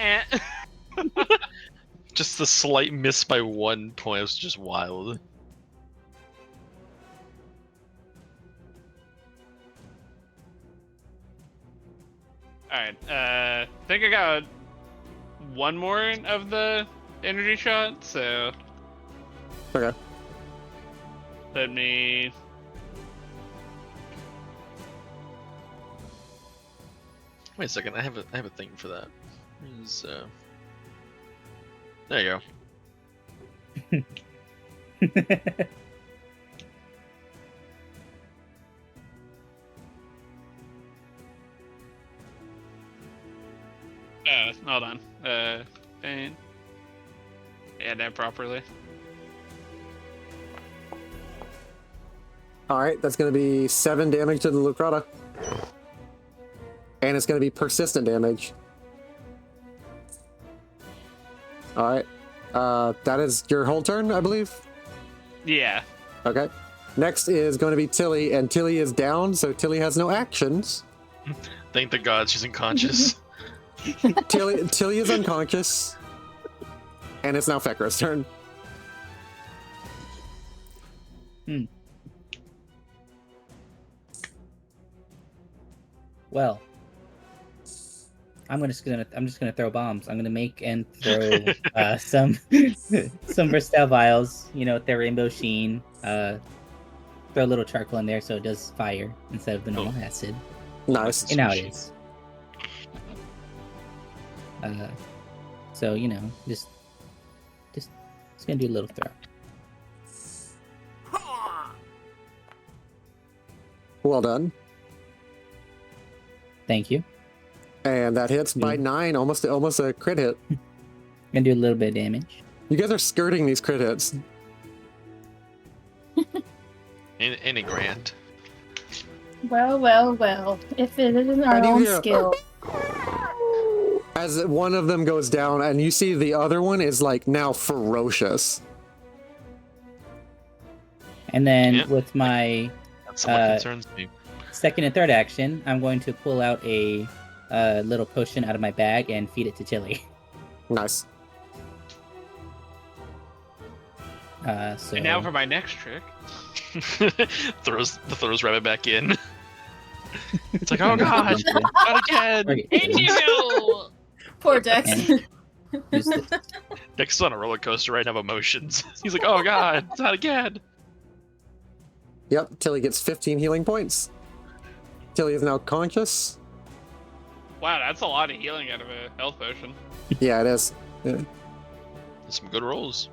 Just the slight miss by 1 point was just wild. Alright, I think I got one more of the energy shot, so Okay. let me... Wait a second. I have a thing for that. Is there you go. hold on. Bane. Add that properly. All right. That's going to be 7 damage to the Lucrata. And it's going to be persistent damage. All right. That is your whole turn, I believe. Yeah. Okay. Next is going to be Tilly, and Tilly is down, so Tilly has no actions. Thank the gods she's unconscious. Tilly is unconscious. And it's now Fekra's turn. Well, I'm just gonna throw bombs. I'm gonna make and throw some versatile vials. You know, with their rainbow sheen. Throw a little charcoal in there so it does fire instead of the normal acid. Nice. And now it is. So you know, just gonna do a little throw. Well done. Thank you. And that hits by 9, almost a crit hit. Gonna do a little bit of damage. You guys are skirting these crit hits. Any grand. Well. If it isn't our And you own hear- skill. As one of them goes down, and you see the other one is like now ferocious. And then Yeah. with my That's somewhat concerns me. second and third action, I'm going to pull out a little potion out of my bag and feed it to Tilly. Nice. So And now for my next trick. throws rabbit back in. It's like, oh god, not again. Okay, Thank you! Poor Dex. And use the- Dex is on a roller coaster right now of emotions. He's like, oh god, it's not again. Yep, Tilly gets 15 healing points. Tilly is now conscious. Wow, that's a lot of healing out of a health potion. Yeah, it is. Yeah. Some good rolls.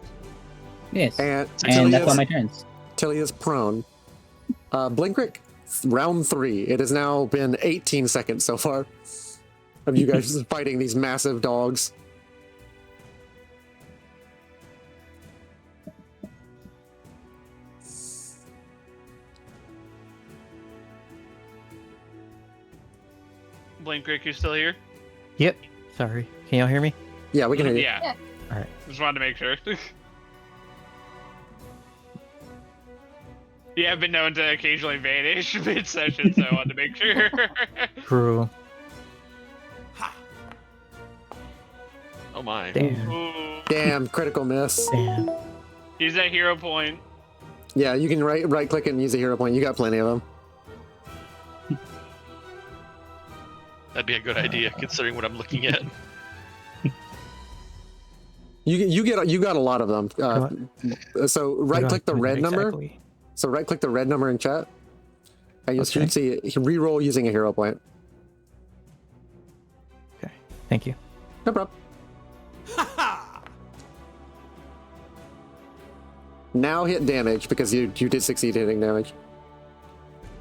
yes, And and Tilly that's all is, my turns. Tilly is prone. Blinkrick, round 3. It has now been 18 seconds so far of you guys fighting these massive dogs. Blink Rick, you still here? Yep. Sorry. Can y'all hear me? Yeah, we can hear you. Yeah. Alright. Just wanted to make sure. You have been known to occasionally vanish mid-session, so I wanted to make sure. True. Oh my. Damn. Ooh. Damn, critical miss. Damn. Use that hero point. Yeah, you can right click it and use a hero point. You got plenty of them. That'd be a good idea considering what I'm looking at. You got a lot of them. So right click the red number. Exactly. So right click the red number in chat, and you'll Okay. see reroll using a hero point. Okay. Thank you. No problem. Now hit damage because you did succeed hitting damage.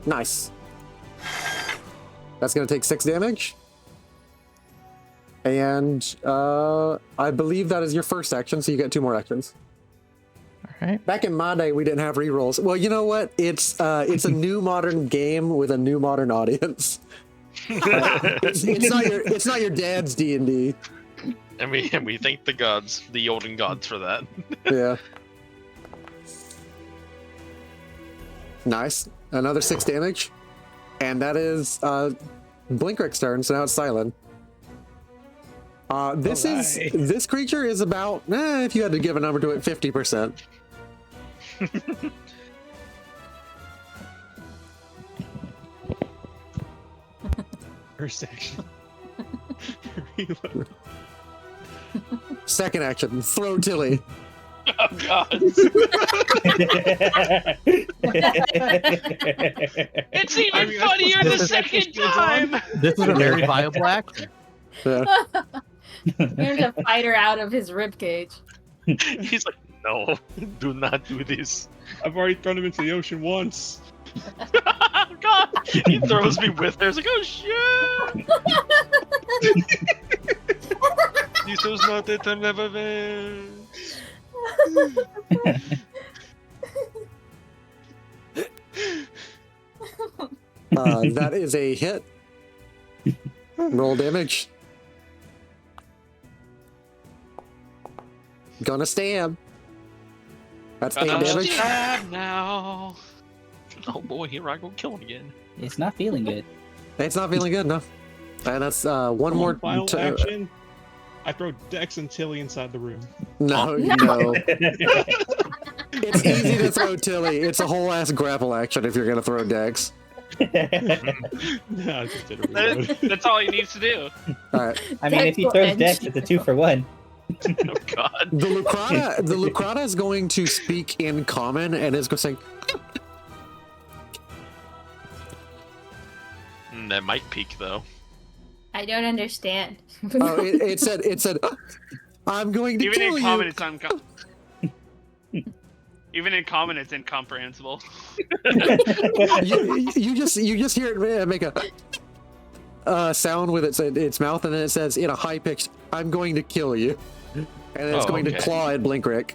Nice. That's going to take 6 damage. And I believe that is your first action, so you get 2 more actions. All right. Back in my day, we didn't have rerolls. Well, you know what? It's a new modern game with a new modern audience. It's not your dad's D&D. And we thank the gods, the olden gods, for that. Yeah. Nice. Another 6 damage. And that is Blinkrick's turn, so now it's Silent. This creature is about, if you had to give a number to it, 50%. First action. Reload. Second action, throw Tilly. Oh god. It's even I mean, I funnier suppose the that's second what goes on. time. This is a very viable action. Yeah. You're gonna fight her out of his ribcage. He's like, no, do not do this. I've already thrown him into the ocean once. God, he throws me with her. It's like, oh shit! This was not the time of event. That is a hit. Roll damage. Gonna stab. That's 8 damage. Stab now. Oh boy, here I go killing again. It's not feeling good. It's not feeling good, no. And that's one more. Final action. I throw Dex and Tilly inside the room. No, no. It's easy to throw Tilly. It's a whole ass grapple action if you're gonna throw Dex. No, I just did a reload. That's all he needs to do. All right. I mean, if he throws Dex, it's a 2-for-1. Oh god. The Lucrata is going to speak in common and is going to say, That might peak though. I don't understand. "Oh, it said, I'm going to Even kill in you." common, it's Even in common, it's incomprehensible. You just hear it make a sound with its mouth, and then it says in a high pitch, "I'm going to kill you," and then it's going to okay. claw at Blinkrick.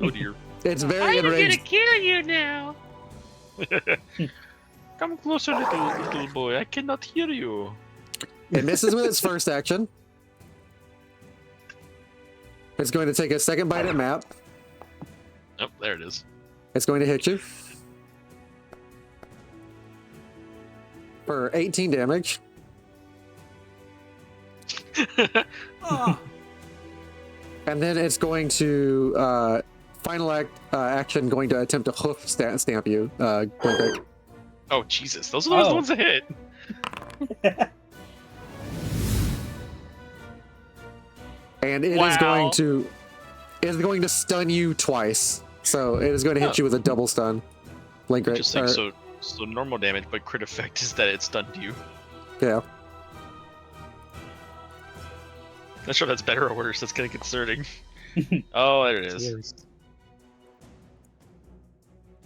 Oh dear. It's very I'm gonna enraged. kill you now. Come closer, little boy. I cannot hear you. It misses with its first action. It's going to take a second bite at map. Oh, there it is. It's going to hit you for 18 damage. And then it's going to final action, going to attempt to hoof stamp you, Blinkrick. Oh Jesus, those are the ones that hit. And it is Wow. going to stun you twice. So it is going to hit you with a double stun. Blinkrick. Interesting. So normal damage, but crit effect is that it stunned you. Yeah. Not sure if that's better or worse. That's kind of concerning. Oh, there it is. Cheers.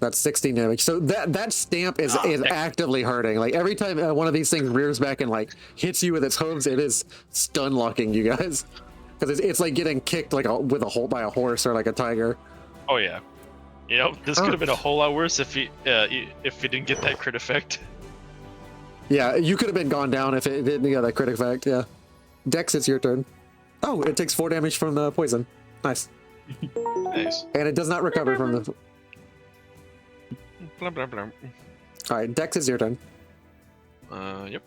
That's 16 damage. So that stamp is actively hurting. Like every time one of these things rears back and like hits you with its hooves, it is stun locking you guys. Because it's like getting kicked like by a horse or like a tiger. Oh yeah. You know, this could have been a whole lot worse if he didn't get that crit effect. Yeah, you could have been gone down if it didn't get that crit effect. Yeah. Dex, it's your turn. Oh, it takes 4 damage from the poison. Nice. Nice. And it does not recover from the. Blah, blah, blah. All right, Dex, it's your turn. Yep.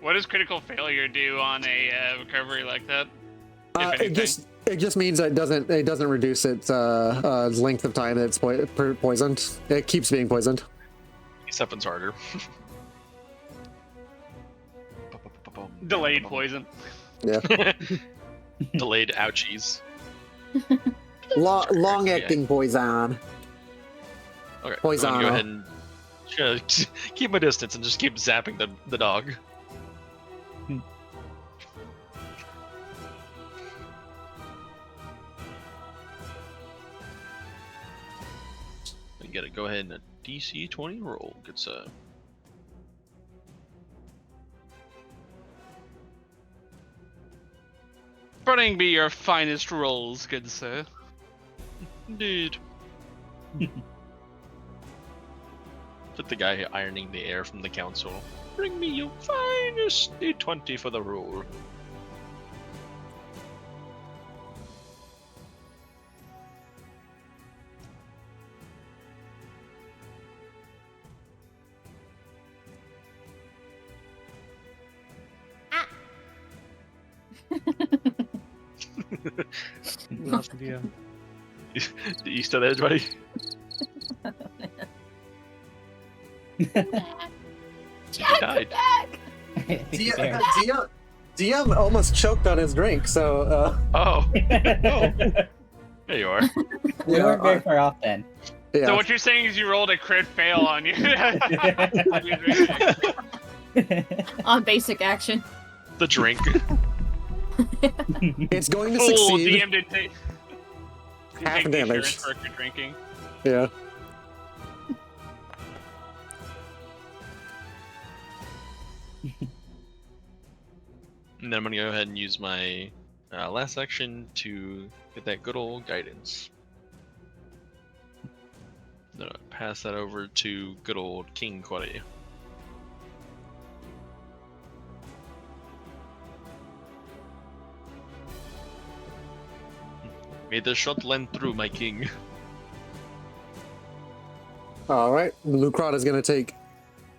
What does critical failure do on a recovery like that? If It just means that it doesn't reduce its length of time that it's poisoned. It keeps being poisoned. These happens harder. Delayed poison. Yeah. Delayed ouchies. Long acting poison. Okay. Poison. I'm gonna go ahead and keep my distance and just keep zapping the dog. You gotta go ahead and a DC 20 roll. Good sir. Running be your finest rolls, good sir. Indeed. Put the guy ironing the air from the council. Bring me your finest D20 for the roll. Yeah. You still there, buddy? Jack, died. back! DM almost choked on his drink, so Oh. There you are. We weren't very far off then. yeah. So what you're saying is you rolled a crit fail on you. on your drink. On basic action. The drink. It's going to Fool, succeed. DM did take Half the damage. insurance for your drinking. Yeah. And then I'm gonna go ahead and use my last action to get that good old guidance. Then I'll pass that over to good old King Quarry. May the shot land through, my king. All right. Lucrot is going to take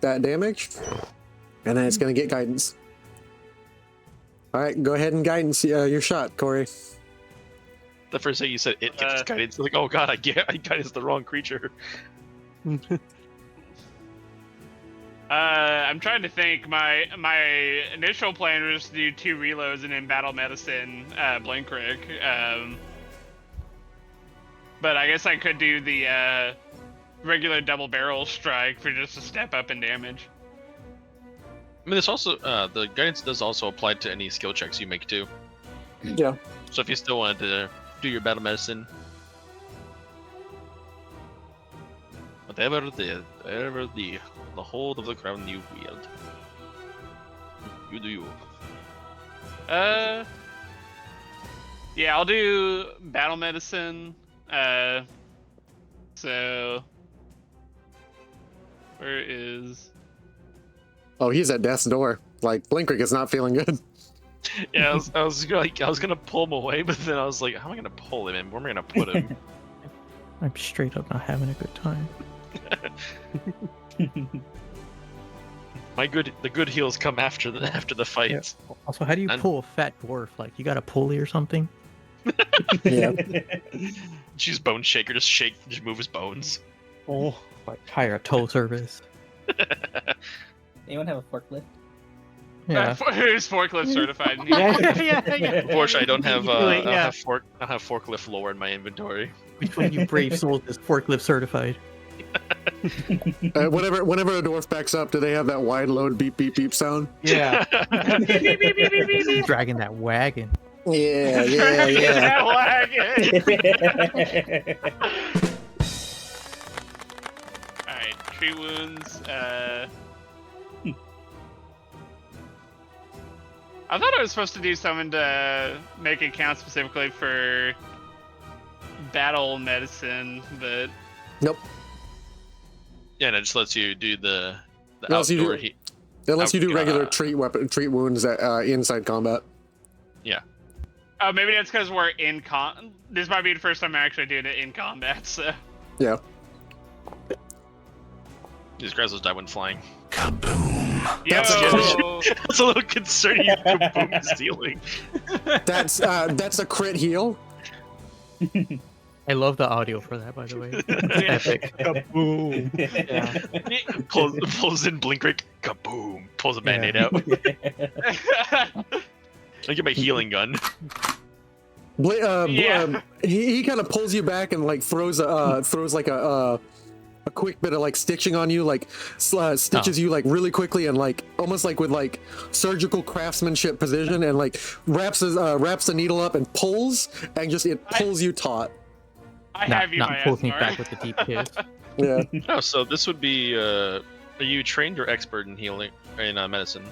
that damage, and then it's going to get guidance. All right, go ahead and guidance your shot, Corey. The first thing you said, it gets guidance. Like, oh god, I guidance the wrong creature. I'm trying to think. My initial plan was to do 2 reloads and then battle medicine, blink Rick. But I guess I could do the regular double barrel strike for just a step up in damage. I mean, this also the guidance does also apply to any skill checks you make too. Yeah. So if you still wanted to do your battle medicine, whatever the hold of the crown you wield, you do you. Yeah, I'll do battle medicine. So where is? Oh, he's at death's door. Like Blinkrick is not feeling good. Yeah, I was gonna pull him away, but then I was like, how am I gonna pull him in? Where am I gonna put him? I'm straight up not having a good time. The good heals come after the fight. Yeah. Also, how do you pull a fat dwarf? Like, you got a pulley or something? Yeah. She's bone shaker, just move his bones. Oh, like hire a tow service. Anyone have a forklift? Yeah. Who's forklift certified? Yeah. Unfortunately, I don't have Really, I yeah. don't have forklift lore in my inventory. Which one of you brave souls is forklift certified? Whenever a dwarf backs up, do they have that wide load beep beep beep sound? Yeah. Dragging that wagon. Yeah, yeah, yeah. That wagon. Alright, tree wounds. I thought I was supposed to do something to make it count specifically for battle medicine, but Nope. Yeah, and it just lets you do the Unless you outdoor do- heat. Unless you do regular Uh, treat wounds at inside combat. oh, maybe that's because we're in This might be the first time I'm actually doing it in combat, so. Yeah. These Grizzles die when flying. That's Yo! That's a little concerning. Kaboom stealing. That's a crit heal. I love the audio for that, by the way. It's epic. Kaboom. Yeah. Pulls in Blinkrick. Kaboom. Pulls a band-aid out. I get my healing gun. Yeah. He kind of pulls you back and like throws like a a quick bit of like stitching on you, like stitches you like really quickly and like almost like with like surgical craftsmanship precision, and like wraps the needle up and pulls, and just it pulls you taut. I have you, not my pulls me Asmar. back with the deep kiss. Yeah. Oh, so this would be. Are you trained or expert in healing in medicine?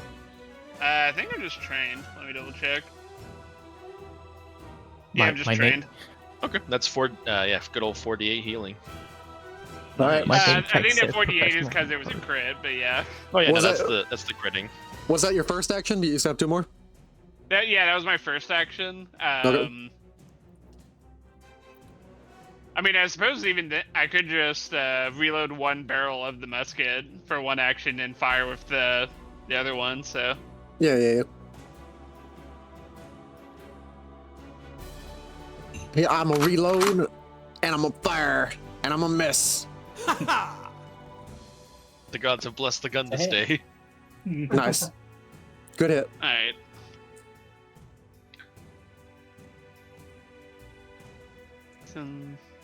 I think I'm just trained. Let me double check. Yeah, My- I'm just my trained. Okay, that's good old 4d8 healing. All right. My name I tag think that says 48 is professional. because it was a crit, but yeah. Oh yeah, Was no, that- that's the critting. Was that your first action? Do you still have 2 more? That was my first action. Okay. I mean, I suppose even I could just reload 1 barrel of the musket for 1 action and fire with the other one. So Yeah. Yeah, I'm a reload, and I'm a fire, and I'm a miss. The gods have blessed the gun this day. Nice. Good hit. all right.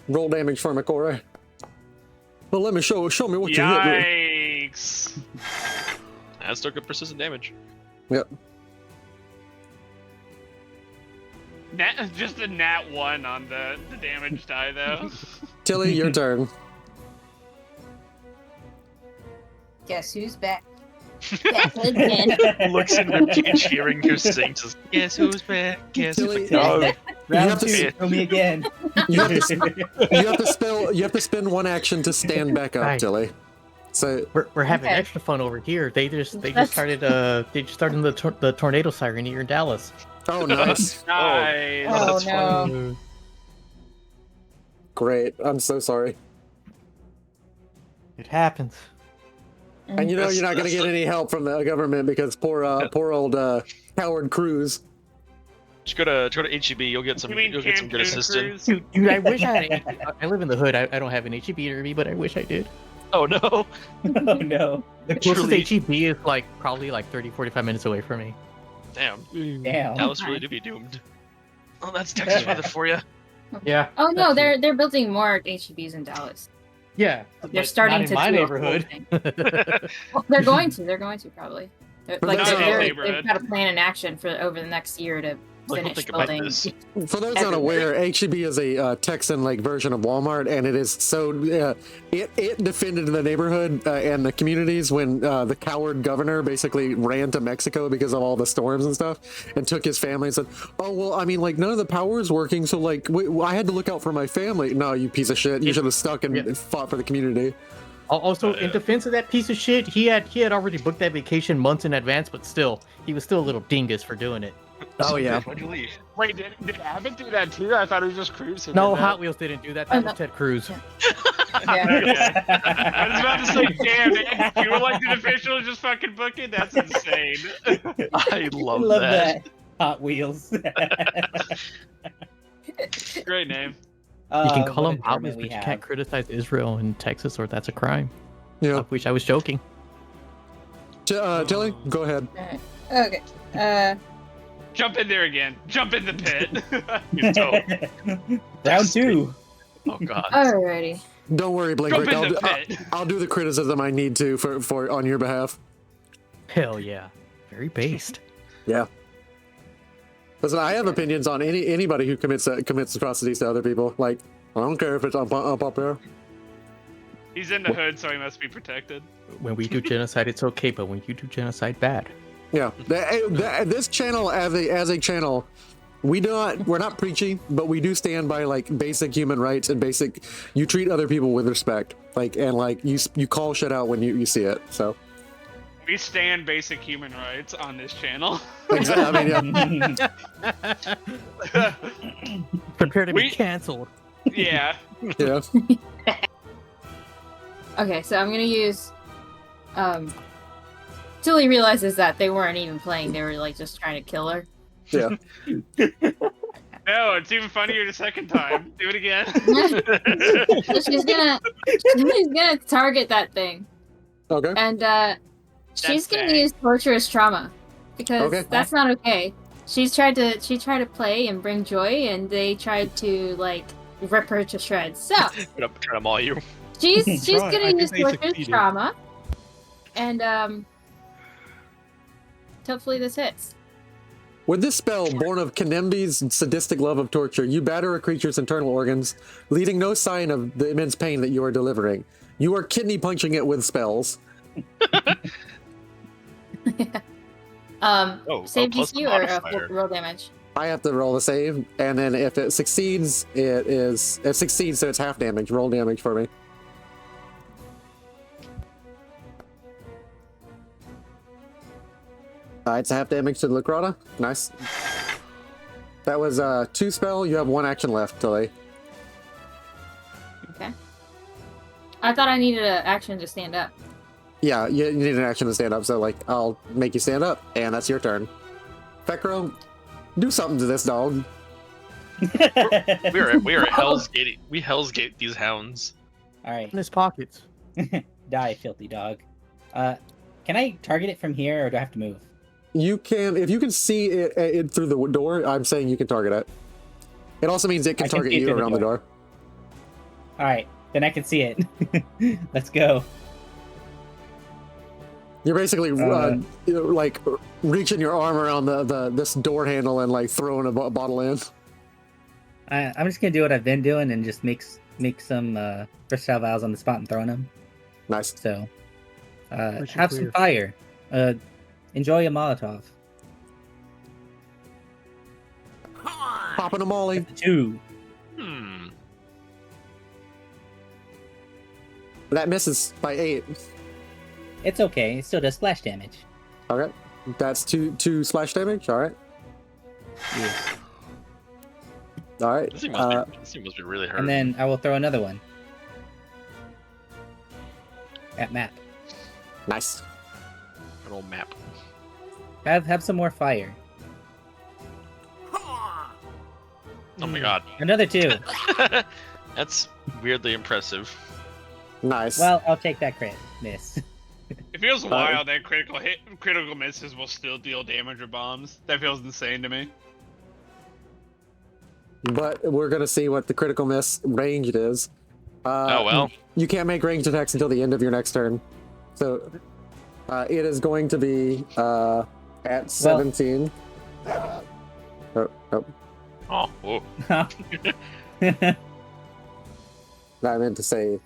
Roll damage for me, Corey. Well, let me show me what you hit with. Yikes! That's still good persistent damage. Yep. Just a nat 1 on the damage die though. Tilly, your turn. Guess who's back? Back again. Looks in repeat, hearing you sing, says, "Guess who's back? Guess who's Tilly, back?" you have Round to two, s- kill me again. You have to spend 1 action to stand back up, Right. Tilly. So We're having Okay. extra fun over here. They just That's- started the tornado siren here in Dallas. oh nice. Nice. Oh that's no. Great. I'm so sorry. It happens. And you know That's- you're not gonna that's get any help from the government because poor old Howard Cruz. Just go to HEB. You'll get some. You mean You'll get some good Cancun assistance. cruise? Dude, I wish I had. I live in the hood. I don't have an HEB near me, but I wish I did. Oh no! Oh no. The closest Truly. HEB is like probably like 30-45 minutes away from me. Damn, Damn. Dallas really do be doomed. Oh, that's Texas weather for you. Yeah. Oh no, they're building more HEBs in Dallas. Yeah. They're but starting not to in my do a neighborhood. whole thing. Well, they're going to probably. But Like that's not our they've neighborhood. got a plan in action for over the next year to Like, finish think about building. this. For those not aware, HEB is a Texan like version of Walmart, and it is so it defended the neighborhood and the communities when the coward governor basically ran to Mexico because of all the storms and stuff, and took his family and said, "Oh well, I mean, like none of the power is working, so like I had to look out for my family." No, you piece of shit! You should have stuck and fought for the community. Also, in defense of that piece of shit, he had already booked that vacation months in advance, but still, he was still a little dingus for doing it. Oh yeah. Why'd you leave? Wait, did Abbott do that too? I thought it was just Cruz. who No, did that. Hot Wheels didn't do that. Oh, That no. was Ted Cruz. Yeah. I was about to say, damn, you were like the official just fucking book it? That's insane. I love, Love that. that. Hot Wheels. Great name. You can call what him a Hot tournament Wheels, but we you have. can't criticize Israel and Texas, or that's a crime. Yeah. I wish I was joking. Tilly, go ahead. Okay. Jump in there again. Jump in the pit. You don't. Round two. Oh god. Alrighty. Don't worry, Blake. Jump Rick, in the pit. I'll do the criticism I need to for on your behalf. Hell yeah. Very based. Yeah. Listen, I have opinions on anybody who commits atrocities to other people. Like, I don't care if it's up there. He's in the hood, so he must be protected. When we do genocide, it's okay, but when you do genocide, bad. Yeah. This channel as a channel, we're not preachy, but we do stand by like basic human rights and basic. You treat other people with respect, like you call shit out when you see it. So. We stand basic human rights on this channel. Exactly. I mean, yeah. Prepare to be We- canceled. Yeah. Yeah. Okay, so I'm gonna use Tilly realizes that they weren't even playing, they were like just trying to kill her. Yeah. No, it's even funnier the second time. Do it again. So she's gonna target that thing. Okay. And she's gonna thing. use torturous trauma. Because Okay. that's not okay. She tried to play and bring joy, and they tried to like rip her to shreds. So Trying to maul you. She's Try. I gonna think use they Fortune succeeded. Trauma. And hopefully this hits. With this spell, born of Kanembi's sadistic love of torture, you batter a creature's internal organs, leaving no sign of the immense pain that you are delivering. You are kidney punching it with spells. Save plus the DC or modifier. roll damage? I have to roll a save, and then if it succeeds, it succeeds, so it's half damage. Roll damage for me. It's half damage to the Lacrata. Nice. That was 2 spell. You have 1 action left, Tilly. Okay. I thought I needed an action to stand up. Yeah, you need an action to stand up, so like I'll make you stand up, and that's your turn. Fekro, do something to this dog. We are at Hell's Gate. We Hell's Gate these hounds. All right, In his pockets. die, filthy dog. Can I target it from here, or do I have to move? You can, if you can see it through the door, I'm saying you can target it. It also means it can I can target see it you through the around the door. All right, then I can see it. Let's go. You're basically like reaching your arm around this door handle and like throwing a bottle in. I'm just gonna do what I've been doing and just make some versatile vials on the spot and throwing them. Nice. So, Mission have some clear. fire. Enjoy a Molotov. Popping a molly. 2. That misses by 8. It's okay. It still does splash damage. Okay. That's two splash damage. All right. Yeah. All right. This thing must be really hurt. And then I will throw another one. At map. Nice. Good old map. Have some more fire. Oh my god. Another 2. That's weirdly impressive. Nice. Well, I'll take that crit miss. It feels wild that critical misses will still deal damage with bombs. That feels insane to me. But we're gonna see what the critical miss ranged is. Oh well. You can't make ranged attacks until the end of your next turn. So it is going to be at 17. Oh. Oh, whoa. I meant to say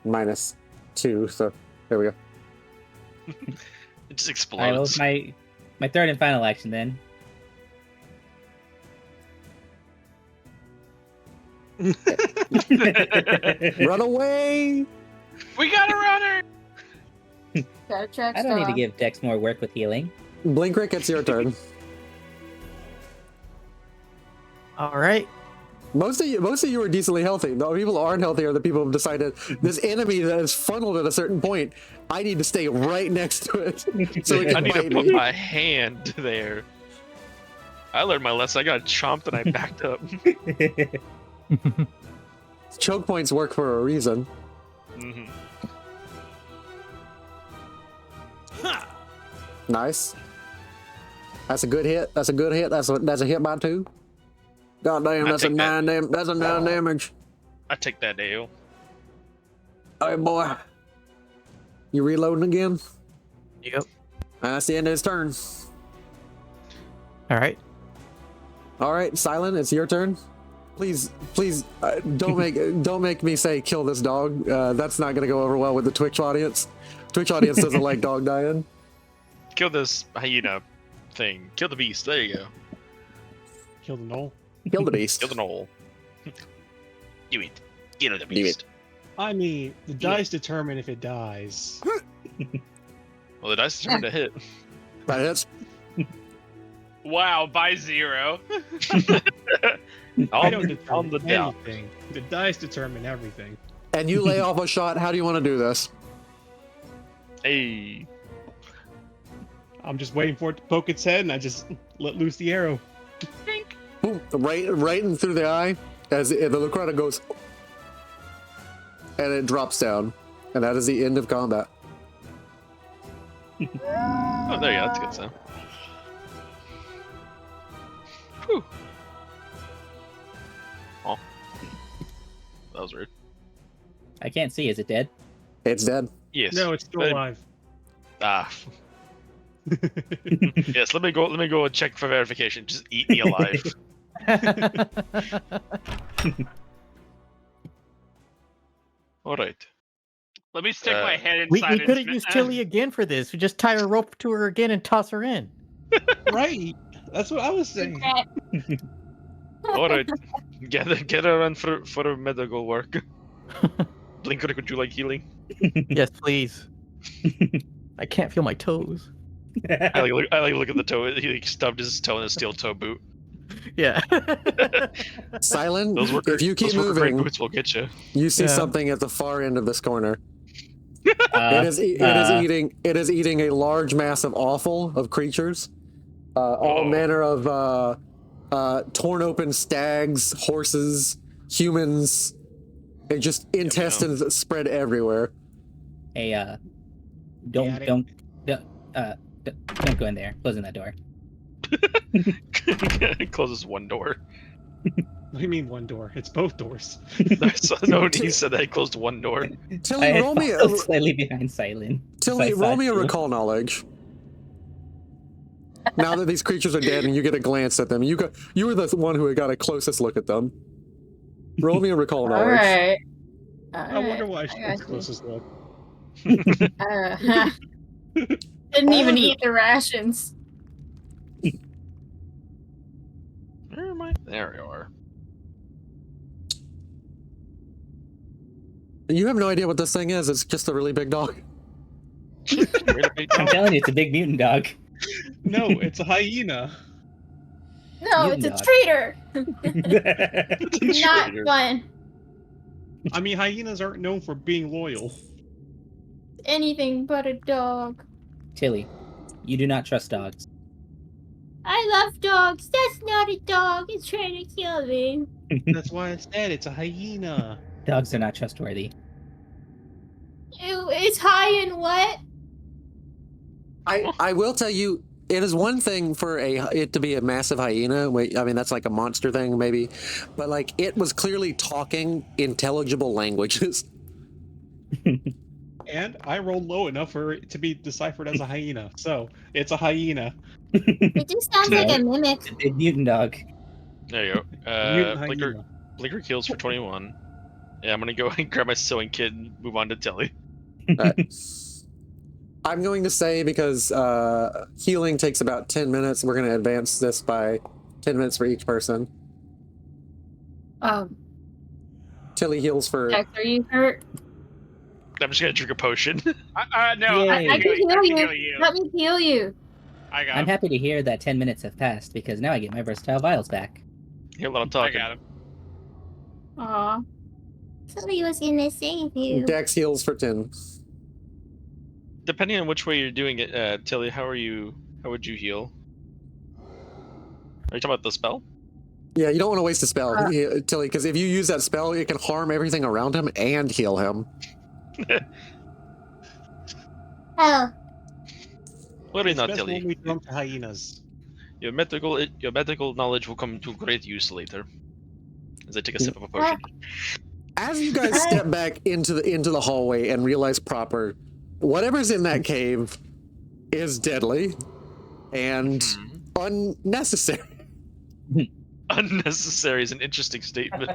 -2, so there we go. It just Alright, well, explodes. my third and final action then. Run away! We got a runner! Gotta check I don't need to stuff. give Dex more work with healing. Blinkrick, it's your turn. All right. Most of you are decently healthy. The people who aren't healthy are the people who've decided this enemy that is funneled at a certain point, I need to stay right next to it so it I can need to bite put me. my hand there. I learned my lesson. I got chomped and I backed up. Choke points work for a reason. Mm-hmm. Nice. That's a good hit. That's a good hit. That's a hit by 2. God damn, I that's a take 9 damage. That's a 9 damage. I take that nail. Hey boy. You reloading again? Yep. That's the end of his turn. All right. All right, Silent, it's your turn. Please, don't make me say kill this dog. That's not gonna go over well with the Twitch audience. Twitch audience doesn't like dog dying. Kill this hyena thing. Kill the beast. There you go. Kill the knoll. Kill the beast. Kill the knoll. You eat. Kill the You beast. I mean, the dice determine if it dies. Well, the dice determined to hit. That hits. Wow, by 0. I don't on determine the dot. anything. The dice determine everything. And you lay off a shot. How do you want to do this? Hey. I'm just waiting for it to poke its head, and I just let loose the arrow. Boom, right in through the eye as the Lucrata goes, and it drops down, and that is the end of combat. Oh, there you go. That's a good sound. Whew. Oh. That was weird. I can't see. Is it dead? It's dead. Yes. No, it's still Let- alive. Ah. Yes. Let me go. Let me go and check for verification. Just eat me alive. All right. Let me stick my head we inside. could have used Tilly again for this. We just tie a rope to her again and toss her in. Right. That's what I was saying. All right. Get her in for medical work. Blinker, would you like healing? Yes, please. I can't feel my toes. I like look at the toe. He like, stubbed his toe in a steel toe boot. Yeah. Silent, Those worker, if you keep those worker grade moving, boots will get you. you see Yeah. something at the far end of this corner. It is eating a large mass of offal of creatures. All manner of torn open stags, horses, humans. It just intestines that spread everywhere. Hey, Yeah, don't go in there. Closing that door. Closes one door. What do you mean one door? It's both doors. No, he said that he closed one door. Tilly, I roll me a, followed slightly behind Silent. Tilly, roll me a recall knowledge. Now that these creatures are dead and you get a glance at them, you were the one who got a closest look at them. Roll me a recall All knowledge. right. I wonder why I she's got you. closest look. Didn't even eat the rations. Where am I? There you are. You have no idea what this thing is. It's just a really big dog. Really big I'm dog. telling you, it's a big mutant dog. No, it's a hyena. No, Mutant it's a dog. traitor. Not Traitor. fun. I mean, hyenas aren't known for being loyal. Anything but a dog. Tilly, you do not trust dogs. I love dogs. That's not a dog. It's trying to kill me. That's why I said it's a hyena. Dogs are not trustworthy. Ew, it's high and wet. I will tell you, it is one thing for it to be a massive hyena. I mean, that's like a monster thing, maybe. But, like, it was clearly talking intelligible languages. And I rolled low enough for it to be deciphered as a hyena. So, it's a hyena. It just sounds like a mimic. It's a big mutant dog. There you go. Mutant Blinker, hyena. Blinker kills for 21. Yeah, I'm gonna go and grab my sewing kit and move on to Tilly. Alright. I'm going to say, because healing takes about 10 minutes, we're going to advance this by 10 minutes for each person. Tilly heals for... Dex, are you hurt? I'm just gonna drink a potion. No, Yay. I can heal you. you. Let me heal you. I got I'm him. happy to hear that 10 minutes have passed because now I get my versatile vials back. Hear what I'm I talking. got him. Aw. Somebody was gonna save you. Dex heals for 10. Depending on which way you're doing it, Tilly, how would you heal? Are you talking about the spell? Yeah, you don't want to waste a spell, Tilly, because if you use that spell, it can harm everything around him and heal him. Oh, Worry It's not, best when Tilly. we come to hyenas. Your medical knowledge will come to great use later. As I take a sip of a potion. As you guys step back into the hallway and realize proper, whatever's in that cave is deadly and unnecessary. Unnecessary is an interesting statement.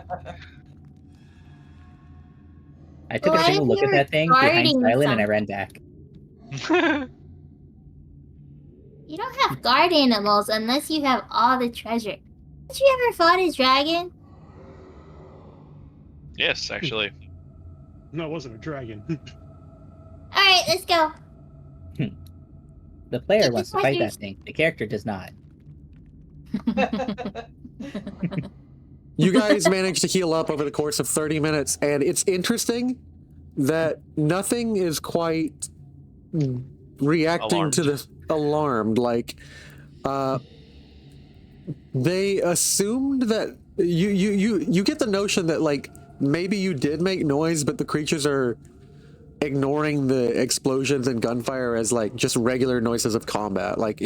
I took a Why single if look at you're that thing behind guarding Silent and I ran back. you don't have guard animals unless you have all the treasure. Did you ever fought a dragon? Yes, actually. No, it wasn't a dragon. Alright, let's go. The player Get wants the to fight treasures. that thing. The character does not. You guys manage to heal up over the course of 30 minutes, and it's interesting that nothing is quite reacting to the alarmed. Like, they assumed that you get the notion that, like, maybe you did make noise, but the creatures are ignoring the explosions and gunfire as, like, just regular noises of combat. Like,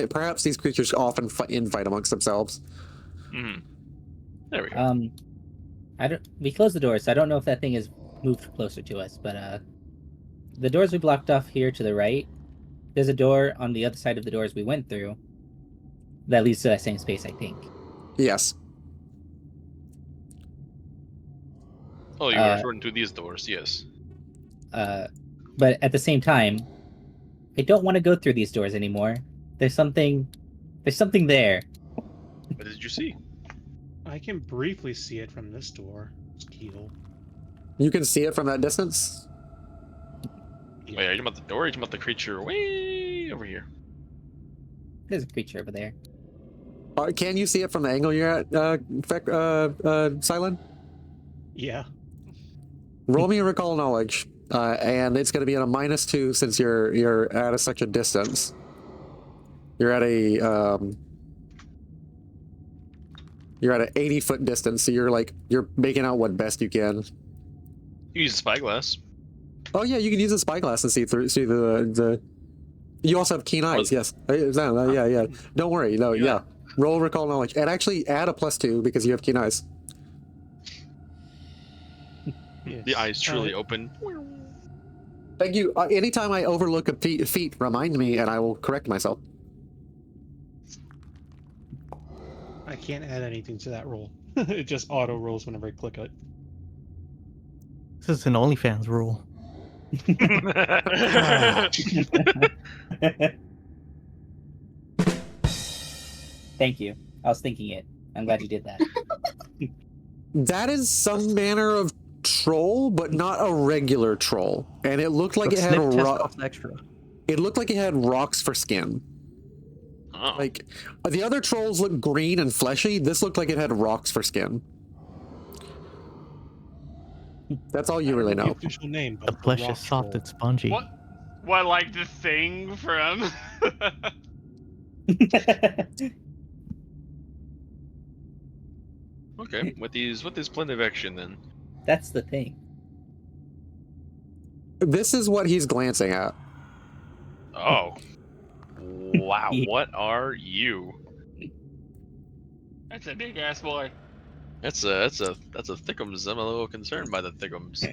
perhaps these creatures often fight amongst themselves. Mm-hmm. There we go. We closed the door, so I don't know if that thing is moved closer to us. But the doors we blocked off here to the right, there's a door on the other side of the doors we went through that leads to that same space, I think. Yes. Oh, you were referring to these doors, yes. But at the same time, I don't want to go through these doors anymore. There's something there. What did you see? I can briefly see it from this door. It's Keel. You can see it from that distance? Wait, are you talking about the door? Or are you talking about the creature way over here? There's a creature over there. Can you see it from the angle you're at, Silent? Yeah. Roll me a recall knowledge, and it's going to be at a -2 since you're at such a distance. You're at a you're at an 80-foot distance, so you're making out what best you can. You use a spyglass. Oh yeah, you can use a spyglass and see the. You also have keen eyes. Yes. Yeah. Don't worry. No. Yeah. Roll recall knowledge, and actually add a +2 because you have keen eyes. Yes. The eyes truly open. Thank you. Anytime I overlook a feat, remind me, and I will correct myself. I can't add anything to that roll. It just auto rolls whenever I click it. This is an OnlyFans rule. Thank you. I was thinking it. I'm glad you did that. That is some manner of troll, but not a regular troll. And it looked like it had extra. It looked like it had rocks for skin. Oh. Like the other trolls look green and fleshy. This looked like it had rocks for skin. That's all you really The know. official name, The but flesh rock is soft troll. and spongy. What, like the thing from? Okay, with this plenty of action then. That's the thing. This is what he's glancing at. Oh. Wow, what are you? That's a big ass boy. That's a thickums. I'm a little concerned by the thickums.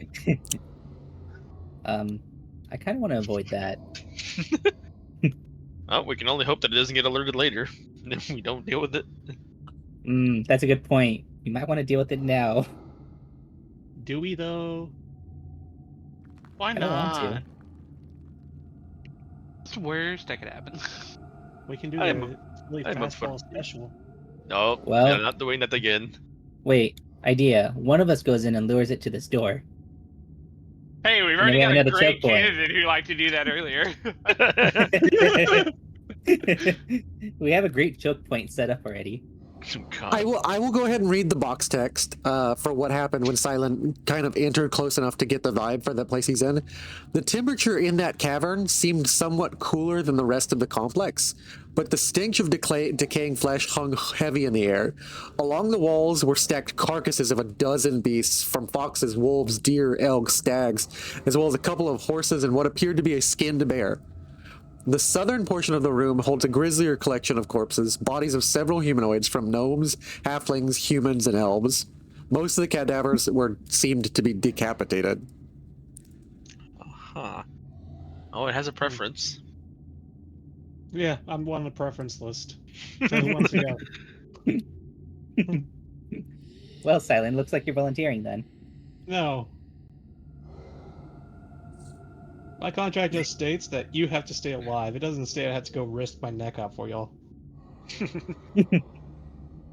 I kind of want to avoid that. Oh, we can only hope that it doesn't get alerted later. And if we don't deal with it. That's a good point. You might want to deal with it now. Do we though? Why I don't want not? to. It's the worst that could happen. We can do I'm the really I'm up fastball for- special. No, Well- I'm not doing that again. Wait, idea. One of us goes in and lures it to this door. Hey, we've And already then we got have a another great choke point. candidate who liked to do that earlier. We have a great choke point set up already. God. I will go ahead and read the box text for what happened when Silent kind of entered close enough to get the vibe for the place he's in. The temperature in that cavern seemed somewhat cooler than the rest of the complex, but the stench of decaying flesh hung heavy in the air. Along the walls were stacked carcasses of a dozen beasts, from foxes, wolves, deer, elk, stags, as well as a couple of horses and what appeared to be a skinned bear. The southern portion of the room holds a grislier collection of corpses, bodies of several humanoids from gnomes, halflings, humans, and elves. Most of the cadavers seemed to be decapitated. Huh. Oh, it has a preference. Yeah, I'm on the preference list. So who wants to go? Well, Silent, looks like you're volunteering then. No. My contract just states that you have to stay alive. It doesn't state I have to go risk my neck out for y'all.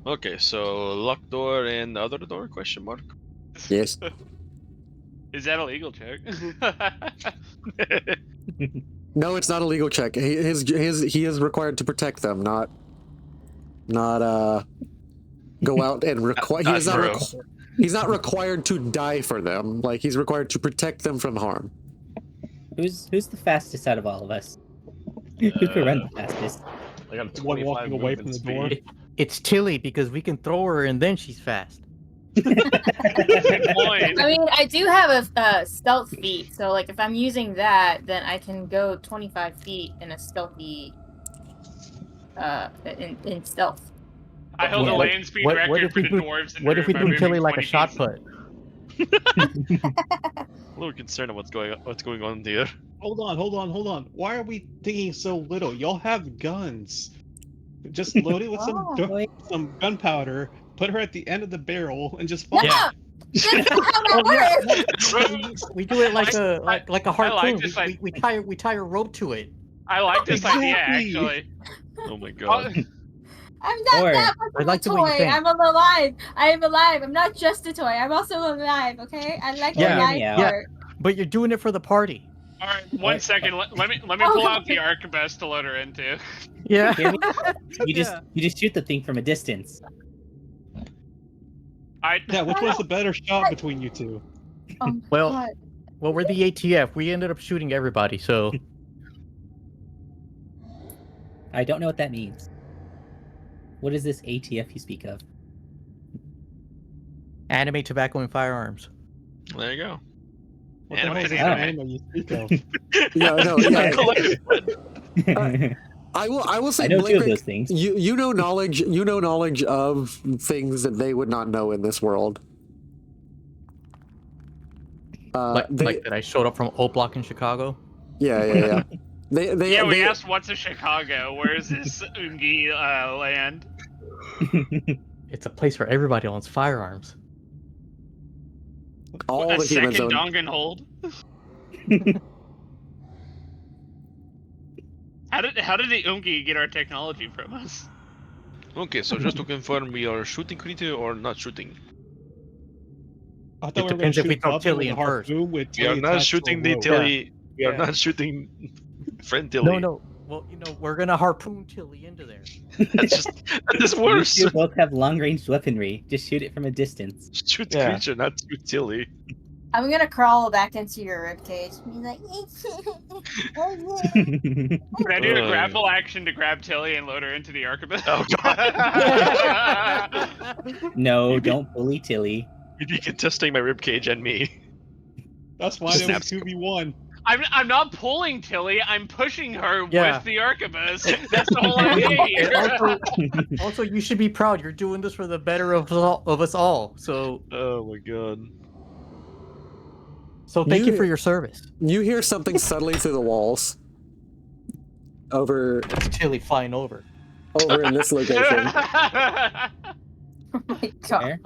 Okay, so locked door and the other door? Question mark. Yes. Is that a legal check? No, it's not a legal check. He is required to protect them, not go out and require. He's not required to die for them. Like, he's required to protect them from harm. Who's the fastest out of all of us? Who can run the fastest? I got a The one 25 walking away from movement the door. speed. It's Tilly because we can throw her and then she's fast. Good point. I mean, I do have a stealth feat, so like if I'm using that, then I can go 25 feet in a stealthy, in stealth. I held the What- land speed what record if for we the put- dwarves. In What the if we room by do Tilly moving like a 20 shot feet. put? a little concerned of what's going on there. Hold on. Why are we thinking so little? Y'all have guns. Just load it with Oh. some gunpowder, put her at the end of the barrel, and just No, fire. Yeah. that's not how that works. We do it like a I harpoon. this We tie a rope to it. I like this idea Exactly. actually. Oh my god. I'm not Or- that much I of like a the way you toy. think. I'm alive. I am alive. I'm not just a toy. I'm also alive. Okay, I like the Yeah, live yeah. part. But you're doing it for the party. All right, one second. Let me Oh, pull out God. the arquebus to load her into. Yeah. Hear me? You just shoot the thing from a distance. Yeah, which one's the better shot between you two? Oh my Well- God. Well, we're the ATF. We ended up shooting everybody, so I don't know what that means. What is this ATF you speak of? anime, tobacco, and firearms. There you go. What the hell is Anime. this Oh. anime you speak of? Yeah, no, yeah. I will say, I know two Blink of Rick, those things. you know knowledge of things that they would not know in this world. Like that I showed up from O Block in Chicago. Yeah. They Yeah, we they- asked what's a Chicago. Where is this Ungi land? It's a place where everybody owns firearms. all A the humans second own. Dongenhold. How did the Ungi get our technology from us? Okay, so just to confirm, we are shooting creature or not shooting? I thought It we were going depends to if we shoot throw Buffy with Tilly a in first. harpoon with We are Tilly not attached to a shooting the rope. Tilly. We are Yeah. not shooting friend Tilly. No. Well, we're gonna harpoon Tilly into there. That's You worse. two both have long-range weaponry. Just shoot it from a distance. Shoot the Yeah. creature, not shoot Tilly. I'm gonna crawl back into your ribcage. Be like, oh yeah. Can I do a Oh, grapple action to grab Tilly and load her into the arquebus? Oh god. No, don't bully Tilly. You'd be contesting my ribcage and me. That's why it was Snaps. 2v1. I'm not pulling Tilly. I'm pushing her Yeah. with the arquebus. That's the whole idea here. And also, you should be proud. You're doing this for the better of us all. So Oh my god. thank you for your service. You hear something subtly through the walls. Over It's Tilly flying over. in this location. Oh my God. Where?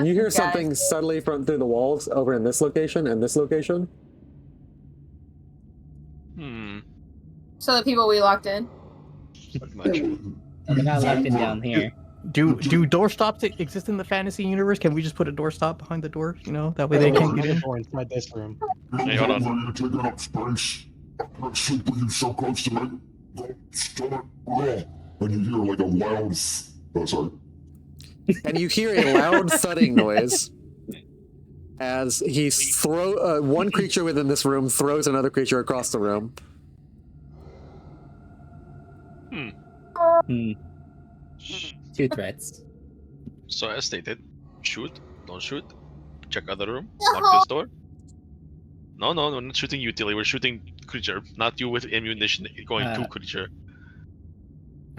You hear Guys. something subtly from through the walls over in this location and this location. So the people we locked in. Pretty much. We're not locked in down here. Do doorstops exist in the fantasy universe? Can we just put a doorstop behind the door? That way they can't get in. Door inside this room. Hey, hold on. You're taking up space. Can't sleep with you so close to me. Go stomach raw. And you hear like a loud. Sorry. And you hear a loud thudding noise as he one creature within this room throws another creature across the room. Two threats. So as stated, shoot, don't shoot, check other room, lock this door. No, we're not shooting you, Tilly. We're shooting creature, not you with ammunition going to creature.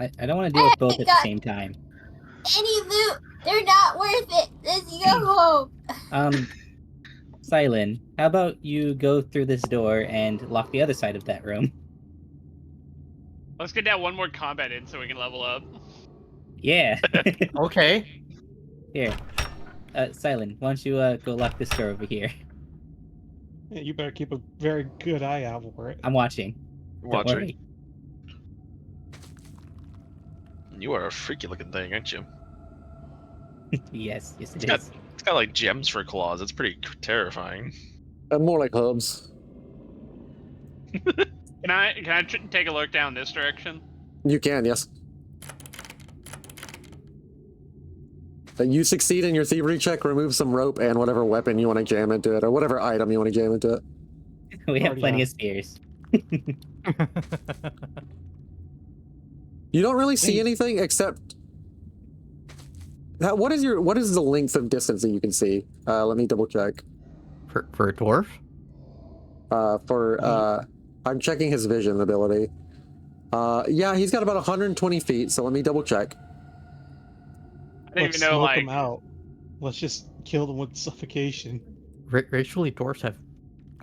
I don't want to deal with both at the same time. Any loot, they're not worth it. Let's go home. Silent, how about you go through this door and lock the other side of that room? Let's get that one more combat in so we can level up. Yeah. Okay. Here. Silent, why don't you go lock this door over here? Yeah, you better keep a very good eye out for it. I'm watching. Don't Watching. worry. You are a freaky looking thing, aren't you? Yes, it It's got, is. it's got like gems for claws. It's pretty terrifying. More like hubs. Can I take a look down this direction? You can, yes. You succeed in your thievery check, remove some rope and whatever weapon you want to jam into it, or whatever item you want to jam into it. We have Already plenty have. of spears. You don't really see anything except that. What is the length of distance that you can see? Let me double check. For a dwarf? I'm checking his vision ability. Yeah, he's got about 120 feet. So let me double check. I didn't even know, smoke like, them out. Let's just kill them with suffocation. Racially, dwarfs have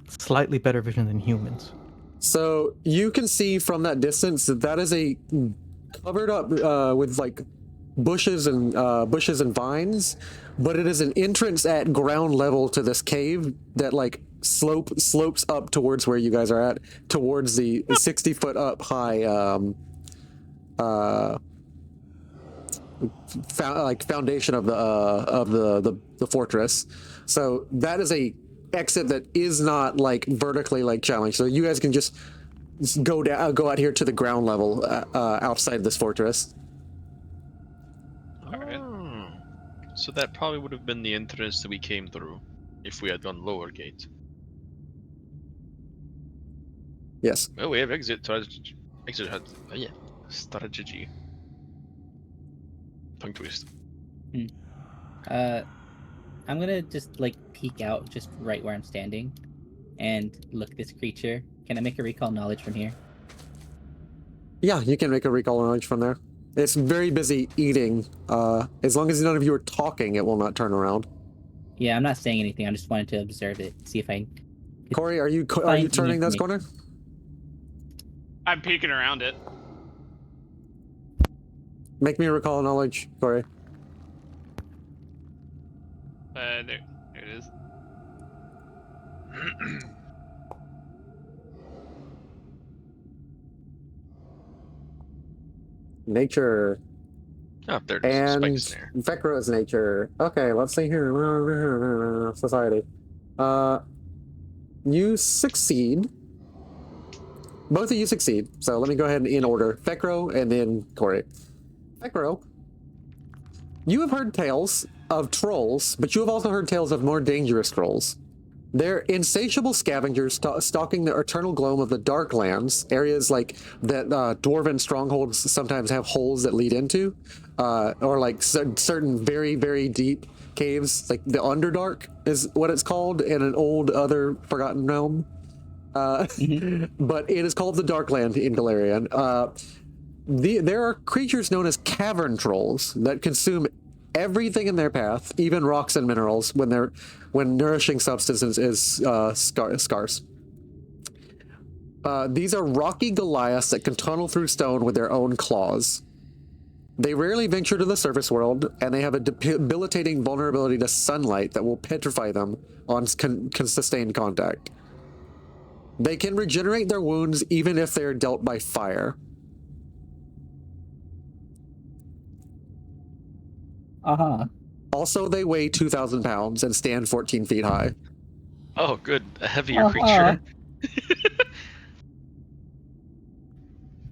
slightly better vision than humans. So you can see from that distance that is a covered up with like bushes and vines, but it is an entrance at ground level to this cave that like slopes up towards where you guys are at, towards the 60-foot up high foundation of the fortress. So that is a exit that is not like vertically like challenged. So you guys can just go out here to the ground level outside this fortress. Alright. So that probably would have been the entrance that we came through if we had gone lower gate. Yes. Oh, we have exit strategy. Strategy. Tongue twist. I'm gonna just like peek out just right where I'm standing and look at this creature. Can I make a recall knowledge from here? Yeah, you can make a recall knowledge from there. It's very busy eating. As long as none of you are talking, it will not turn around. Yeah, I'm not saying anything. I just wanted to observe it, see if I. Corey, are you Find turning this anything. corner? I'm peeking around it. Make me a recall knowledge, Corey. There it is. Nature. Oh, there it is. And Spikes there. Vecro's nature. Okay, let's see here. Society. You succeed. Both of you succeed. So let me go ahead and in order. Vecro and then Corey. Vecro, you have heard tales of trolls, but you have also heard tales of more dangerous trolls. They're insatiable scavengers stalking the eternal gloom of the Darklands, areas like that dwarven strongholds sometimes have holes that lead into, or like certain very, very deep caves, like the Underdark is what it's called in an old other forgotten realm. But it is called the Darkland in Galarian. There are creatures known as cavern trolls that consume everything in their path, even rocks and minerals, when nourishing substance is scarce. These are rocky Goliaths that can tunnel through stone with their own claws. They rarely venture to the surface world, and they have a debilitating vulnerability to sunlight that will petrify them on sustained contact. They can regenerate their wounds even if they are dealt by fire. Also, they weigh 2,000 pounds and stand 14 feet high. Oh, good. A heavier creature.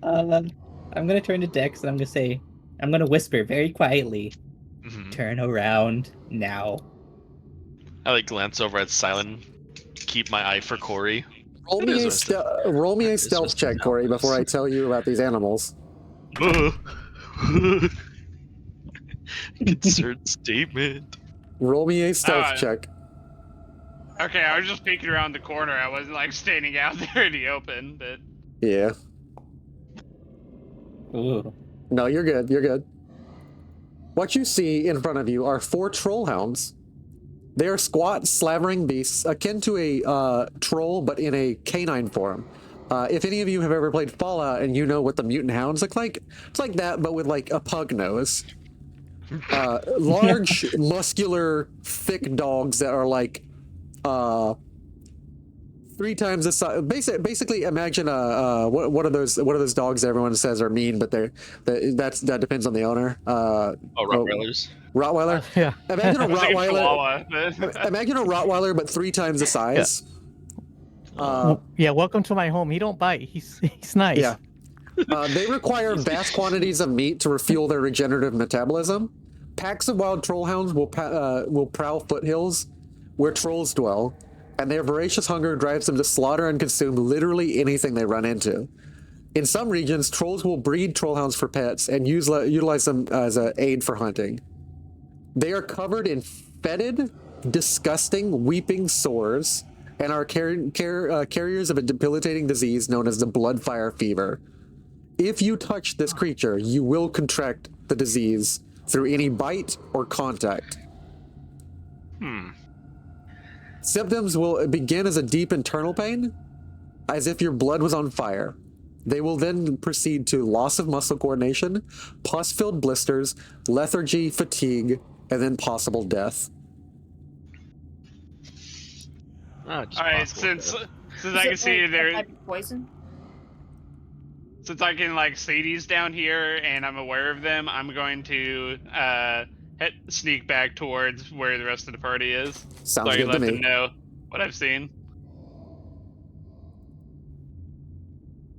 I'm gonna turn to Dex and I'm gonna whisper very quietly, turn around now. I like glance over at Silent, keep my eye for Corey. Roll me a stealth check, Corey, before I tell you about these animals. Concerned statement. Roll me a stealth check. Okay, I was just peeking around the corner. I wasn't like standing out there in the open, but Yeah. Ooh. No, you're good. You're good. What you see in front of you are 4 trollhounds. They are squat, slavering beasts, akin to a troll, but in a canine form. If any of you have ever played Fallout and you know what the mutant hounds look like, it's like that, but with like a pug nose. Large, muscular, thick dogs that are like 3 times the size. Basically, imagine what are those dogs that everyone says are mean, but that depends on the owner. Rottweilers. Rottweiler. Yeah. Imagine a I was thinking Rottweiler. Chihuahua. Imagine a Rottweiler, but 3 times the size. Yeah, welcome to my home. He don't bite. He's nice. Yeah. They require vast quantities of meat to refuel their regenerative metabolism. Packs of wild trollhounds will prowl foothills where trolls dwell, and their voracious hunger drives them to slaughter and consume literally anything they run into. In some regions, trolls will breed trollhounds for pets and utilize them as an aid for hunting. They are covered in fetid, disgusting, weeping sores and are carriers of a debilitating disease known as the bloodfire fever. If you touch this creature, you will contract the disease through any bite or contact. Symptoms will begin as a deep internal pain, as if your blood was on fire. They will then proceed to loss of muscle coordination, pus-filled blisters, lethargy, fatigue, and then possible death. Just All right, possible since death. since I can see there, type of poison. since I can like see these down here and I'm aware of them, I'm going to sneak back towards where the rest of the party is, so Sounds I can good to let them me. know what I've seen.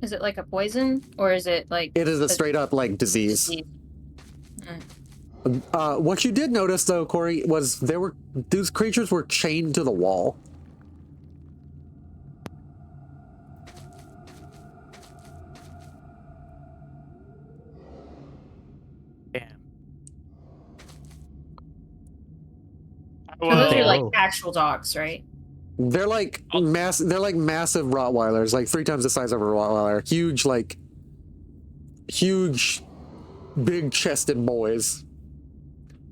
Is it like a poison, or is it like It is a straight up like disease. disease? What you did notice though, Corey, was these creatures were chained to the wall. Damn. So those are like Oh. actual dogs, right? They're like They're like massive Rottweilers, like 3 times the size of a Rottweiler. Huge, big-chested boys.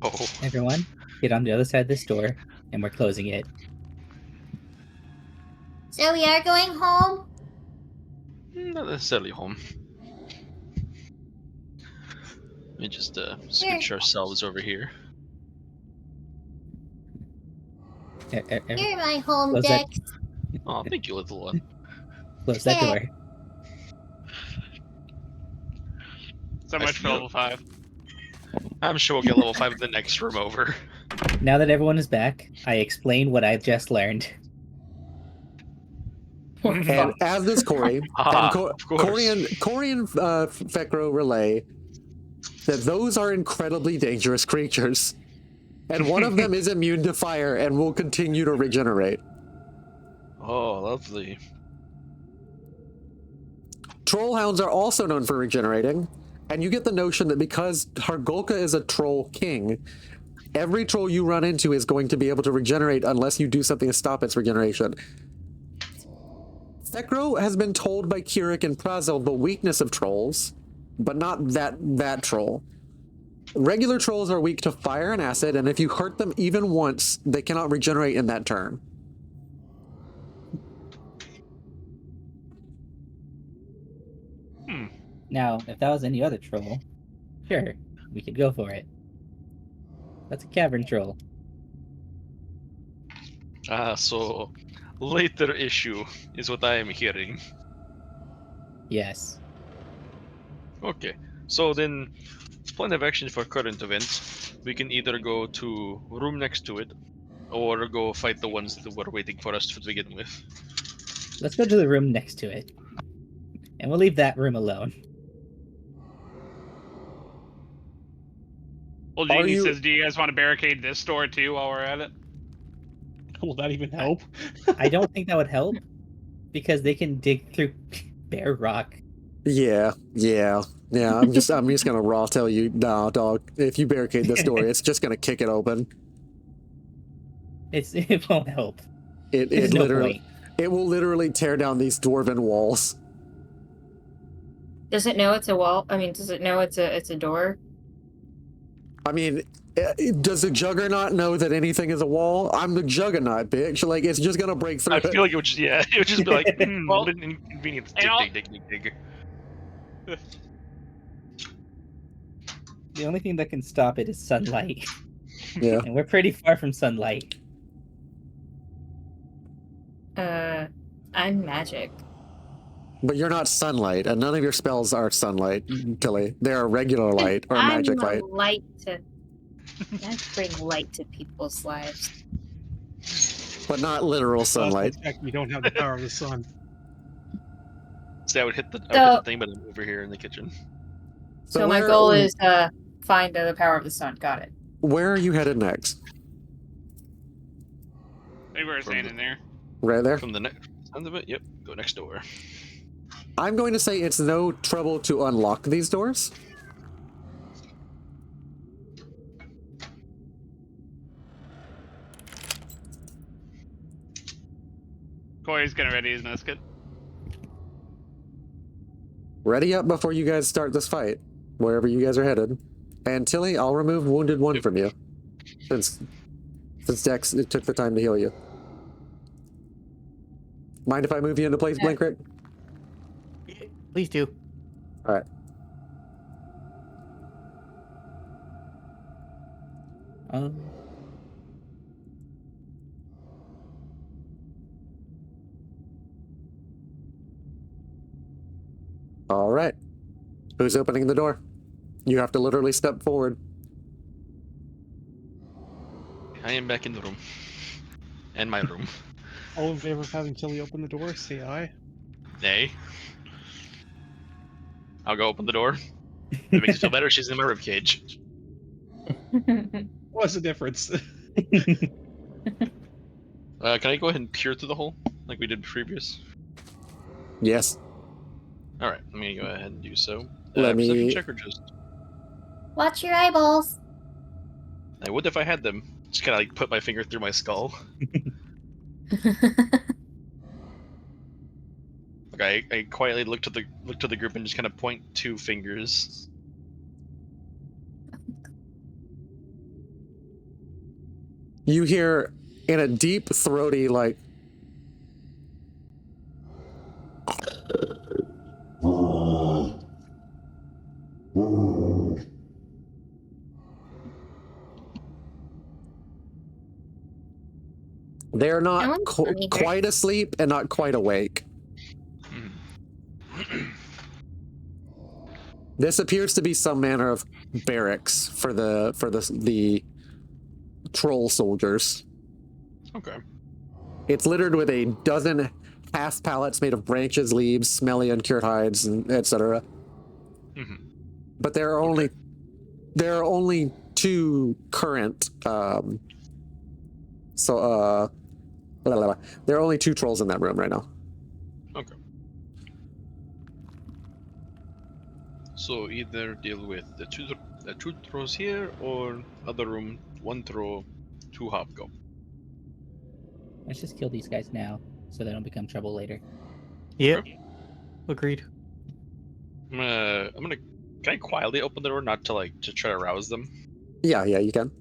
Oh, Everyone, get on the other side of this door, and we're closing it. So we are going home. not necessarily home. Let me just scooch ourselves over here. You're my home, Close that- Dex. Oh, thank you, little one. Close that door. So much for level 5. I'm sure we'll get level 5 in the next room over. Now that everyone is back, I explain what I've just learned. And as does Corey, and Of course. Corey and Fekro relay that those are incredibly dangerous creatures. And one of them is immune to fire and will continue to regenerate. Oh, lovely. Trollhounds are also known for regenerating, and you get the notion that because Hargulka is a troll king, every troll you run into is going to be able to regenerate unless you do something to stop its regeneration. Fekro has been told by Kirik and Prazel the weakness of trolls, but not that troll. Regular trolls are weak to fire and acid, and if you hurt them even once, they cannot regenerate in that turn. Now, if that was any other troll, sure, we could go for it. That's a cavern troll. So later issue is what I am hearing. Yes. Okay, so then, plan of action for current events. We can either go to room next to it, or go fight the ones that were waiting for us to begin with. Let's go to the room next to it. And we'll leave that room alone. Well, Genie says, do you guys want to barricade this door too while we're at it? Will that even help? I don't think that would help, because they can dig through bare rock. Yeah. I'm just gonna raw tell you, nah, dog. If you barricade this door, it's just gonna kick it open. It won't help. It There's no literally, point. it will literally tear down these dwarven walls. Does it know it's a wall? I mean, does it know it's a door? I mean, does the Juggernaut know that anything is a wall? I'm the Juggernaut, bitch. Like, it's just gonna break through I it. feel like it would just, it would just be like, Well, what an inconvenience. and Dig. The only thing that can stop it is sunlight. Yeah. And we're pretty far from sunlight. I'm magic. But you're not sunlight, and none of your spells are sunlight, Tilly. They are regular light or magic I'm light. a light to. I bring light to people's lives. But not literal sunlight. We don't have the power of the sun. So I would hit the thing, but I'm over here in the kitchen. So my goal is find the power of the sun. Got it. Where are you headed next? I think we're standing there. Right there? From the next end of it, yep. Go next door. I'm going to say it's no trouble to unlock these doors. Corey's gonna ready his musket. Ready up before you guys start this fight, wherever you guys are headed. And Tilly, I'll remove Wounded 1 from you. Since Dex it took the time to heal you. Mind if I move you into place, Blink Rick? Please do. All right. All right. Who's opening the door? You have to literally step forward. I am back in the room. And my room. All in favor of having Tilly open the door, say aye. Nay. I'll go open the door. If it makes you feel better, she's in my ribcage. What's the difference? Can I go ahead and peer through the hole like we did previous? Yes. All right, let me go ahead and do so. Let Perception me- check or just? Watch your eyeballs. I would if I had them. Just kind of like put my finger through my skull. Like I quietly look to the group and just kind of point 2 fingers. You hear in a deep, throaty, like, they're not Sounds familiar. quite asleep and not quite awake. This appears to be some manner of barracks for the troll soldiers. Okay. It's littered with a dozen half pallets made of branches, leaves, smelly uncured hides, and etc. Mhm. But there are only 2 current. There are only 2 trolls in that room right now. Okay. So either deal with the two throws here, or other room, 1 throw, 2 hop go. Let's just kill these guys now, so they don't become trouble later. Yep. Agreed. I'm gonna. Can I quietly open the door, not to to try to rouse them? Yeah, you can.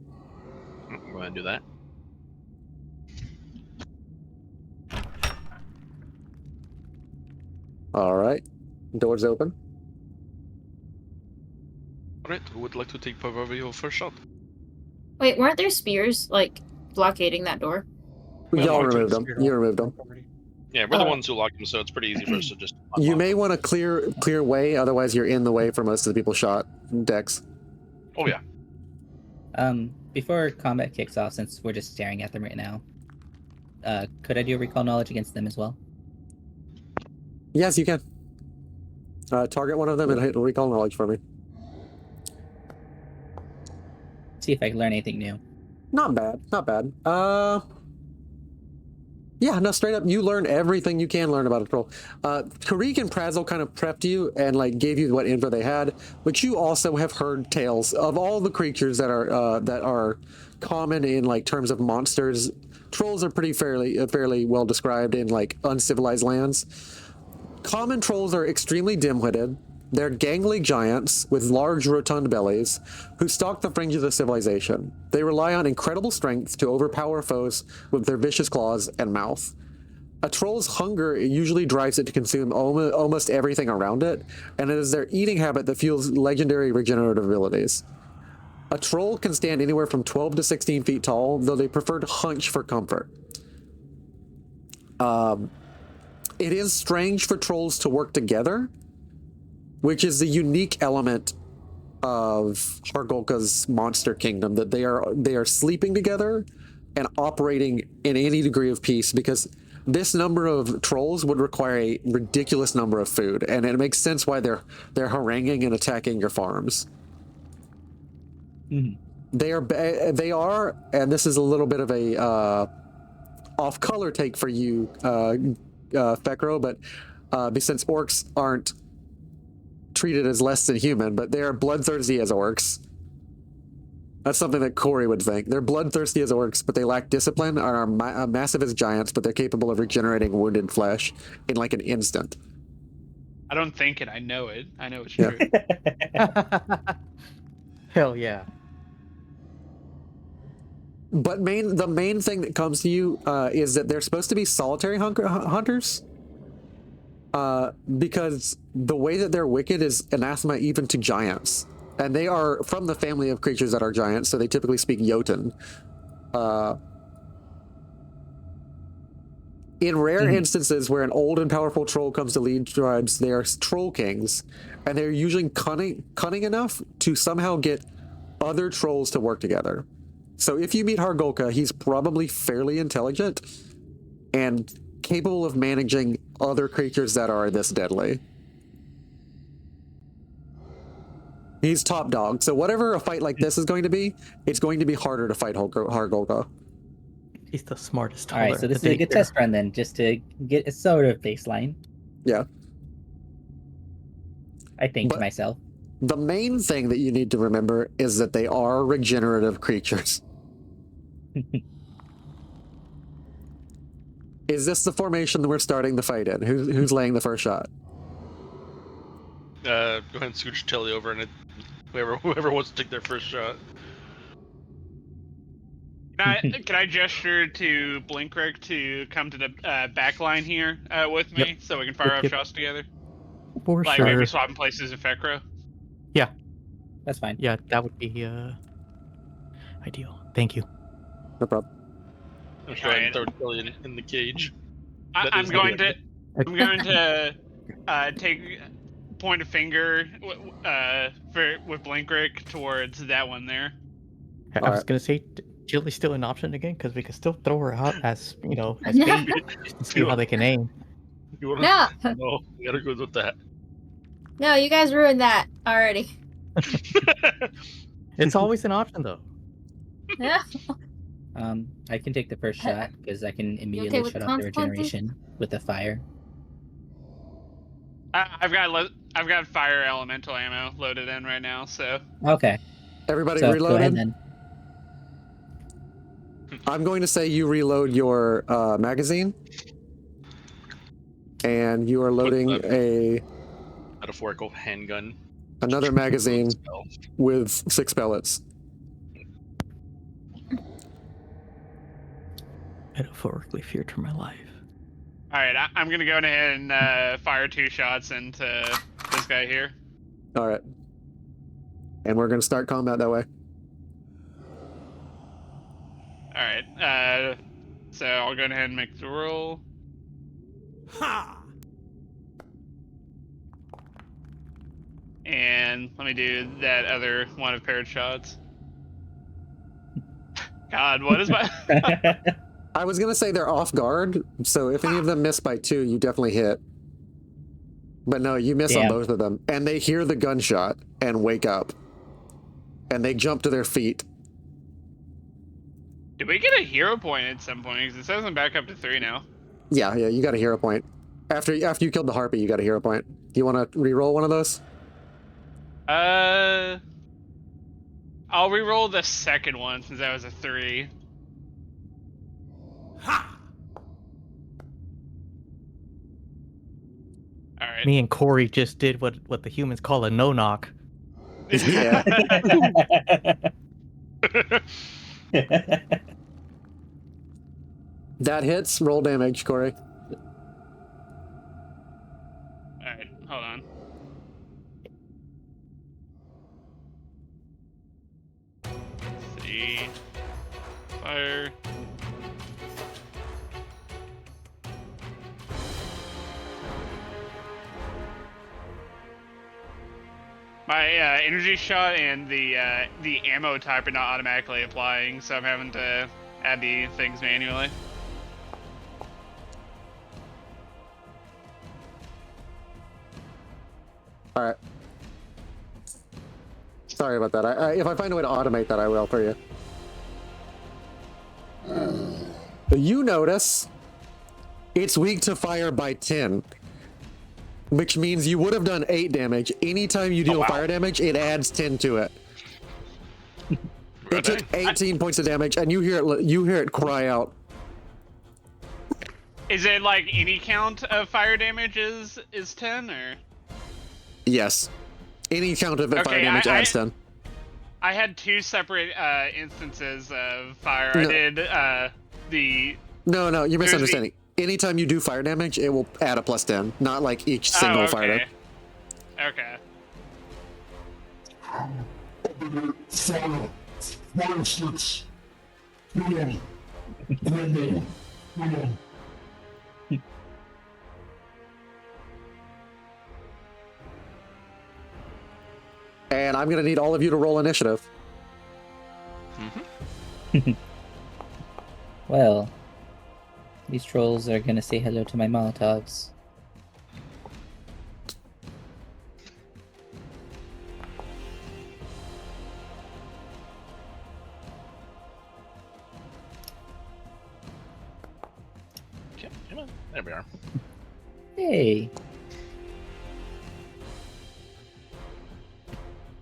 I'm gonna do that. All right, doors open. Alright, who would like to take proverbial first shot? Wait, weren't there spears like blockading that door? Well, Y'all I'll removed them. You removed them. Yeah, we're the Oh. ones who locked them, so it's pretty easy for us to just. You unlock may them. want to clear way, otherwise you're in the way for most of the people shot. Dex. Oh yeah. Before combat kicks off, since we're just staring at them right now, could I do recall knowledge against them as well? Yes, you can. Target one of them and hit recall knowledge for me. See if I can learn anything new. Not bad, not bad. Yeah, no, straight up, you learn everything you can learn about a troll. Tariq and Prazel kind of prepped you and gave you what info they had, but you also have heard tales of all the creatures that are common in terms of monsters. Trolls are fairly well described in uncivilized lands. Common trolls are extremely dim-witted. They're gangly giants with large rotund bellies who stalk the fringes of civilization. They rely on incredible strength to overpower foes with their vicious claws and mouth. A troll's hunger usually drives it to consume almost everything around it, and it is their eating habit that fuels legendary regenerative abilities. A troll can stand anywhere from 12 to 16 feet tall, though they prefer to hunch for comfort. It is strange for trolls to work together, which is the unique element of Hargulka's monster kingdom, that they are sleeping together and operating in any degree of peace, because this number of trolls would require a ridiculous number of food, and it makes sense why they're haranguing and attacking your farms. Mhm. They are, and this is a little bit of a off-color take for you, Fekro, but since orcs aren't treated as less than human, but they are bloodthirsty as orcs. That's something that Corey would think. They're bloodthirsty as orcs, but they lack discipline and are massive as giants, but they're capable of regenerating wounded flesh in an instant. I don't think it. I know it. I know it's Yeah. true. Hell yeah. But the main thing that comes to you is that they're supposed to be solitary hunters. Because the way that they're wicked is anathema even to giants. And they are from the family of creatures that are giants, so they typically speak Jotun. In rare instances where an old and powerful troll comes to lead tribes, they are troll kings, and they're usually cunning enough to somehow get other trolls to work together. So if you meet Hargulka, he's probably fairly intelligent and capable of managing other creatures that are this deadly. He's top dog, so whatever a fight like this is going to be, it's going to be harder to fight Hargulka. He's the smartest. All right, so this is a good test run then, just to get a sort of baseline. Yeah. I think to myself. The main thing that you need to remember is that they are regenerative creatures. Is this the formation that we're starting the fight in? Who's laying the first shot? Go ahead and scooch Tilly over, and whoever wants to take their first shot. Can I gesture to Blinkrick to come to the back line here with me, so we can fire off shots together? For like sure. maybe swapping places with Fekro? Yeah. That's fine. Yeah, that would be ideal. Thank you. No problem. I'm just going to throw Tilly in the cage. I'm going to point a finger with Blinkrick towards that one there. I was gonna say, Jilly's still an option again because we can still throw her out as as bait just to see how they can aim. No. No, we gotta go with that. No, you guys ruined that already. It's always an option though. Yeah. I can take the first shot because I can immediately shut off the regeneration with the fire. I've got fire elemental ammo loaded in right now, so. Okay. Everybody So, reloaded? go ahead then. I'm going to say you reload your magazine. And you are loading a metaphorical handgun. Another magazine with 6 pellets. Metaphorically feared for my life. Alright, I'm gonna go ahead and fire 2 shots into this guy here. Alright. And we're gonna start combat that way. Alright, so I'll go ahead and make the roll. Ha! And let me do that other one of paired shots. God, what is my... I was gonna say they're off guard, so if any of them miss by 2, you definitely hit. But no, you miss on both of them. And they hear the gunshot and wake up. And they jump to their feet. Did we get a hero point at some point? Because it says I'm back up to 3 now. Yeah, you got a hero point. After you killed the harpy, you got a hero point. Do you want to re-roll one of those? I'll re-roll the second one since that was a 3. Ha! All right. Me and Corey just did what the humans call a no-knock. Yeah. That hits. Roll damage, Corey. Alright, hold on. Let's see. Fire. My energy shot and the ammo type are not automatically applying, so I'm having to add the things manually. All right. Sorry about that. If I find a way to automate that, I will for you. You notice it's weak to fire by 10, which means you would have done 8 damage. Anytime you deal fire damage, it adds 10 to it. It took 18 points of damage, and you hear it cry out. Is it like any count of fire damage is 10 or? Yes. Any count of fire damage adds 10. I had two separate instances of fire. I No. did the. No, you're There's the- misunderstanding. Anytime you do fire damage, it will add a +10, not like each single fire damage. Okay. Open it, fire! Fire sticks! Come on! Come on! And I'm gonna need all of you to roll initiative. Well, these trolls are gonna say hello to my Molotovs. Okay, come on. There we are. Hey,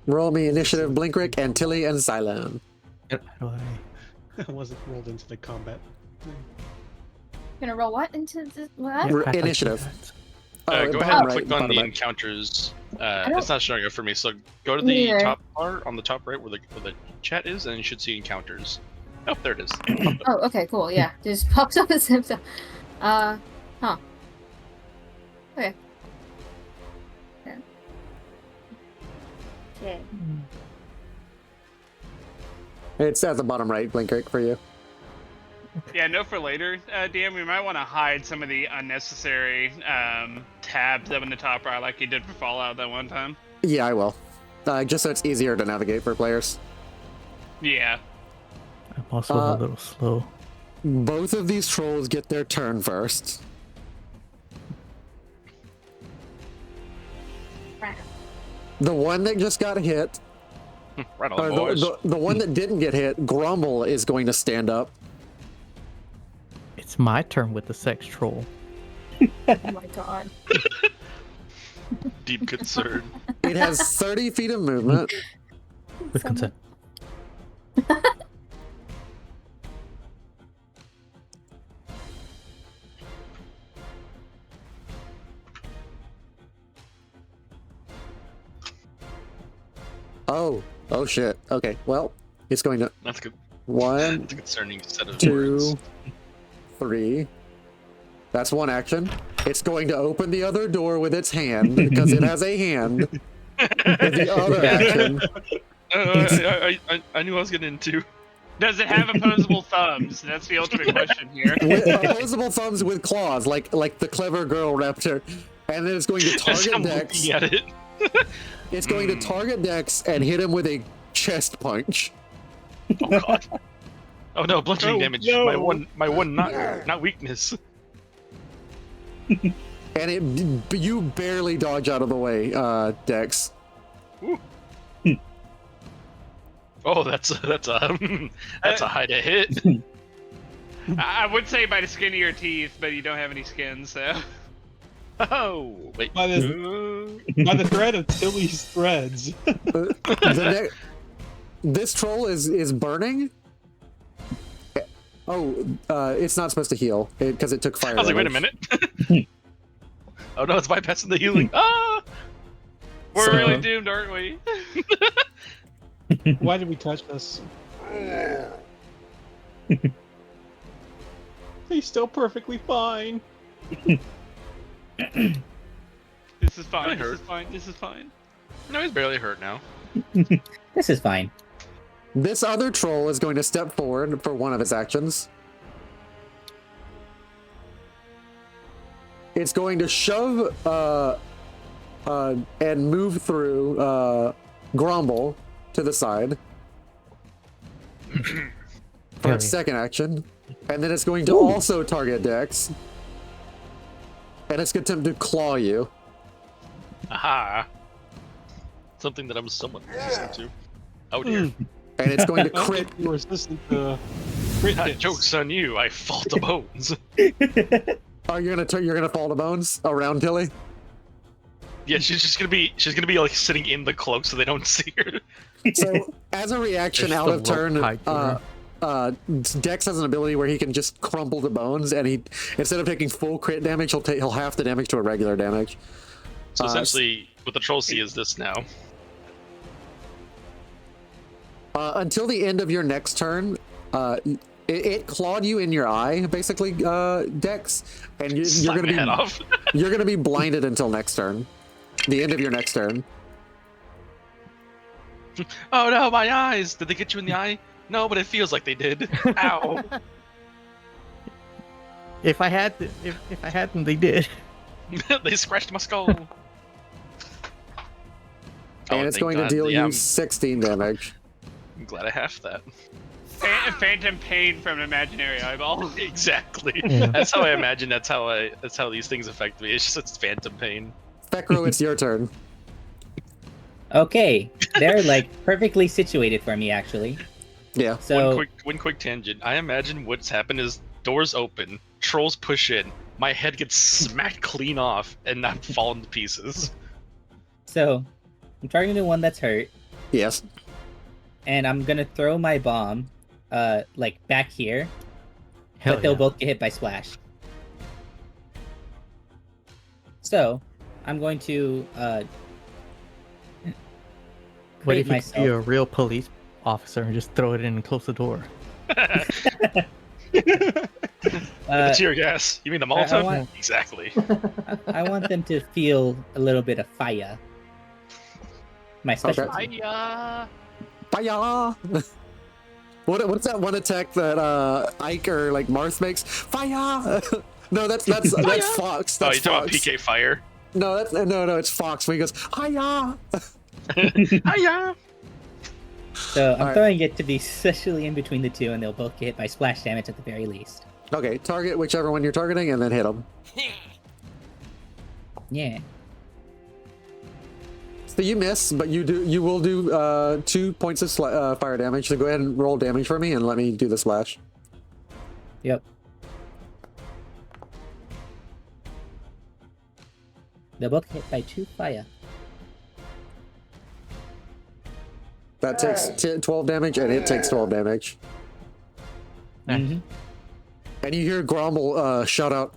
Roll me initiative, Blinkrick, and Tilly and Xylem. How do I? I wasn't rolled into the combat. Gonna roll what into this? What? R- how do I do initiative. that? Go bottom ahead and right, click on bottom the right. encounters. don't- It's not showing up for me, so go to Me the neither. top part on the top right where the chat is, and you should see encounters. Oh, there it is. Oh, okay, cool. Yeah, just pops up as symptom. Huh. Okay. Okay. It's at the bottom right, Blinkrick, for you. Yeah, note for later, Dan, we might want to hide some of the unnecessary tabs up in the top right like you did for Fallout that one time. Yeah, I will. Just so it's easier to navigate for players. Yeah. I'm also a little slow. Both of these trolls get their turn first. The one that just got hit, Right on, or boys. the one that didn't get hit, Grumble, is going to stand up. It's my turn with the sex troll. Oh my god. Deep concern. It has 30 feet of movement. With consent. Oh shit. Okay, well, it's going to That's good. one, That's a concerning set of two, words. 3. That's one action. It's going to open the other door with its hand because it has a hand. And the other action, I knew I was getting into. Does it have opposable thumbs? That's the ultimate question here. with opposable thumbs with claws, like the clever girl raptor, and then it's going to As I'm target Dex. looking at it. It's going to target Dex and hit him with a chest punch. Oh god. Oh no, bludgeoning Oh, damage. no. My one not weakness. And you barely dodge out of the way, Dex. Oh, that's a high to hit. I would say by the skin of your teeth, but you don't have any skin, so. Oh wait. By the thread of Tilly's threads. This troll is burning. Oh, it's not supposed to heal because it took fire. I was like, wait a damage. minute. Oh no, it's bypassing the healing. Ah! We're So- really doomed, aren't we? Why did we touch this? He's still perfectly fine. This is fine. Really This hurt. is fine. This is fine. No, he's barely hurt now. this is fine. This other troll is going to step forward for one of its actions. It's going to shove and move through Grumble to the side for its second action, and then it's going to also target Dex, and it's going to attempt to claw you. Aha. Something that I'm somewhat resistant to. Oh dear. And it's going to I don't crit. think you're resistant to crit hits. Joke's on you. I fall to bones. Oh, you're gonna fall to bones around Tilly. Yeah, she's gonna be like sitting in the cloak so they don't see her. So as a reaction There's out the of turn, rope tied to Dex has an ability where he can just crumple to bones, and he instead of taking full crit damage, he'll half the damage to a regular damage. So essentially, what the troll see is this now. Until the end of your next turn, it clawed you in your eye, basically, Dex, and you're Slap gonna my be head off. you're gonna be blinded until next turn, the end of your next turn. Oh no, my eyes! Did they get you in the eye? No, but it feels like they did. Ow! If I had, if I had them, they did. They scratched my skull. And it's going to deal you 16 damage. I'm glad I have that. Phantom pain from an imaginary eyeball. Exactly. Yeah. That's how I imagine. That's how these things affect me. It's just it's phantom pain. Fekro, it's your turn. Okay, they're like perfectly situated for me actually. Yeah. So One quick tangent. I imagine what's happened is doors open, trolls push in, my head gets smacked clean off, and I'm falling to pieces. so I'm targeting the one that's hurt, Yes. and I'm gonna throw my bomb, like back here, Hell but they'll yeah. both get hit by splash. So I'm going to What create if you could myself. be a real police officer and just throw it in and close the door? The tear gas. You mean the I Molotov? want- Exactly. I want them to feel a little bit of fire. My special. Okay. Hiya. Fire! What's that one attack that Ike or like Marth makes? Fire! No, that's Fox. Oh, That's you talking about Fox. PK Fire? No, it's Fox when he goes, Hiya! Hiya! So I'm Alright. throwing it to be especially in between the two, and they'll both get hit by splash damage at the very least. Okay, target whichever one you're targeting and then hit them. Yeah. So you miss, but you will do 2 points of fire damage. So go ahead and roll damage for me and let me do the splash. Yep. They'll both hit by 2 fire. That takes 12 damage and it takes 12 damage. Mm-hmm. And you hear Gromble shout out,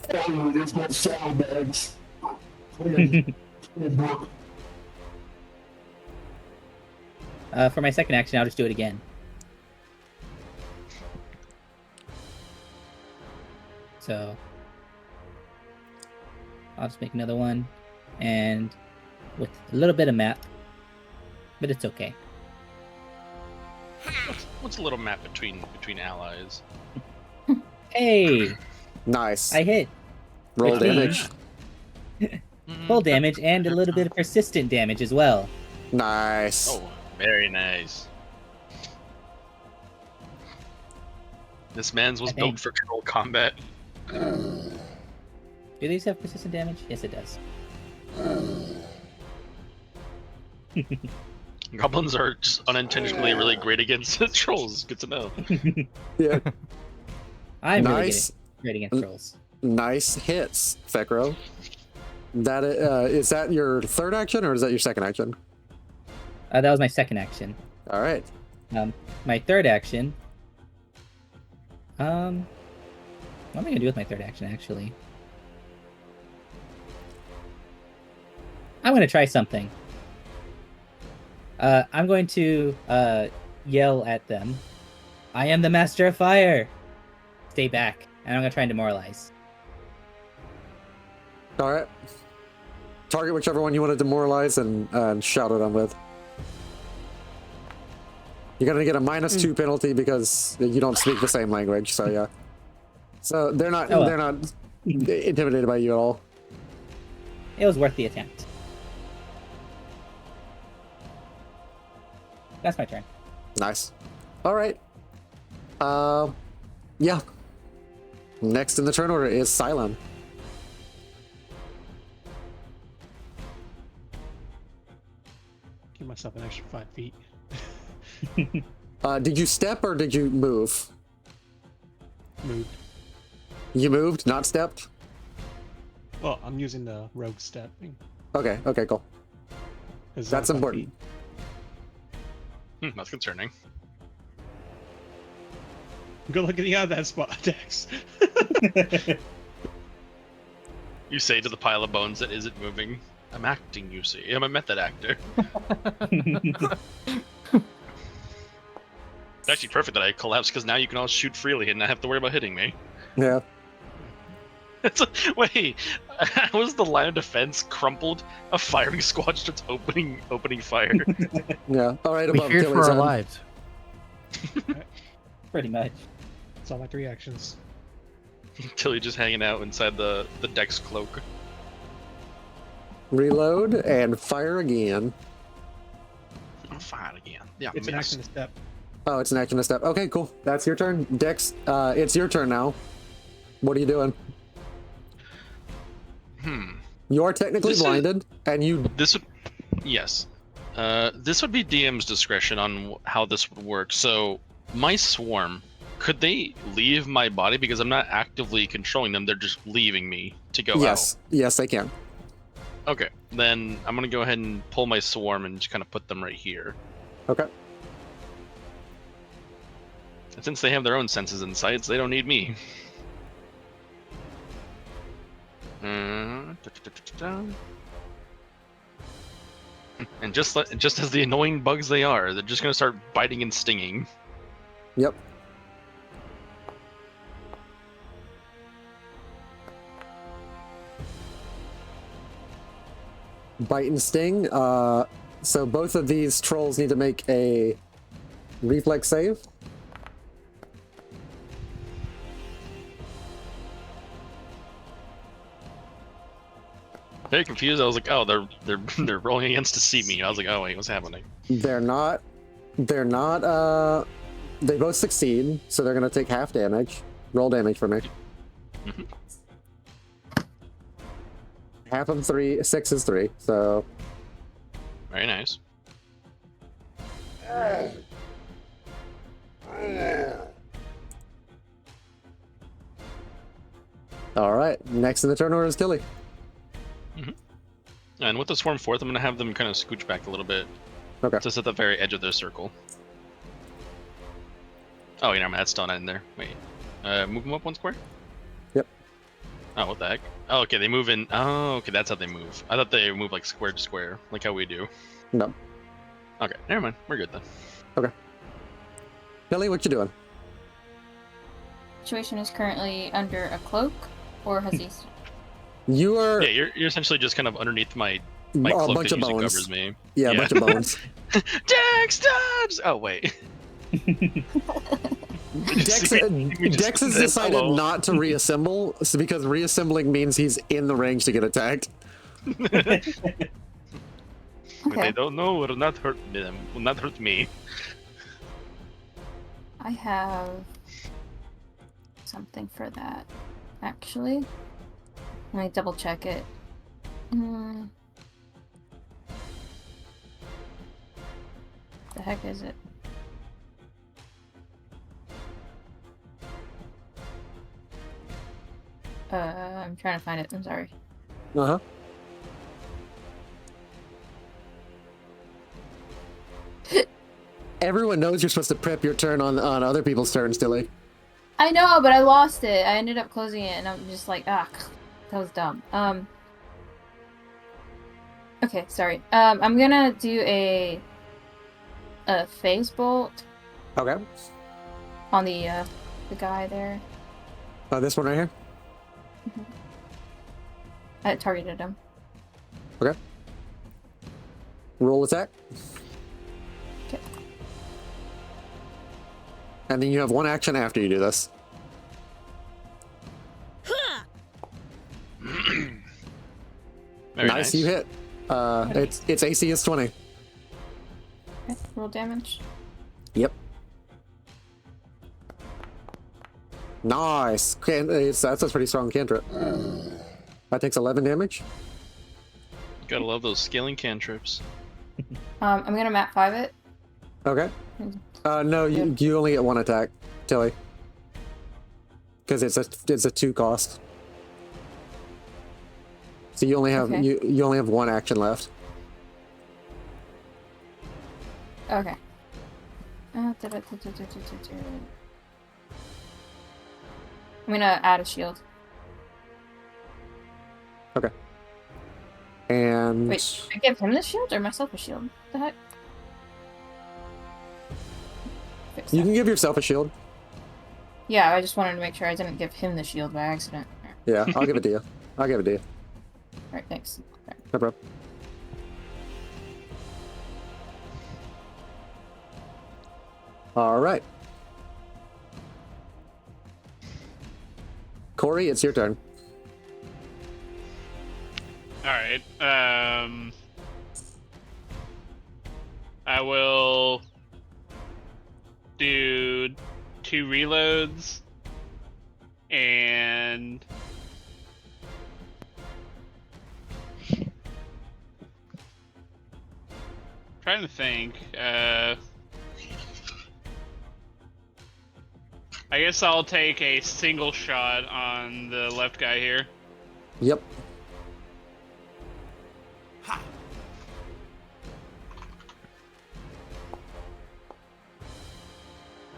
Fire, there's no fireballs. Come on, Brooke. For my second action, I'll just do it again. So I'll just make another one, and with a little bit of map, but it's okay. What's a little map between allies? Hey, nice. I hit Roll 15. damage. full damage and a little bit of persistent damage as well. Nice. Oh, very nice. This man's was built for troll combat. Do these have persistent damage? Yes, it does. Goblins are just unintentionally really great against trolls. Good to know. Yeah. I'm Nice. really great against trolls. Nice hits, Fekro. That is that your third action or is that your second action? That was my second action. All right. My third action. What am I gonna do with my third action? Actually, I'm gonna try something. I'm going to yell at them. I am the master of fire. Stay back, and I'm gonna try and demoralize. All right. Target whichever one you want to demoralize and shout at them with. You're gonna get a -2 penalty because you don't speak the same language. So yeah. So they're not Oh, well. they're not intimidated by you at all. It was worth the attempt. That's my turn. Nice. All right. Yeah. Next in the turn order is Cylon. Give myself an extra 5 feet. Did you step or did you move? Moved. You moved, not stepped? Well, I'm using the rogue step thing. Okay, cool. 'cause it's That's only 5 important. feet. That's concerning. Good luck getting out of that spot, Dex. You say to the pile of bones that isn't moving, I'm acting, you see. I'm a method actor. It's actually perfect that I collapsed because now you can all shoot freely and not have to worry about hitting me. Yeah. Wait, how was the line of defense crumpled? A firing squad starts opening fire. Yeah. All right, We above feared for Tilly's our head. lives. Pretty much. It's all my 3 actions. Tilly just hanging out inside the Dex cloak. Reload and fire again. I'm fine again. Yeah, It's an miss. action to step. Oh, it's an action to step. Okay, cool. That's your turn. Dex, it's your turn now. What are you doing? You are technically blinded, and you... This would... Yes. This would be DM's discretion on how this would work. So, my swarm, could they leave my body? Because I'm not actively controlling them, they're just leaving me to go Yes. Yes, they can. out. Okay, then I'm going to go ahead and pull my swarm and just kind of put them right here. Okay. And since they have their own senses and sights, they don't need me. And just as the annoying bugs they are, they're just gonna start biting and stinging. Yep. Bite and sting. So both of these trolls need to make a reflex save. Very confused. I was like, oh, they're rolling against to see me. I was like, oh wait, what's happening? They're not. They both succeed, so they're gonna take half damage. Roll damage for me. Mhm. Half of 6 is 3, so Very nice. all right. Next in the turn order is Tilly. And with the swarm fourth, I'm gonna have them kind of scooch back a little bit, Okay. just at the very edge of their circle. Oh, you know, that's still not in there. Wait, move them up 1 square. Yep. Oh, what the heck? Oh, okay, they move in. Oh, okay, that's how they move. I thought they move like square to square, like how we do. No. Okay, never mind. We're good then. Okay. Tilly, what you doing? Situation is currently under a cloak, or has he? You are Yeah, you're essentially just kind of underneath my a cloak bunch that of usually bones. covers me. Yeah, a bunch of bones. Dex dodge! Oh wait. Dex has decided Hello. not to reassemble because reassembling means he's in the range to get attacked. They Okay, don't know will not hurt them. Will not hurt me. I have something for that. Actually, let me double check it. The heck is it? I'm trying to find it. I'm sorry. Uh-huh. Everyone knows you're supposed to prep your turn on other people's turns, Tilly. I know, but I lost it. I ended up closing it, and I'm just like, ah, that was dumb. Okay, sorry. I'm gonna do a phase bolt Okay. on the guy there. This one right here? I targeted him. Okay. Roll attack. Okay. And then you have 1 action after you do this. Very Nice, you hit. Its AC is 20. Okay, roll damage. Yep. Nice. That's a pretty strong cantrip. That takes 11 damage. Gotta love those scaling cantrips. I'm gonna map 5 it. Okay. No, you only get 1 attack, Tilly. Because it's a 2 cost. So you only have Okay. you only have 1 action left. Okay. I'm gonna add a shield. Okay. And Wait, I give him the shield or myself a shield? What the heck? fix You that. can give yourself a shield. Yeah, I just wanted to make sure I didn't give him the shield by accident. Yeah, I'll give it to you. I'll give it to you. Alright, thanks. Alright. No problem. All right. Corey, it's your turn. All right. I will do 2 reloads and trying to think. I guess I'll take a single shot on the left guy here. Yep.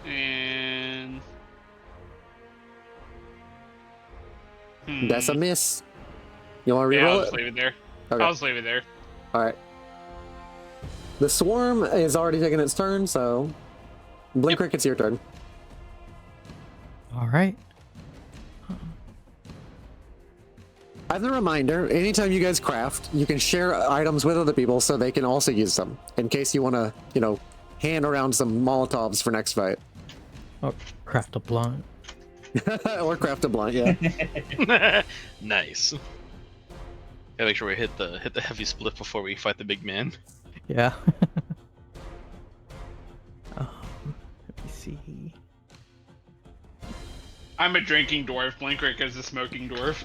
And That's a miss. You want to yeah, I'll reroll just it? leave it there. Okay. I'll just leave it there. All right. The swarm is already taking its turn, so Blink Rick, it's your turn. All right. As a reminder, anytime you guys craft, you can share items with other people so they can also use them in case you want to, you know, hand around some Molotovs for next fight. Oh, craft a blunt. Or craft a blunt, yeah. Nice. Gotta make sure we hit the heavy split before we fight the big man. Yeah. Let me see. I'm a drinking dwarf. Blinkrick is a smoking dwarf.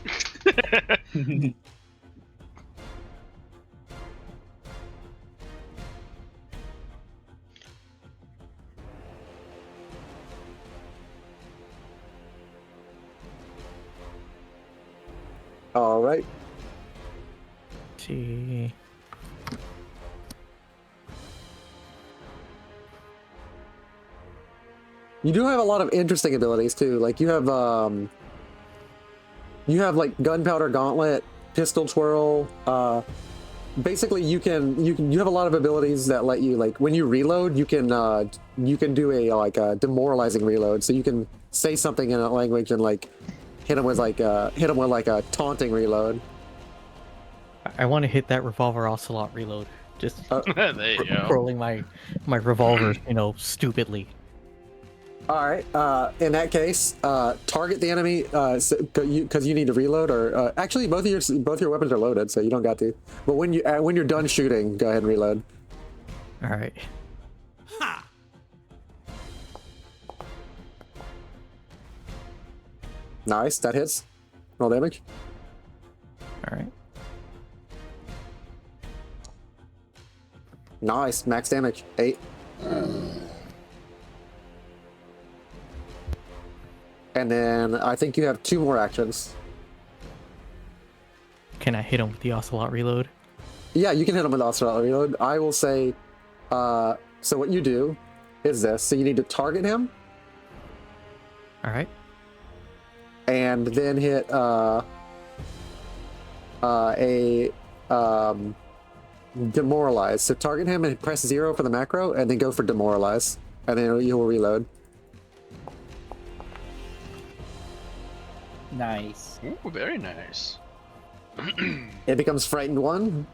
All right. See. You do have a lot of interesting abilities too. Like you have like gunpowder gauntlet, pistol twirl. Basically, you have a lot of abilities that let you, like, when you reload, you can do a demoralizing reload. So you can say something in a language and like hit them with a taunting reload. I want to hit that revolver ocelot reload. Just There you go. rolling my revolver, you know, stupidly. All right. In that case, target the enemy because you need to reload. Or actually, both your weapons are loaded, so you don't got to. But when you're done shooting, go ahead and reload. All right. Nice, that hits. Roll damage. All right. Nice, max damage. 8. And then I think you have 2 more actions. Can I hit him with the ocelot reload? Yeah, you can hit him with Ocelot Reload. I will say, so what you do is this. So you need to target him. All right. And then hit demoralize. So target him and press 0 for the macro, and then go for demoralize. And then you will reload. Nice. Ooh, very nice. It becomes frightened 1.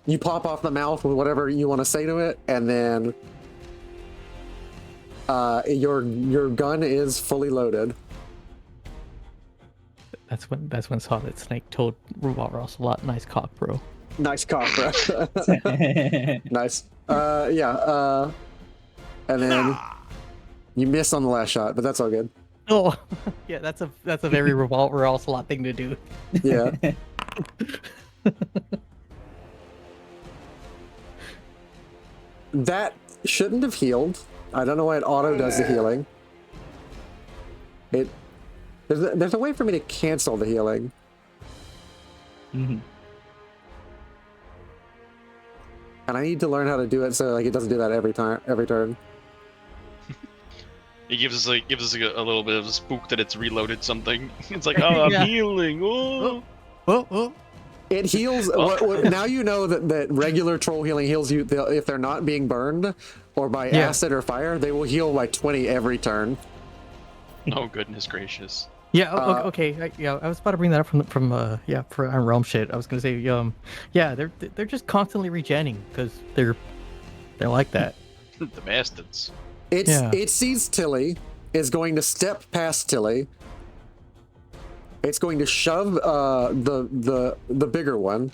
You pop off the mouth with whatever you want to say to it, and then your gun is fully loaded. That's when Solid Snake told Revolver Ocelot, "Nice cock, bro." Nice cock, bro. Nice. Yeah. And then you miss on the last shot, but that's all good. Oh, yeah, that's a very Revolver Ocelot thing to do. Yeah. That shouldn't have healed. I don't know why it auto does the healing. There's a way for me to cancel the healing. Mhm. And I need to learn how to do it so like it doesn't do that every turn. It gives us a little bit of a spook that it's reloaded something. It's like, oh, I'm Yeah. healing. Oh. Oh. It heals. Now you know that regular troll healing heals you if they're not being burned. or by Yeah. acid or fire, they will heal by 20 every turn. Oh goodness gracious. Yeah. Uh, Okay. I was about to bring that up from for Iron Realm shit. I was gonna say yeah, they're just constantly regenning because they're like that. The bastards. Yeah. It sees Tilly, is going to step past Tilly. It's going to shove the bigger one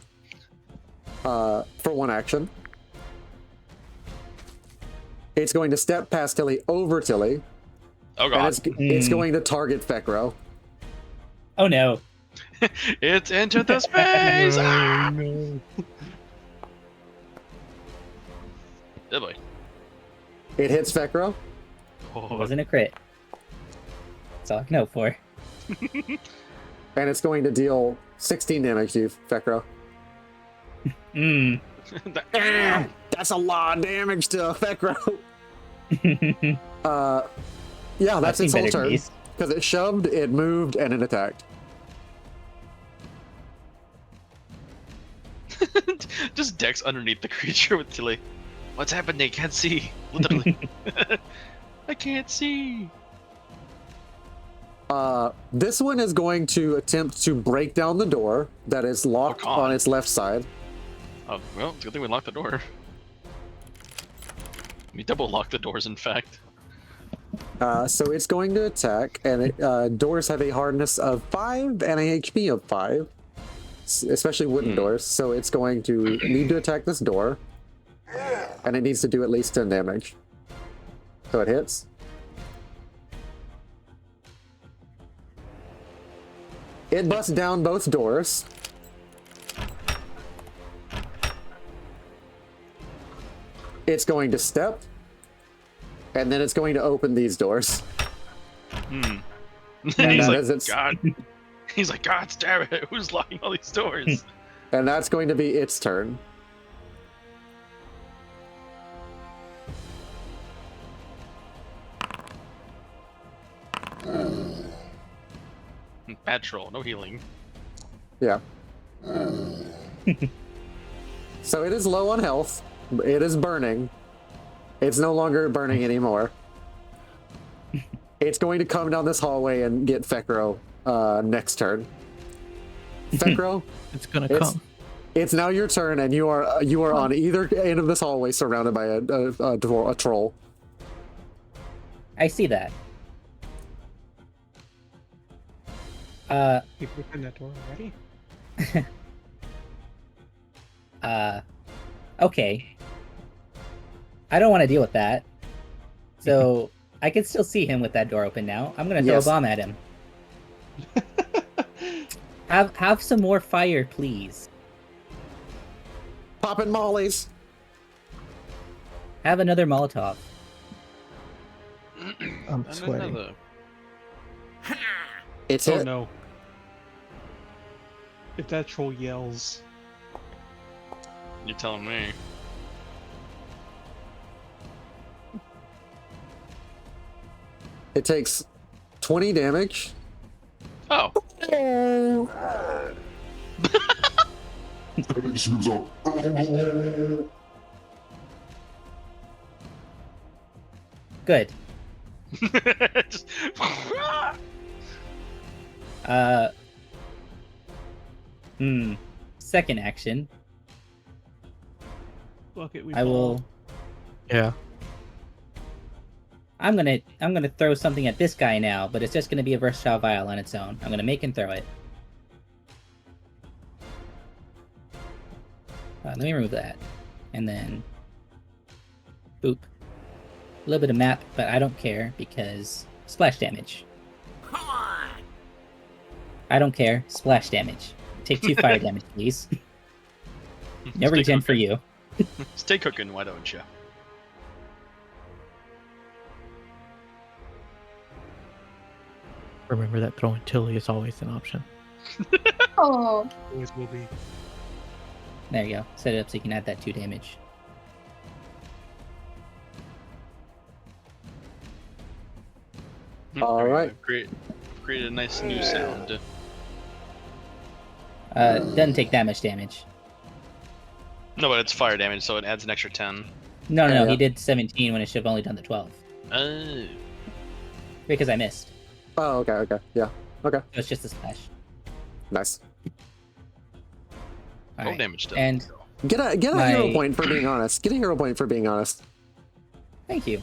for one action. It's going to step past Tilly over Tilly, Oh and god. it's going to target Fekro. Oh no. It's into the space! Ah! no. Oh boy. It hits Fekro, It Oh, wasn't a crit. That's all I can hope for. and it's going to deal 16 damage to you, Fekro. Mm. That's a lot of damage to Fekro. Yeah, that's I've its seen whole better turn. days. Because it shoved, it moved, and it attacked. Just Dex underneath the creature with Tilly. What's happening? Can't see. Literally. I can't see. This one is going to attempt to break down the door that is locked God. on its left side. Oh, well, it's a good thing we locked the door. We double locked the doors, in fact. So it's going to attack, and doors have a hardness of 5 and a HP of 5, especially wooden doors. So it's going to need to attack this door, and it needs to do at least 10 damage. So it hits. It busts down both doors. It's going to step, and then it's going to open these doors. And And he's that like, is its- God. He's like, God damn it, who's locking all these doors? And that's going to be its turn. Bad troll, no healing. Yeah. So it is low on health. It is burning. It's no longer burning anymore. It's going to come down this hallway and get Fekro next turn. Fekro, It's gonna It's- come. it's now your turn, and you are on either end of this hallway, surrounded by a troll. I see that. You open that door already? Okay. I don't want to deal with that. So I can still see him with that door open now. I'm gonna throw Yes. a bomb at him. Have some more fire, please. Popping mollies. Have another Molotov. I'm And sweating. another. It's Oh hit. no. If that troll yells, You're telling me. It takes 20 damage. Oh, Everything screams out. Good. Just- Second action. fuck it, we I fall. will. Yeah. I'm gonna throw something at this guy now, but it's just gonna be a versatile vial on its own. I'm gonna make him throw it. Let me remove that, and then boop. A little bit of map, but I don't care because splash damage. I don't care. Splash damage. Take 2 fire damage, please. No Stay regen for cooking. you. Stay cooking, why don't you? Remember that throwing Tilly is always an option. Oh, Always will be. There you go. Set it up so you can add that 2 damage. All There we go. right. Created a nice new sound. Doesn't take that much damage. No, but it's fire damage, so it adds an extra 10. No, Yeah, no, yeah. he did 17 when it should have only done the 12 Oh. because I missed. Oh, okay. Yeah. Okay. So it's just a splash. Nice. All No right. damage done. And Get a My- hero point for being honest. Get a hero point for being honest. thank you.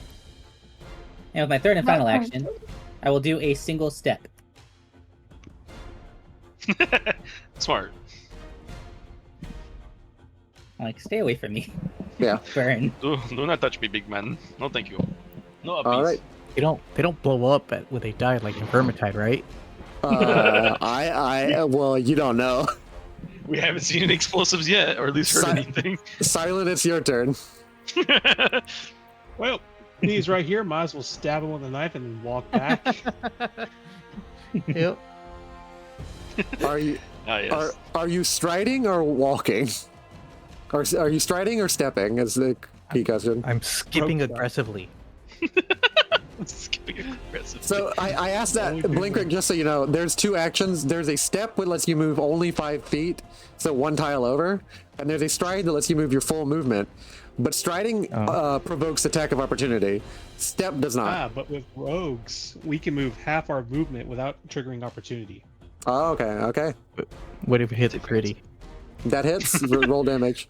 And with my third and final action, I will do a single step. Smart. I'm like, stay away from me. Yeah. Burn. Do not touch me, big man. No, thank you. No uppies. All right. They don't blow up when they die like in Vermintide, right? Well, you don't know. We haven't seen any explosives yet, or at least heard Si- anything. Silent, it's your turn. Well, he's right here. Might as well stab him with a knife and then walk back. Yep. Are you Ah, yes. are you striding or walking? Or are you striding or stepping? Is the key question. I'm skipping Rope aggressively. Skipping aggressively. So I asked that Only two Blinker moves. just so you know. There's two actions. There's a step that lets you move only 5 feet, so one tile over, and there's a stride that lets you move your full movement. But striding provokes attack of opportunity. Step does not. But with rogues, we can move half our movement without triggering opportunity. Oh, okay. What if it hits gritty? That hits. Roll damage.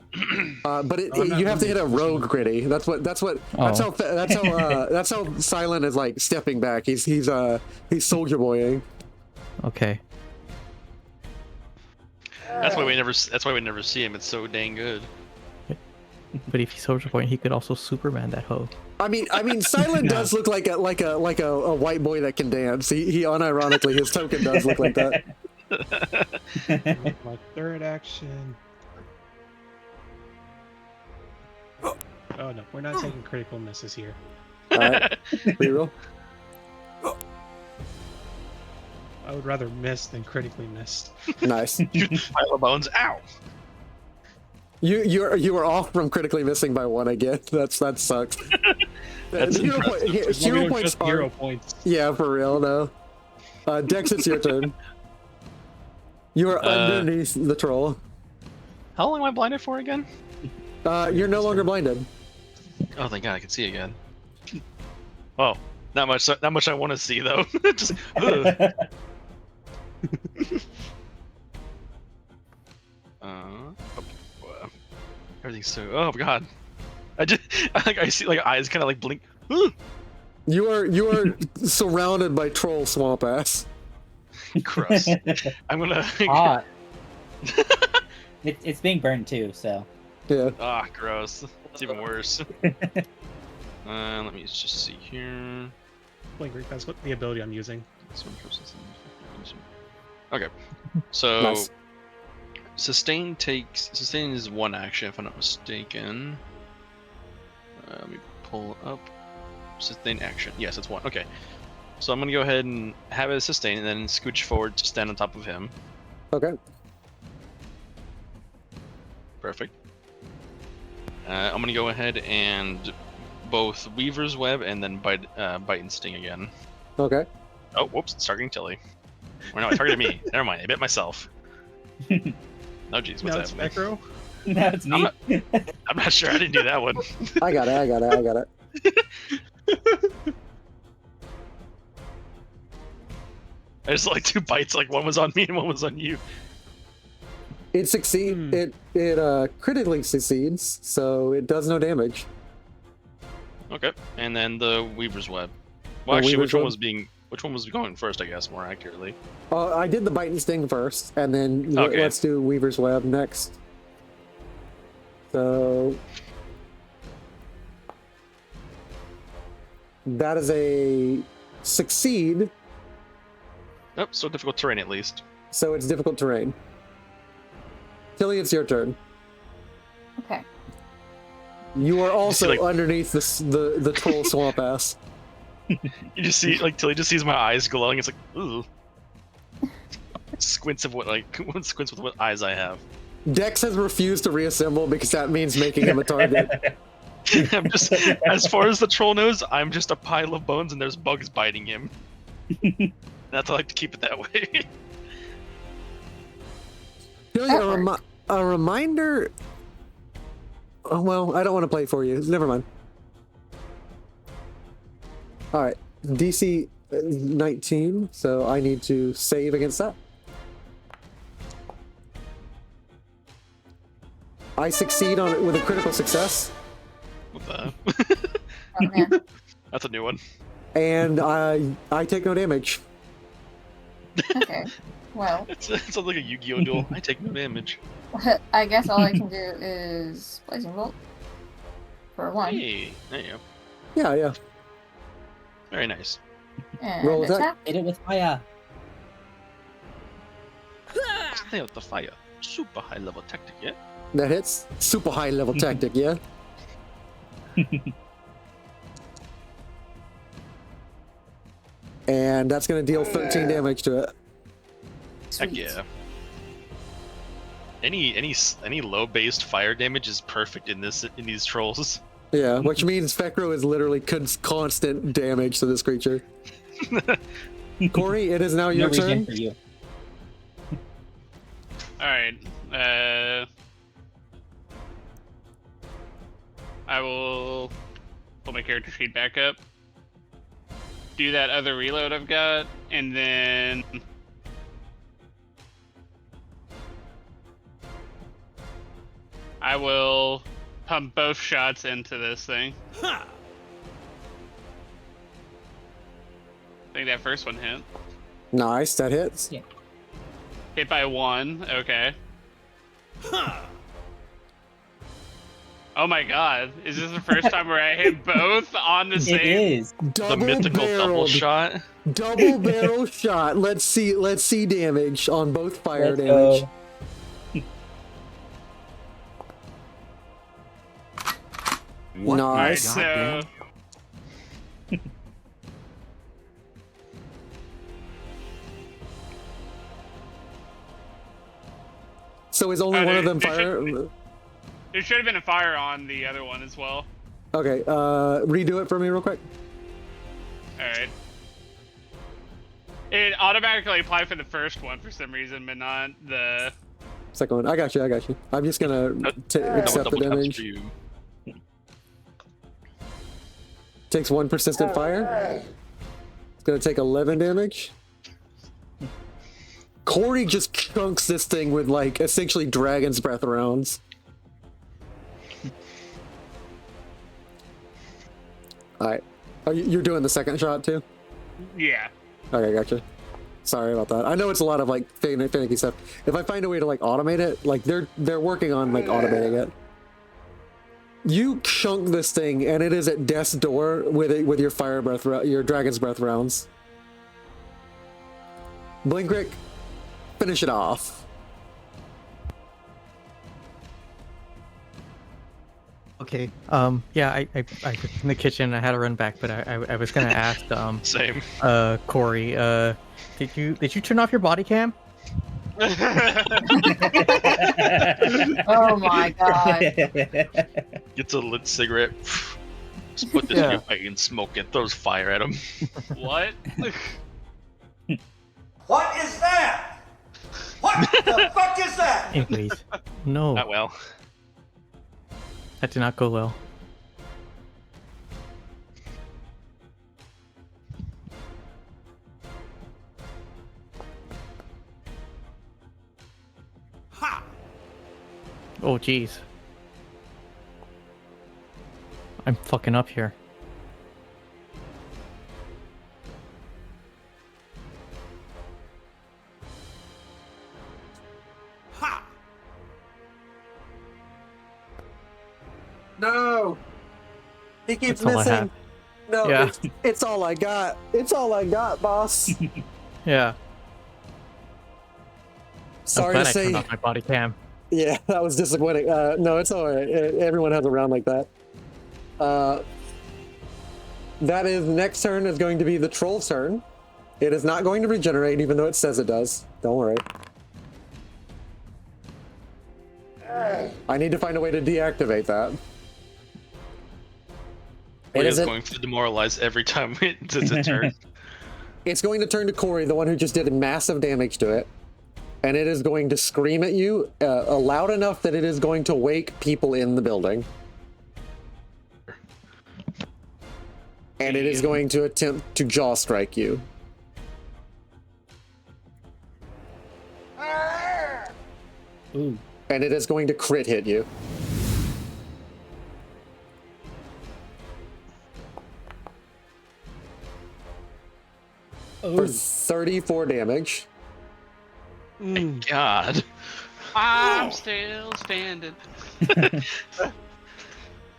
But I'm not you have to hit a moving. rogue gritty. That's how Silent is like stepping back. He's soldier boying. Okay. That's why we never see him. It's so dang good. But if he's Soldier Point, he could also Superman that hoe. I mean, Silent does look like a white boy that can dance. He unironically his token does look like that. My third action. Oh no, we're not taking critical misses here. All right, reroll. I would rather miss than critically missed. Nice. Pile of bones. Ow. You are off from critically missing by 1 again. That sucks. That's hero, impressive. hero points are, Hero points. yeah, for real. No. Dex, it's your turn. You are underneath the troll. How long am I blinded for again? You're no longer blinded. Oh, thank God, I can see again. Oh, not much I want to see though. Just. Ugh. Everything's so. Oh God. I see like eyes kind of like blink. You are surrounded by troll swamp ass. Gross. I'm gonna. Hot. It's being burned too, so. Yeah. Ah, gross. It's even worse. Let me just see here. Blinker, that's what the ability I'm using. Okay, so Nice. sustain is 1 action if I'm not mistaken. Let me pull up sustain action. Yes, it's 1. Okay, so I'm gonna go ahead and have it sustain and then scooch forward to stand on top of him. Okay. Perfect. I'm gonna go ahead and both Weaver's Web and then bite and sting again. Okay. Oh, whoops! It's targeting Tilly. Or no, it targeted me. Never mind. I bit myself. Oh, jeez, Now what's it's happening? Necro. Now it's me. I'm not sure. I didn't do that one. I got it. I just like 2 bites. Like one was on me and one was on you. It succeeds. It critically succeeds, so it does no damage. Okay, and then the Weaver's Web. Well, The actually, Weaver's Web? which one was going first? I guess more accurately. I did the bite and sting first, and then Okay. let's do Weaver's Web next. So that is a succeed, Oh, so difficult terrain at least. so it's difficult terrain. Tilly, it's your turn. Okay. You are also like- underneath the troll swamp ass. You just see like Tilly just sees my eyes glowing. It's like ooh. Squints with what eyes I have. Dex has refused to reassemble because that means making him a target. I'm just as far as the troll knows, I'm just a pile of bones and there's bugs biting him. That's I like to keep it that way. Tilly, a reminder. Oh, well, I don't want to play for you. Never mind. All right, DC 19, so I need to save against that. I succeed on it with a critical success, What the? Oh, man. That's a new one. and I take no damage. Okay. Well, It sounds like a Yu-Gi-Oh duel. I take no damage. I guess all I can do is Blazing Bolt for 1. Hey, there you go. Yeah, yeah. Very nice. And Roll attack. attack. Hit it with fire. Stay with the fire. Super high level tactic, yeah? That hits. Super high level tactic, yeah? And that's going to deal 13 damage to it. Heck Sweet. yeah. Any low based fire damage is perfect in these trolls. Yeah, which means Fekro is literally constant damage to this creature. Corey, it is now No your regen turn. for you. Alright. I will pull my character sheet back up. Do that other reload I've got, and then I will pump both shots into this thing. I think that first one hit. Nice, that hits. Yeah. Hit by 1, okay. Oh my god, is this the first time where I hit both on the It same? is. The mythical double shot. Double barrel shot. Let's see damage on both fire Let's damage. go. Alright, Nice. so So is only Oh, one of them there fire? there should have been a fire on the other one as well. Okay, redo it for me real quick. Alright. It automatically applied for the first one for some reason, but not the... Second one. I got you. I'm just gonna accept the Double taps damage. for you. Takes 1 persistent fire. It's gonna take 11 damage. Corey just chunks this thing with like essentially dragon's breath rounds. Alright. Oh, you're doing the second shot too? Yeah. Okay, gotcha. Sorry about that. I know it's a lot of like finicky stuff. If I find a way to like automate it, like they're working on like automating it. You chunk this thing, and it is at death's door with your fire breath, your dragon's breath rounds. Blinkrick, finish it off. Okay. Yeah, I in the kitchen. I had to run back, but I was gonna ask Same. Corey, did you turn off your body cam? Oh my god. Gets a lit cigarette. Just put this in your pipe and smoke it. Throws fire at him. What? What is that? What the fuck is that? Anyways, no, Not well. that did not go well. Ha! Oh jeez, I'm fucking up here. Ha! No! He keeps That's all I missing. have. No, Yeah. it's all I got. It's all I got, boss. Yeah. Sorry I'm to glad I turned say. off my body cam. Yeah, that was disappointing. No, it's all right. Everyone has a round like that. That is next turn is going to be the troll's turn. It is not going to regenerate, even though it says it does. Don't worry. I need to find a way to deactivate that. It is isn't- going to demoralize every time it's a turn. It's going to turn to Corey, the one who just did massive damage to it. and it is going to scream at you loud enough that it is going to wake people in the building. And it is going to attempt to jaw strike you. Ooh. And it is going to crit hit you. For 34 damage. God. I'm still standing.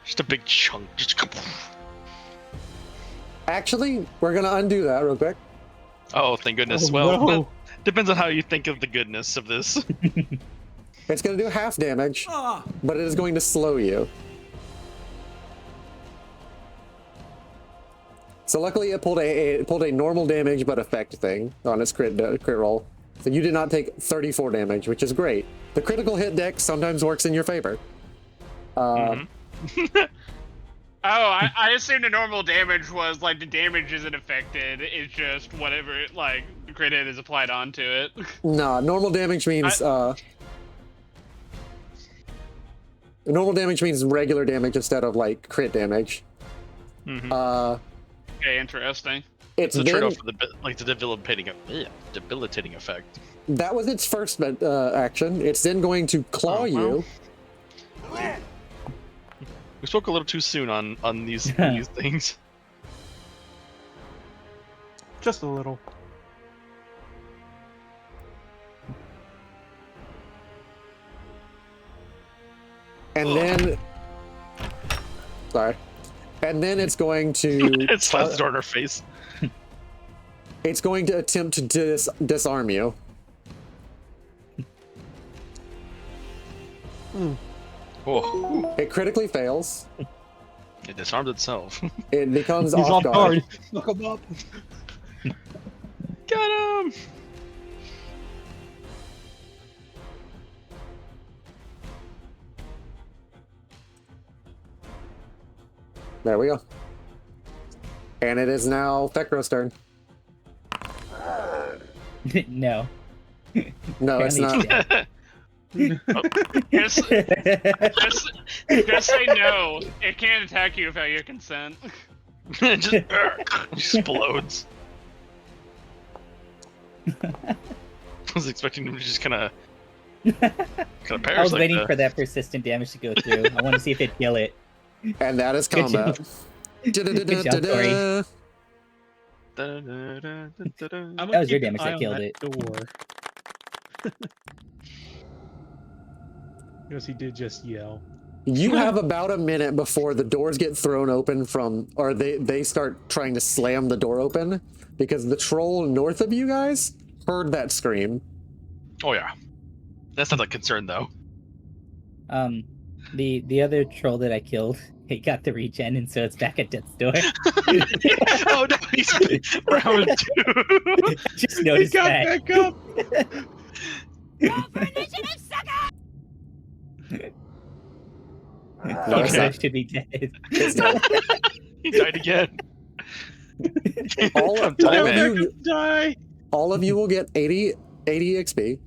Just a big chunk. Just Actually, we're going to undo that real quick. oh, thank goodness. Oh, well, no. depends on how you think of the goodness of this. It's going to do half damage, but it is going to slow you. So luckily it pulled a normal damage but effect thing on its crit roll. So you did not take 34 damage, which is great. The critical hit deck sometimes works in your favor. Oh, I assumed the normal damage was like the damage isn't affected. It's just whatever like the crit hit is applied onto it. No, normal damage means normal damage means regular damage instead of like crit damage. Okay, interesting. It's a been, trade-off for the debilitating effect. that was its first action. It's then going to claw you. We spoke a little too soon on these things. Just a little. And then, sorry. And then it's going to. It slams the door in her face. It's going to attempt to disarm you. Oh, It critically fails. it disarmed itself. It becomes He's off guard. Look him up. Got him. There we go. And it is now Fekro's turn. No. No, it's Apparently not. dead. Just say no. It can't attack you without your consent. It just explodes. I was expecting him to just kind of perish. I was like waiting that. for that persistent damage to go through. I want to see if it'd kill it. And that is Good combat. job. Good job, Tori. I'm That was your damage that killed it. Door. Because he did just yell. You have about a minute before the doors get thrown open or they start trying to slam the door open because the troll north of you guys heard that scream. Oh yeah, that's not a concern though. The other troll that I killed, it got the regen, and so it's back at death's door. Oh no, he's round 2. Just noticed got that. back up. No, it's He not. should be dead. He died again. All of you, Die. all of you will get 80 XP.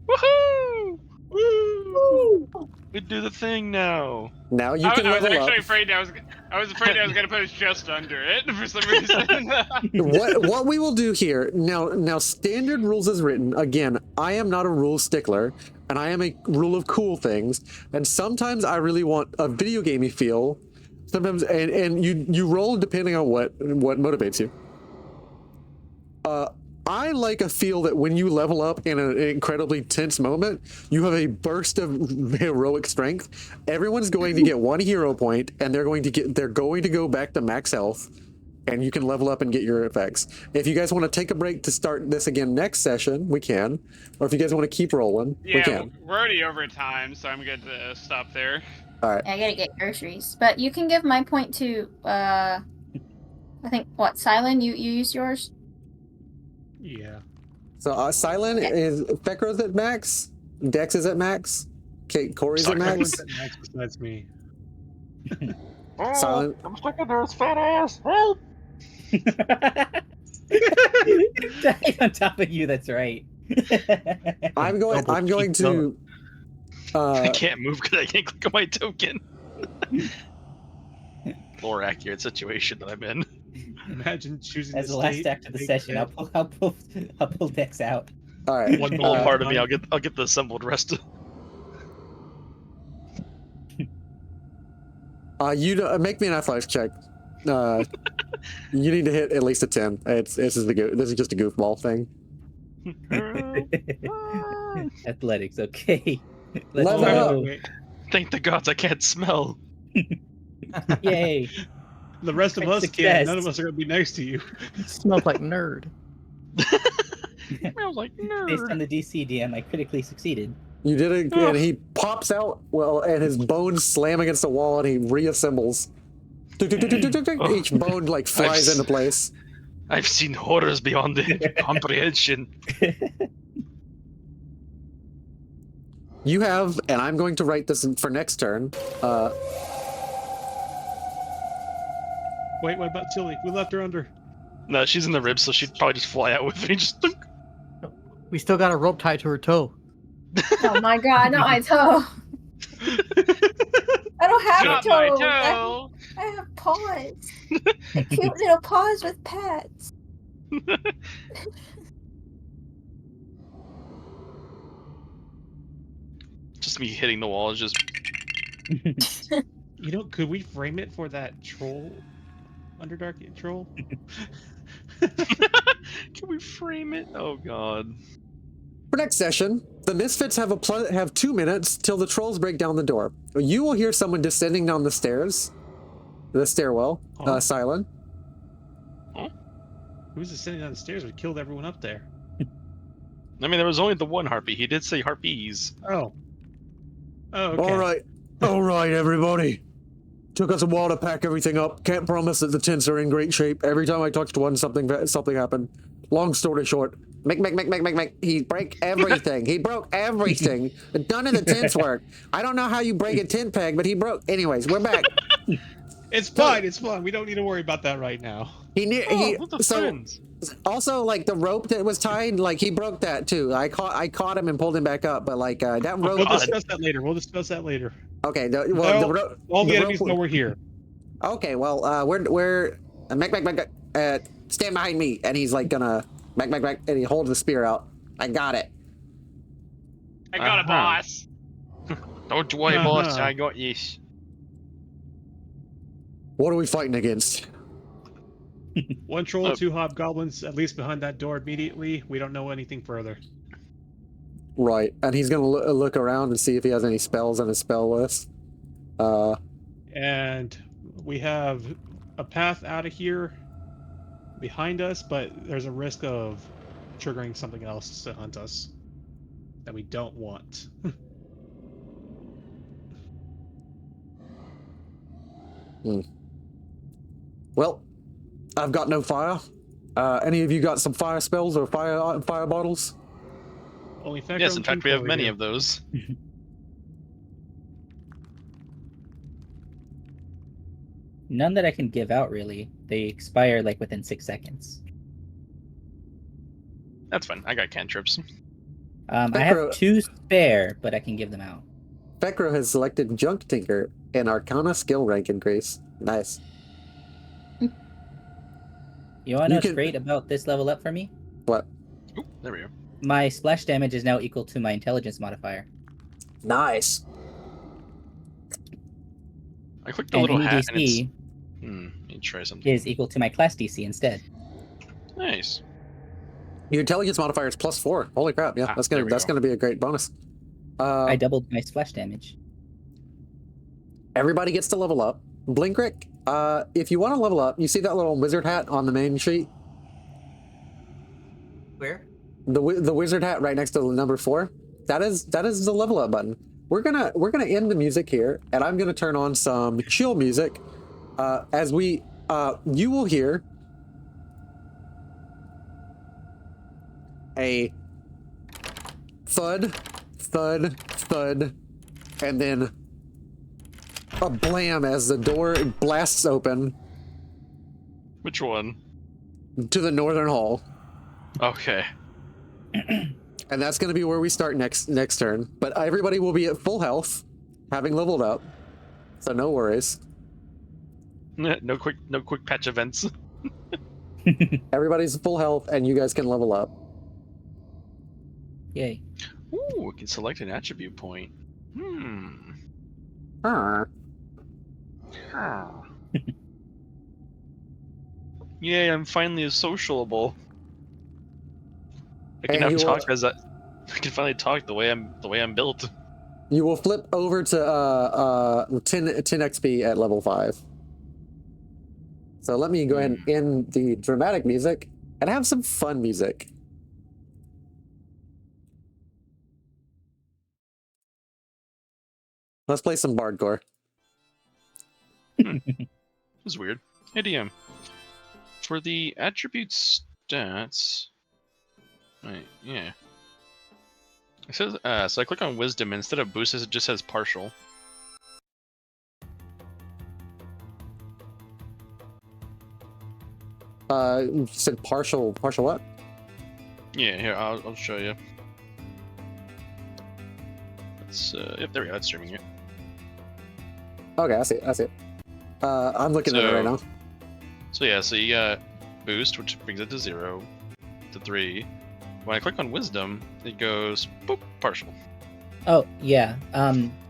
Woohoo! Woo! We do the thing now. Now you I can was level actually up. afraid I was afraid I was gonna put us just under it for some reason. What we will do here now standard rules as written. Again, I am not a rule stickler, and I am a rule of cool things. And sometimes I really want a video gamey feel. Sometimes and you roll depending on what motivates you. I like a feel that when you level up in an incredibly tense moment, you have a burst of heroic strength. Everyone's going to get 1 hero point, and they're going to go back to max health, and you can level up and get your effects. If you guys want to take a break to start this again next session, we can. Or if you guys want to keep rolling, we Yeah, can. we're already over time, so I'm good to stop there. All right. I gotta get groceries. But you can give my point to, I think, what, Silent? You used yours? Yeah. So Silent is Fekro's at max, Dex is at max, Corey's at max. Max besides me. Silent. I'm stuck under his fat ass. Help! Died on top of you, that's right. I'm going to. I can't move because I can't click on my token. More accurate situation that I'm in. Imagine choosing As the last act of the session, I'll pull Dex out. All right. One Little more part of me, time. I'll get the assembled rest. You make me an athletics check. You need to hit at least a 10. This is just a goofball thing. Athletics, okay. Let's Level go. up. Wait. Thank the gods I can't smell. Yay. The rest of us Success. can't. None of us are going to be next to you. Smells like nerd. I was like, Based on nerd. the DC DM, I critically succeeded. You did it, and he pops out, and his bones slam against the wall, and he reassembles. Each bone like flies into place. I've seen horrors beyond the comprehension. You have, and I'm going to write this for next turn. Wait, what about Tilly? We left her under. No, she's in the ribs, so she'd probably just fly out with me. Just We still got a rope tied to her toe. Oh my god, not my toe. I don't have Not a my toe. toe. I have paws. Cute little paws with pads. just me hitting the wall is just. You know, could we frame it for that troll? Underdark troll? Can we frame it? Oh god. For next session, the Misfits have 2 minutes till the trolls break down the door. You will hear someone descending down the stairwell, Silent. Who's descending down the stairs? We killed everyone up there. I mean, there was only the one harpy. He did say harpies. Oh. Oh, okay. All right, everybody. Took us a while to pack everything up. Can't promise that the tents are in great shape. Every time I touched one, something happened. Long story short, he broke everything. He broke everything. None of the tents work. I don't know how you break a tent peg, but he broke. Anyways, we're back. It's fine. It's fine. We don't need to worry about that right now. Also, like the rope that was tied, like he broke that too. I caught him and pulled him back up, but like that rope. We'll discuss that later. Okay. All the enemies know we're here. Okay. Well, we're stand behind me, and he's like gonna back, and he holds the spear out. I got it. I got a boss. Don't worry, boss. I got this. What are we fighting against? One troll, 2 hobgoblins, at least behind that door immediately. We don't know anything further. Right, and he's gonna look around and see if he has any spells on his spell list. And we have a path out of here behind us, but there's a risk of triggering something else to hunt us that we don't want. Well, I've got no fire. Any of you got some fire spells or fire bottles? Only Factor Yes, in fact, we have many of those. None that I can give out, really. They expire like within 6 seconds. That's fine. I got cantrips. I have 2 spare, but I can give them out. Fekro has selected Junk Tinker and Arcana skill rank increase. Nice. You want to know what's great about this level up for me? What? Ooh, there we go. My splash damage is now equal to my intelligence modifier. Nice. I clicked the little hat and it's... EDC let me try something. is equal to my class DC instead. Nice. Your intelligence modifier is +4. Holy crap! Yeah, that's gonna be a great bonus. I doubled my splash damage. Everybody gets to level up. Blinkrick, if you want to level up, you see that little wizard hat on the main sheet? Where? The wizard hat right next to the number 4. That is the level up button. We're gonna end the music here, and I'm gonna turn on some chill music. As we you will hear a thud, thud, thud, and then a blam as the door blasts open. Which one? To the northern hall. Okay. And that's going to be where we start next turn. But everybody will be at full health, having leveled up. So no worries. No quick patch events. Everybody's full health, and you guys can level up. Yay. Ooh, we can select an attribute point. Yay, I'm finally sociable. I can And now you talk will- as I can finally talk the way I'm built. You will flip over to 10 XP at level 5. So let me go ahead and end the dramatic music and have some fun music. Let's play some Bardcore. This is weird. Hey DM. For the attribute stats. Right, yeah. It says so I click on wisdom, and instead of boost it just says partial. You said partial what? Yeah, here I'll show you. It's yep, there we go. It's streaming it. Okay, I see it. I'm looking at it right now. So yeah, so you got boost, which brings it to 0, to 3. When I click on wisdom, it goes boop, partial. Oh yeah.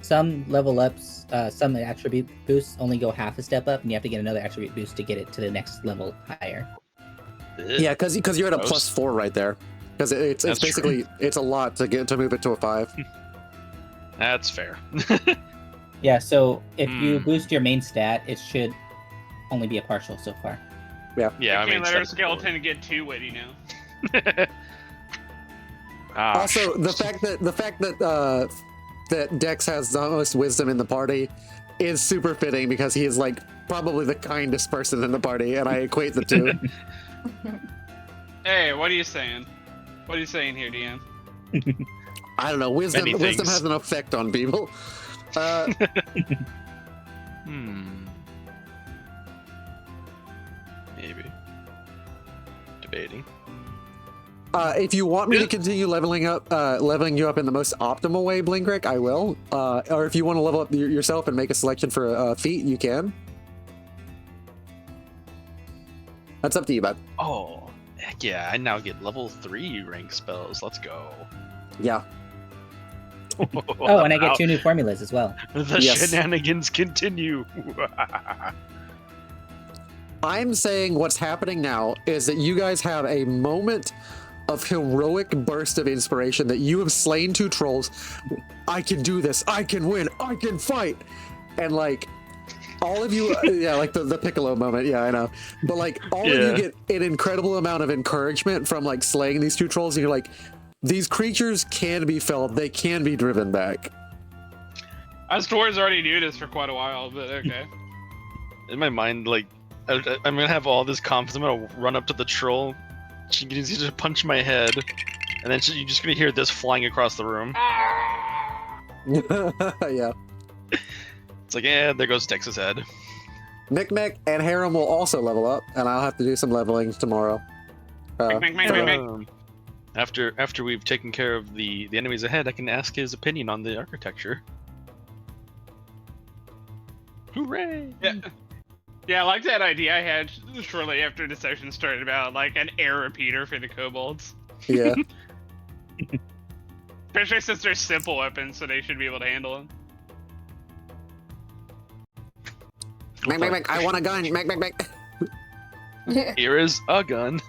Some level ups, some attribute boosts only go half a step up, and you have to get another attribute boost to get it to the next level higher. Yeah, because you're at a Gross. +4 right there. Because it's That's basically it's a lot to move it to a 5. That's fair. Yeah. So if you boost your main stat, it should only be a partial so far. Yeah. Yeah, We can't let our skeleton get too witty now. Also, the fact that Dex has the most wisdom in the party is super fitting because he is like probably the kindest person in the party, and I equate the two. Hey, what are you saying? What are you saying here, DM? I don't know. Wisdom Many things. has an effect on people. Maybe. Debating. If you want me to continue leveling you up in the most optimal way, Blinkrick, I will. Or if you want to level up yourself and make a selection for a feat, you can. That's up to you, bud. Oh, heck yeah! I now get level 3 rank spells. Let's go. Yeah. Oh, and I get 2 new formulas as well. The Yes. shenanigans continue. I'm saying what's happening now is that you guys have a moment of heroic burst of inspiration that you have slain 2 trolls. I can do this. I can win. I can fight. And like all of you, yeah, like the Piccolo moment. Yeah, I know. But like all of you get an incredible amount of encouragement from like slaying these 2 trolls. And you're like, these creatures can be felled. They can be driven back. Us dwarves already knew this for quite a while, but okay. In my mind, like, I'm gonna have all this confidence. I'm gonna run up to the troll. She gets to punch my head, and then you're just gonna hear this flying across the room. Yeah. It's like, yeah, there goes Dex's head. Mick and Harem will also level up, and I'll have to do some leveling tomorrow. After we've taken care of the enemies ahead, I can ask his opinion on the architecture. Hooray! Yeah, I like that idea I had shortly after the session started about like an air repeater for the kobolds. Yeah. Especially since they're simple weapons, so they should be able to handle them. Mick, I want a gun. Mick. Here is a gun.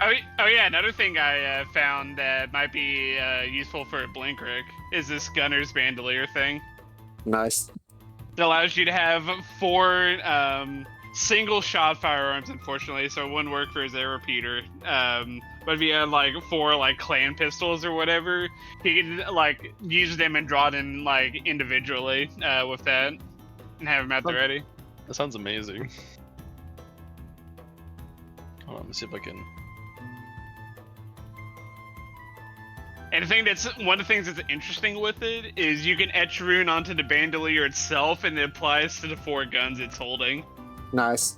Oh yeah, another thing I found that might be useful for Blinkrick is this Gunner's Bandolier thing. Nice. It allows you to have 4 single shot firearms, unfortunately, so it wouldn't work for his air repeater. But if you had like 4 like clan pistols or whatever, he could like use them and draw them like individually with that and have them at the ready. That sounds amazing. Hold on, let me see if I can. And the thing one of the things that's interesting with it is you can etch rune onto the bandolier itself, and it applies to the 4 guns it's holding. Nice.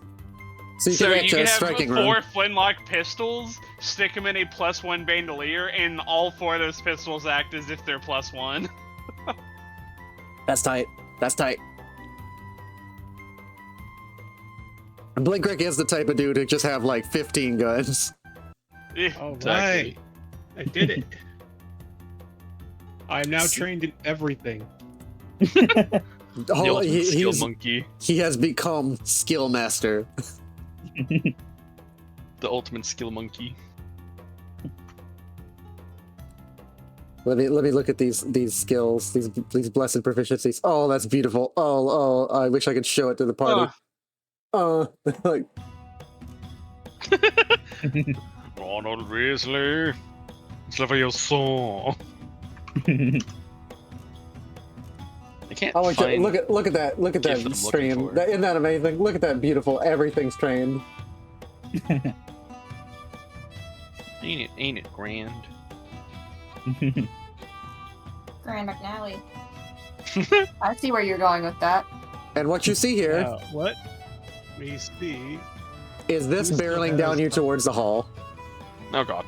So you So can you get to can a have striking 4 room. flintlock pistols, stick them in a +1 bandolier, and all 4 of those pistols act as if they're +1. That's tight. That's tight. And Blink Rick is the type of dude to just have like 15 guns. All Exactly. right. I did it. I'm now trained in everything. The Oh, ultimate skill monkey. he has become skill master. The ultimate skill monkey. Let me look at these skills, these blessed proficiencies. Oh, that's beautiful. Oh, I wish I could show it to the party. Like Ronald Weasley. It's for your soul. I can't oh, find. look at that gif that I'm looking stream. for. Isn't that amazing? Look at that beautiful. Everything's trained. Ain't it grand? Grand McNally. I see where you're going with that. And what you see here Now, what we see is this Who's barreling the down best? you towards the hall. Oh god.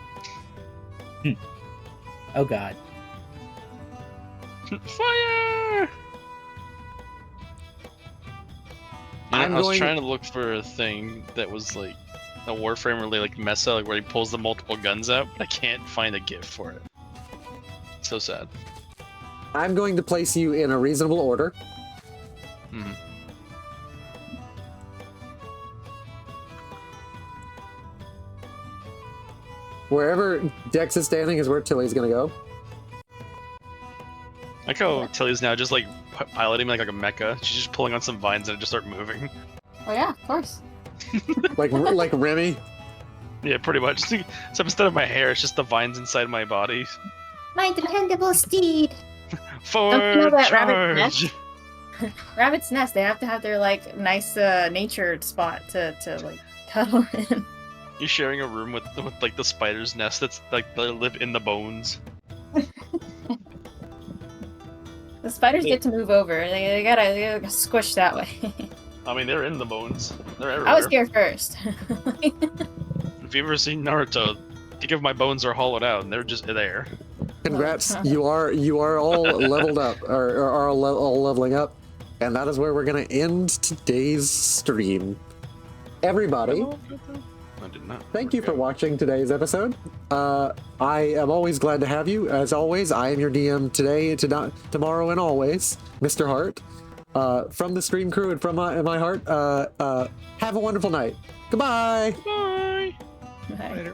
Oh god. Fire! I was trying to look for a thing that was like a Warframe really like mesa, like where he pulls the multiple guns out, but I can't find a GIF for it. So sad. I'm going to place you in a reasonable order. Mhm. Wherever Dex is standing is where Tilly's gonna go. I like how Tilly's now just like piloting like a mecha. She's just pulling on some vines and it just start moving. Oh yeah, of course. like Remy. Yeah, pretty much. So instead of my hair, it's just the vines inside my body. My dependable steed. For Don't you know that charge! Rabbit's Nest? Rabbit's Nest, they have to have their like nice nature spot to like cuddle in. You're sharing a room with like the spider's nest that's like they live in the bones. The spiders get to move over. They gotta squish that way. I mean, they're in the bones. They're everywhere. I was scared first. If you've ever seen Naruto, think of my bones are hollowed out and they're just there. Congrats, you are all leveled up, or are all leveling up, and that is where we're gonna end today's stream. Everybody, I did not. thank you for watching today's episode. I am always glad to have you. As always, I am your DM today, tomorrow, and always, Mr. Hart. From the stream crew and from my heart, have a wonderful night. Goodbye. Bye. Bye. Later.